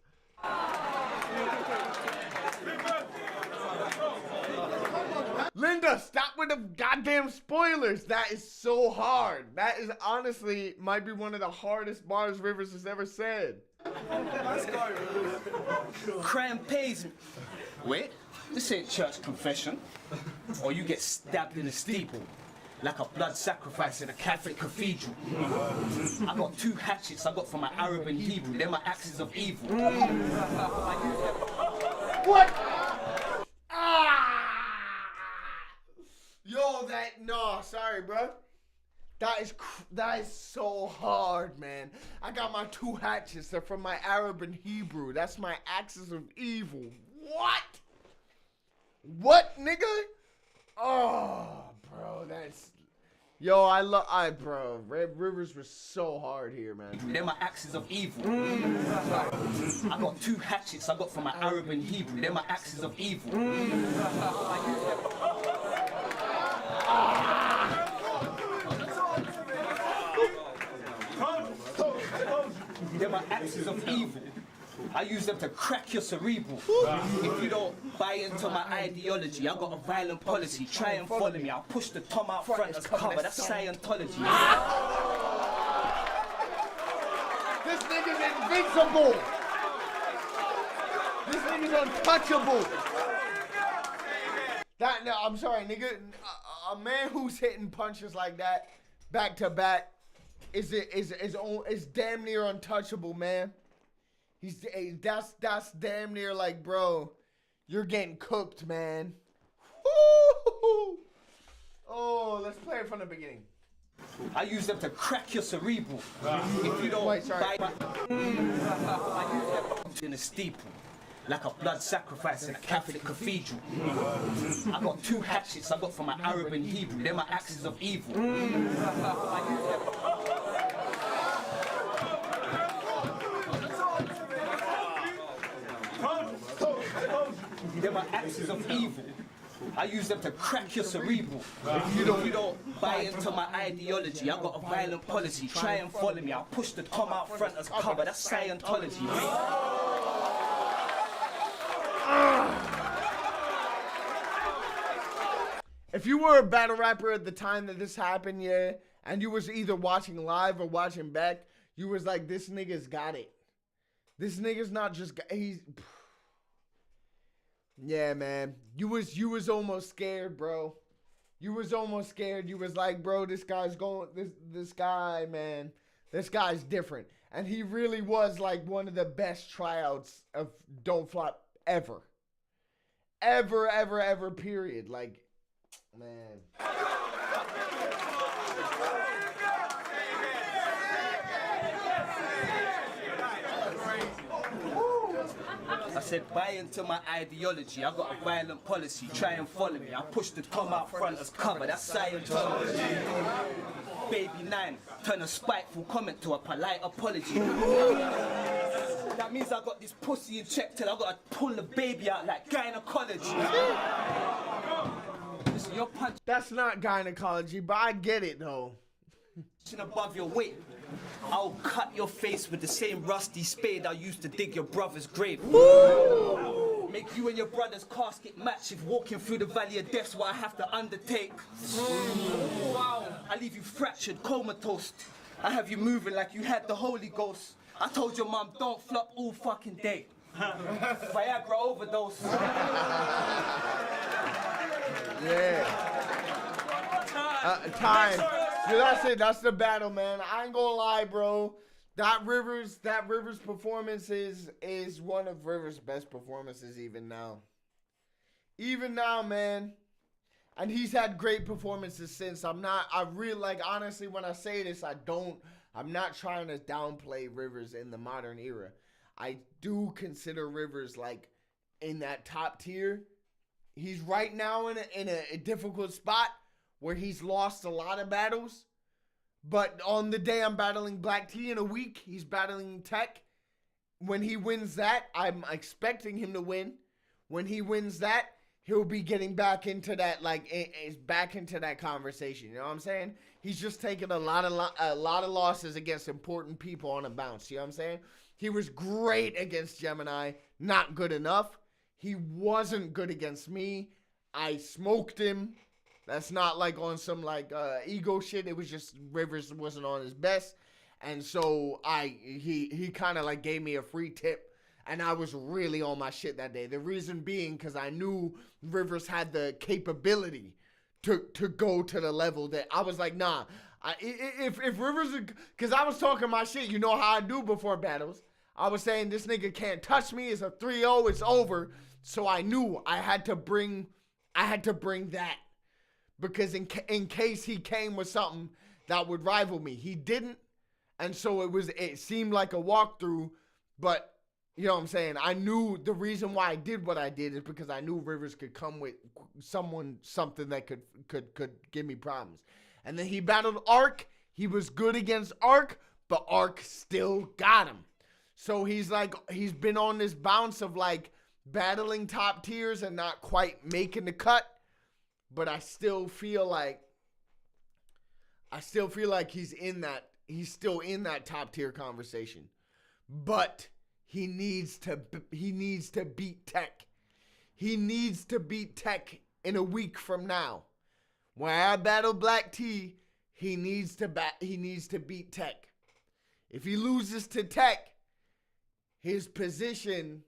Speaker 1: Linda, stop with the goddamn spoilers. That is so hard. That is honestly might be one of the hardest bars Rivers has ever said.
Speaker 12: Crime pays me. Wait, this ain't church confession. Or you get stabbed in a steeple. Like a blood sacrifice in a Catholic cathedral. I got 2 hatchets I got from my Arab and Hebrew. They're my axes of evil.
Speaker 1: What? Yo, sorry, bro. That is so hard, man. I got my 2 hatchets. They're from my Arab and Hebrew. That's my axes of evil. What? What, nigga? Oh, bro, that's... Yo, bro, Red Rivers was so hard here, man.
Speaker 12: They're my axes of evil. I got 2 hatchets I got from my Arab and Hebrew. They're my axes of evil. They're my axes of evil. I use them to crack your cerebral. If you don't buy into my ideology, I got a violent policy. Try and follow me. I'll push the tom out front as cover. That's Scientology.
Speaker 1: This nigga's invincible. This nigga's untouchable. No, I'm sorry, nigga. A man who's hitting punches like that back to back is damn near untouchable, man. That's damn near like, bro, you're getting cooked, man. Woo! Oh, let's play it from the beginning.
Speaker 12: I use them to crack your cerebral. If you don't buy in a steeple. Like a blood sacrifice in a Catholic cathedral. I got 2 hatchets I got from my Arab and Hebrew. They're my axes of evil. They're my axes of evil. I use them to crack your cerebral. If you don't buy into my ideology, I got a violent policy. Try and follow me. I'll push the tom out front as cover. That's Scientology.
Speaker 1: If you were a battle rapper at the time that this happened, yeah, and you was either watching live or watching back, you was like, this nigga's got it. This nigga's not just, Yeah, man. You was almost scared, bro. You was almost scared. You was like, bro, this guy's going. This guy, man. This guy's different, and he really was like one of the best tryouts of Don't Flop ever. Ever. Period. Like, man.
Speaker 12: I said, buy into my ideology. I got a violent policy. Try and follow me. I push the Tom out front as cover. That's Scientology. Baby 9, turn a spiteful comment to a polite apology. That means I got this pussy in check till I gotta pull the baby out like gynecology. Listen, your punch.
Speaker 1: That's not gynecology, but I get it though.
Speaker 12: Above your weight. I'll cut your face with the same rusty spade I used to dig your brother's grave. Woo! Make you and your brother's casket match if walking through the valley of death's what I have to undertake. Wow. I leave you fractured, comatose. I have you moving like you had the Holy Ghost. I told your mom don't flop all fucking day. Viagra overdose.
Speaker 1: Yeah. Time. So that's it. That's the battle, man. I ain't gonna lie, bro. That Rivers performance is one of Rivers' best performances even now. Even now, man. And he's had great performances since. I really, like, honestly, when I say this, I'm not trying to downplay Rivers in the modern era. I do consider Rivers, like, in that top tier. He's right now in a difficult spot where he's lost a lot of battles. But on the day I'm battling Black T in a week, he's battling Tech. When he wins that, I'm expecting him to win. When he wins that, he'll be getting back into that, like, is back into that conversation. You know what I'm saying? He's just taking a lot of losses against important people on a bounce. You know what I'm saying? He was great against Gemini, not good enough. He wasn't good against me. I smoked him. That's not like on some like ego shit. It was just Rivers wasn't on his best. And so he kind of like gave me a free tip. And I was really on my shit that day. The reason being because I knew Rivers had the capability to go to the level that I was like, nah. If Rivers, because I was talking my shit, you know how I do before battles. I was saying this nigga can't touch me. It's a 3-0. It's over. So I knew I had to bring that. Because in case he came with something that would rival me. He didn't. And so it seemed like a walkthrough. But, you know what I'm saying? I knew the reason why I did what I did is because I knew Rivers could come with something that could give me problems. And then he battled Ark. He was good against Ark, but Ark still got him. So he's been on this bounce of like battling top tiers and not quite making the cut. But I still feel like he's still in that top tier conversation. But he needs to beat Tech. He needs to beat Tech in a week from now. When I battle Black T, he needs to beat Tech. If he loses to Tech, his position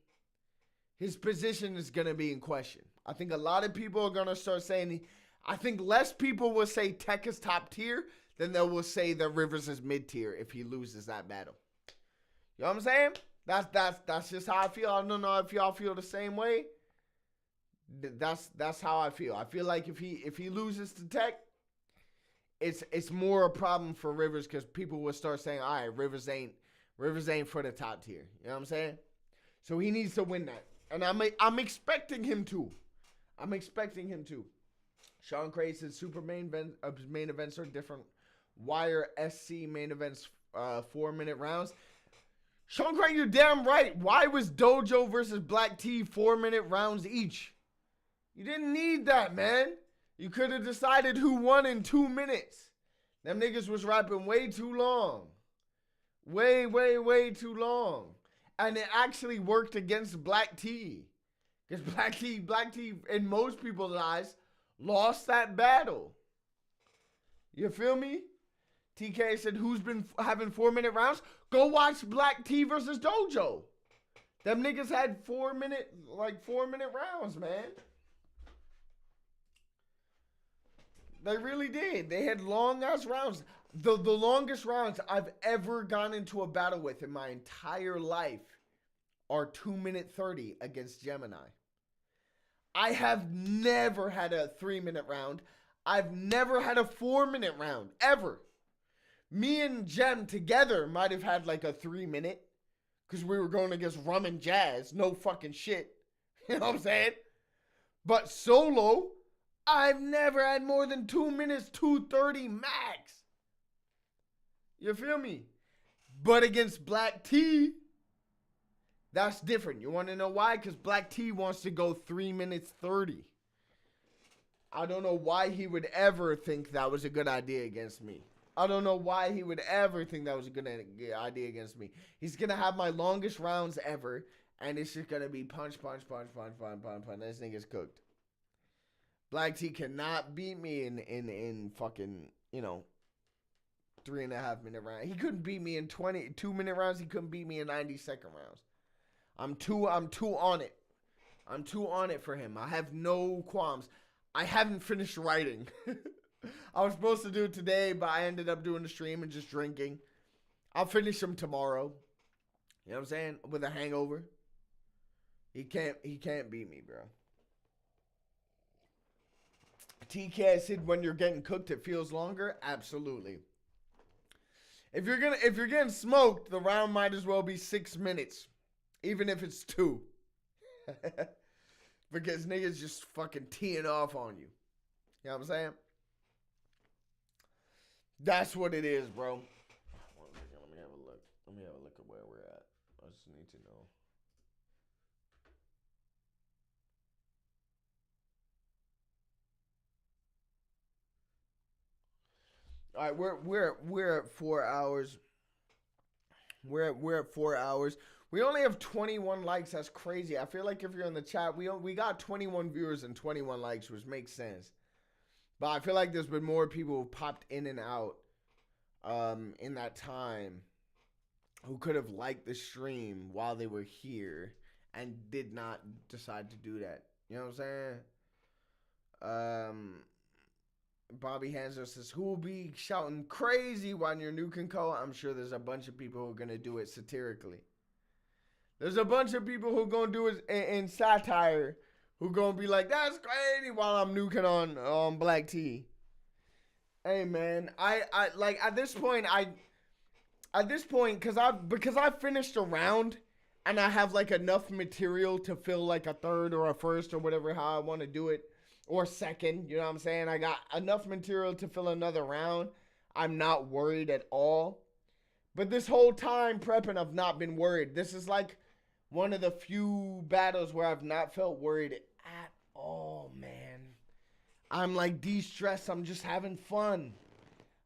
Speaker 1: is gonna be in question. I think a lot of people are going to start saying, I think less people will say Tech is top tier than they will say that Rivers is mid tier if he loses that battle. You know what I'm saying? That's just how I feel. I don't know if y'all feel the same way. That's how I feel. I feel like if he loses to Tech, it's more a problem for Rivers because people will start saying, all right, Rivers ain't for the top tier. You know what I'm saying? So he needs to win that. And I'm expecting him to. Sean Cray said super main events are different. Wire SC main events 4-minute rounds. Sean Cray, you're damn right. Why was Dojo versus Black T 4-minute rounds each? You didn't need that, man. You could have decided who won in 2 minutes. Them niggas was rapping way too long. Way too long. And it actually worked against Black T. Because Black T, in most people's eyes, lost that battle. You feel me? TK said, who's been having 4-minute rounds? Go watch Black T versus Dojo. Them niggas had 4 minute rounds, man. They really did. They had long ass rounds. The longest rounds I've ever gone into a battle with in my entire life are 2-minute 30 against Gemini. I have never had a 3-minute round. I've never had a 4-minute round, ever. Me and Gem together might have had like a 3-minute because we were going against Rum and Jazz. No fucking shit. You know what I'm saying? But solo, I've never had more than 2 minutes, 2:30 max. You feel me? But against Black T, that's different. You want to know why? Because Black T wants to go 3 minutes 30. I don't know why he would ever think that was a good idea against me. I don't know why he would ever think that was a good idea against me. He's going to have my longest rounds ever, and it's just going to be punch, punch, punch, punch, punch, punch, punch. This nigga's cooked. Black T cannot beat me in fucking, 3.5 minute round. He couldn't beat me in 2-minute rounds. He couldn't beat me in 90-second rounds. I'm too on it. I'm too on it for him. I have no qualms. I haven't finished writing. I was supposed to do it today, but I ended up doing the stream and just drinking. I'll finish him tomorrow. You know what I'm saying? With a hangover. He can't beat me, bro. TK said when you're getting cooked it feels longer. Absolutely. If you're getting smoked, the round might as well be 6 minutes. Even if it's 2. Because niggas just fucking teeing off on you. You know what I'm saying? That's what it is, bro. Let me have a look. Let me have a look at where we're at. I just need to know. All right, we're at 4 hours. We're at 4 hours. We only have 21 likes. That's crazy. I feel like if you're in the chat, we got 21 viewers and 21 likes, which makes sense. But I feel like there's been more people who popped in and out in that time who could have liked the stream while they were here and did not decide to do that. You know what I'm saying? Bobby Hanser says, who will be shouting crazy when you're nuking Co? I'm sure there's a bunch of people who are going to do it satirically. There's a bunch of people who are going to do it in satire who going to be like, that's crazy while I'm nuking on Black T. Hey, man, I like at this point, because I finished a round and I have like enough material to fill like a third or a first or whatever, how I want to do it. Or second, you know what I'm saying? I got enough material to fill another round. I'm not worried at all. But this whole time prepping, I've not been worried. This is like one of the few battles where I've not felt worried at all, man. I'm like de-stressed. I'm just having fun.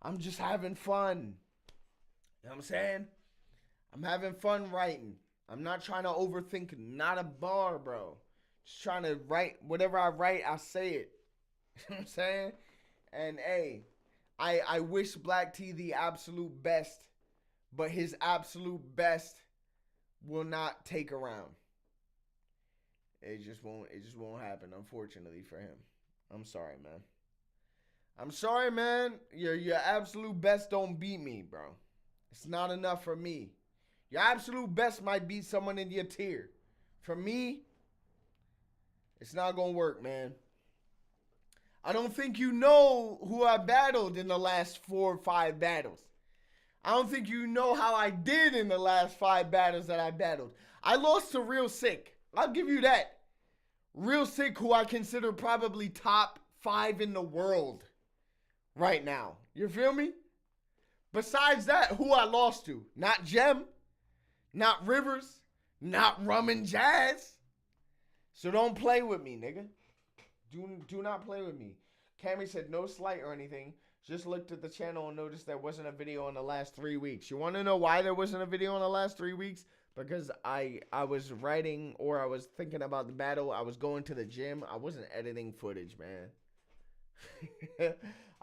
Speaker 1: I'm just having fun. You know what I'm saying? I'm having fun writing. I'm not trying to overthink not a bar, bro. Just trying to write. Whatever I write, I say it. You know what I'm saying? And hey, I wish Black T the absolute best, but his absolute best will not take a round. It just won't happen, unfortunately for him. I'm sorry, man. I'm sorry, man. Your absolute best don't beat me, bro. It's not enough for me. Your absolute best might beat someone in your tier. For me, it's not gonna work, man. I don't think you know who I battled in the last 4 or 5 battles. I don't think you know how I did in the last 5 battles that I battled. I lost to Real Sick. I'll give you that. Real Sick, who I consider probably top 5 in the world right now. You feel me? Besides that, who I lost to? Not Gem. Not Rivers. Not Rum and Jazz. So don't play with me, nigga. Do not play with me. Cammy said no slight or anything. Just looked at the channel and noticed there wasn't a video in the last 3 weeks. You want to know why there wasn't a video in the last 3 weeks? Because I was writing or I was thinking about the battle. I was going to the gym. I wasn't editing footage, man.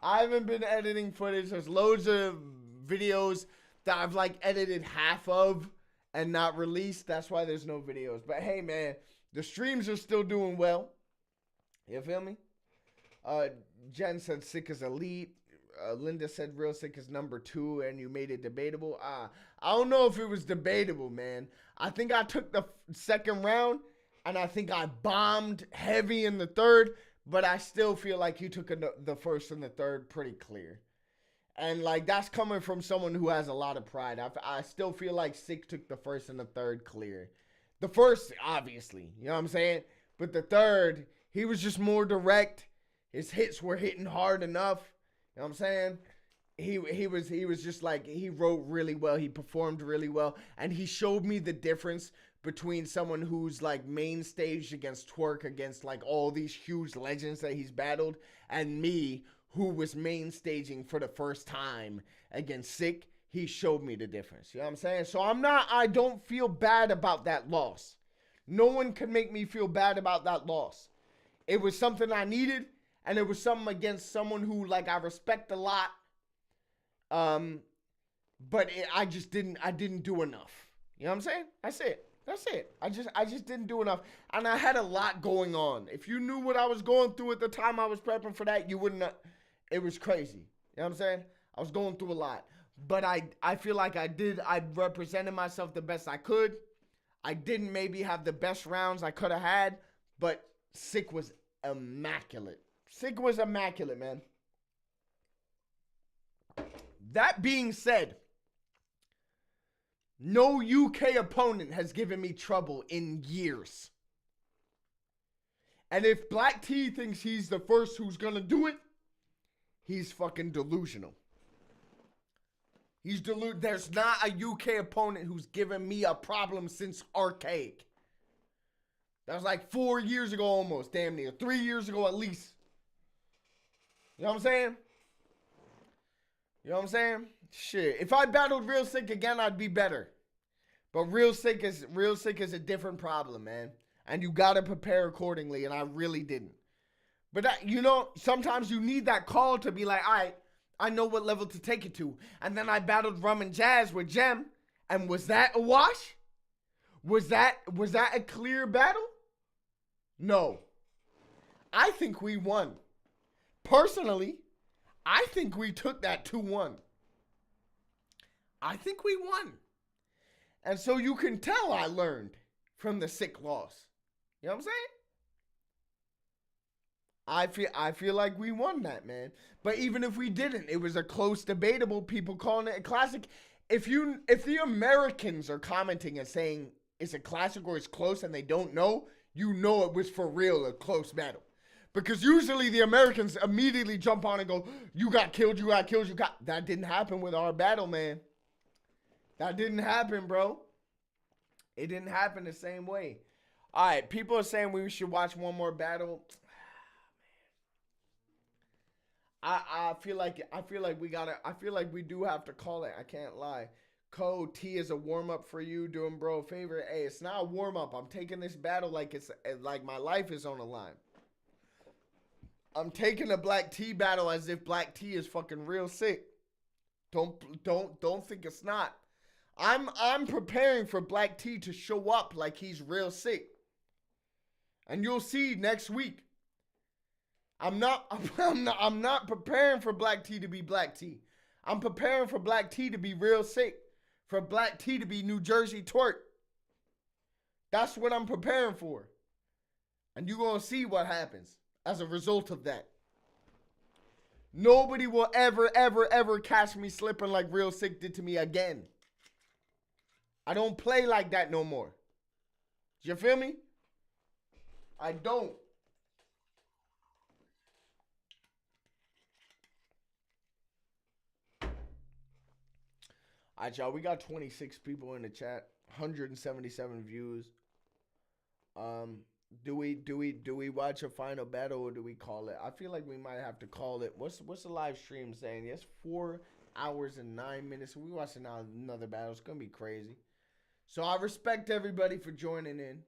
Speaker 1: I haven't been editing footage. There's loads of videos that I've like edited half of. and not released. That's why there's no videos. But hey, man, the streams are still doing well. You feel me? Jen said sick is elite. Linda said real sick is number 2, and you made it debatable. I don't know if it was debatable, man. I think I took the second round, and I think I bombed heavy in the third, but I still feel like you took the first and the third pretty clear. And, like, that's coming from someone who has a lot of pride. I still feel like Sick took the first and the third clear. The first, obviously, you know what I'm saying? But the third, he was just more direct. His hits were hitting hard enough. You know what I'm saying? He was just like, he wrote really well. He performed really well. And he showed me the difference between someone who's like main stage against Twerk, against like all these huge legends that he's battled, and me, who was main staging for the first time against Sick. He showed me the difference. You know what I'm saying? So I don't feel bad about that loss. No one can make me feel bad about that loss. It was something I needed, and it was something against someone who, like, I respect a lot. But I didn't do enough. You know what I'm saying? That's it. I just didn't do enough. And I had a lot going on. If you knew what I was going through at the time I was prepping for that, you wouldn't have. It was crazy. You know what I'm saying? I was going through a lot. But I feel like I represented myself the best I could. I didn't maybe have the best rounds I could have had, but Sick was immaculate. Sick was immaculate, man. That being said, no UK opponent has given me trouble in years. And if Black T thinks he's the first who's gonna do it, he's fucking delusional. There's not a UK opponent who's given me a problem since Archaic. That was like 4 years ago almost, damn near. 3 years ago at least. You know what I'm saying? You know what I'm saying? Shit. If I battled Real Sick again, I'd be better. But Real Sick is a different problem, man. And you gotta prepare accordingly, and I really didn't. But that, you know, sometimes you need that call to be like, all right, I know what level to take it to. And then I battled Rum and Jazz with Jem. And was that a wash? Was that a clear battle? No. I think we won. Personally, I think we took that 2-1. I think we won. And so you can tell I learned from the Sick loss. You know what I'm saying? I feel like we won that, man. But even if we didn't, it was a close debatable, people calling it a classic. If the Americans are commenting and saying it's a classic or it's close and they don't know, you know it was for real a close battle. Because usually the Americans immediately jump on and go, you got killed. That didn't happen with our battle, man. That didn't happen, bro. It didn't happen the same way. All right, people are saying we should watch one more battle. I feel like we do have to call it. I can't lie. T is a warm-up for you, doing bro a favor. Hey, it's not a warm-up. I'm taking this battle like it's like my life is on the line. I'm taking a Black T battle as if Black T is fucking real sick. Don't think it's not. I'm preparing for Black T to show up like he's real sick. And you'll see next week. I'm not preparing for Black T to be Black T. I'm preparing for Black T to be real sick. For Black T to be New Jersey Twerk. That's what I'm preparing for. And you're going to see what happens as a result of that. Nobody will ever catch me slipping like Real Sick did to me again. I don't play like that no more. You feel me? I don't. Alright, y'all, we got 26 people in the chat, 177 views. Do we watch a final battle or do we call it? I feel like we might have to call it. What's the live stream saying? Yes, 4 hours and 9 minutes. We watching another battle. It's gonna be crazy. So I respect everybody for joining in.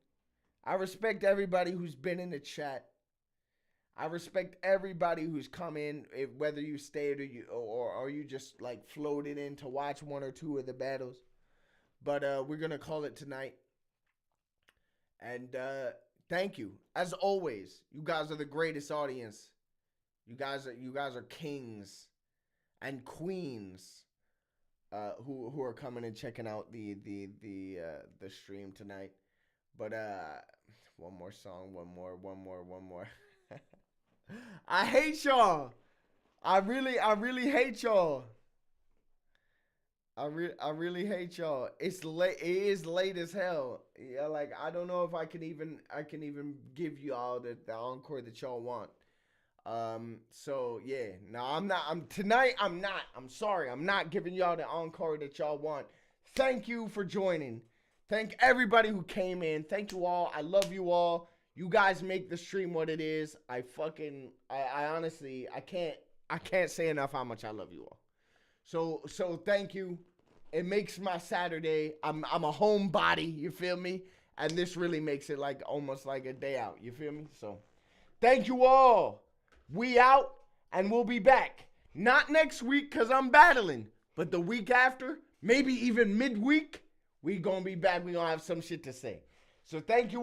Speaker 1: I respect everybody who's been in the chat. I respect everybody who's come in, whether you stayed or you just like floated in to watch one or two of the battles. But we're gonna call it tonight. And thank you. As always, you guys are the greatest audience. You guys are kings and queens who are coming and checking out the stream tonight. But one more song, one more. I hate y'all. I really hate y'all. I really hate y'all. It's late. It is late as hell. Yeah, like I don't know if I can even give you all the encore that y'all want. So yeah, no, I'm sorry, I'm not giving y'all the encore that y'all want. Thank you for joining. Thank everybody who came in. Thank you all. I love you all. You guys make the stream what it is. I honestly, I can't say enough how much I love you all. So thank you. It makes my Saturday. I'm a homebody, you feel me? And this really makes it like almost like a day out, you feel me? So thank you all. We out, and we'll be back. Not next week because I'm battling, but the week after, maybe even midweek, we gonna be back. We gonna have some shit to say. So thank you.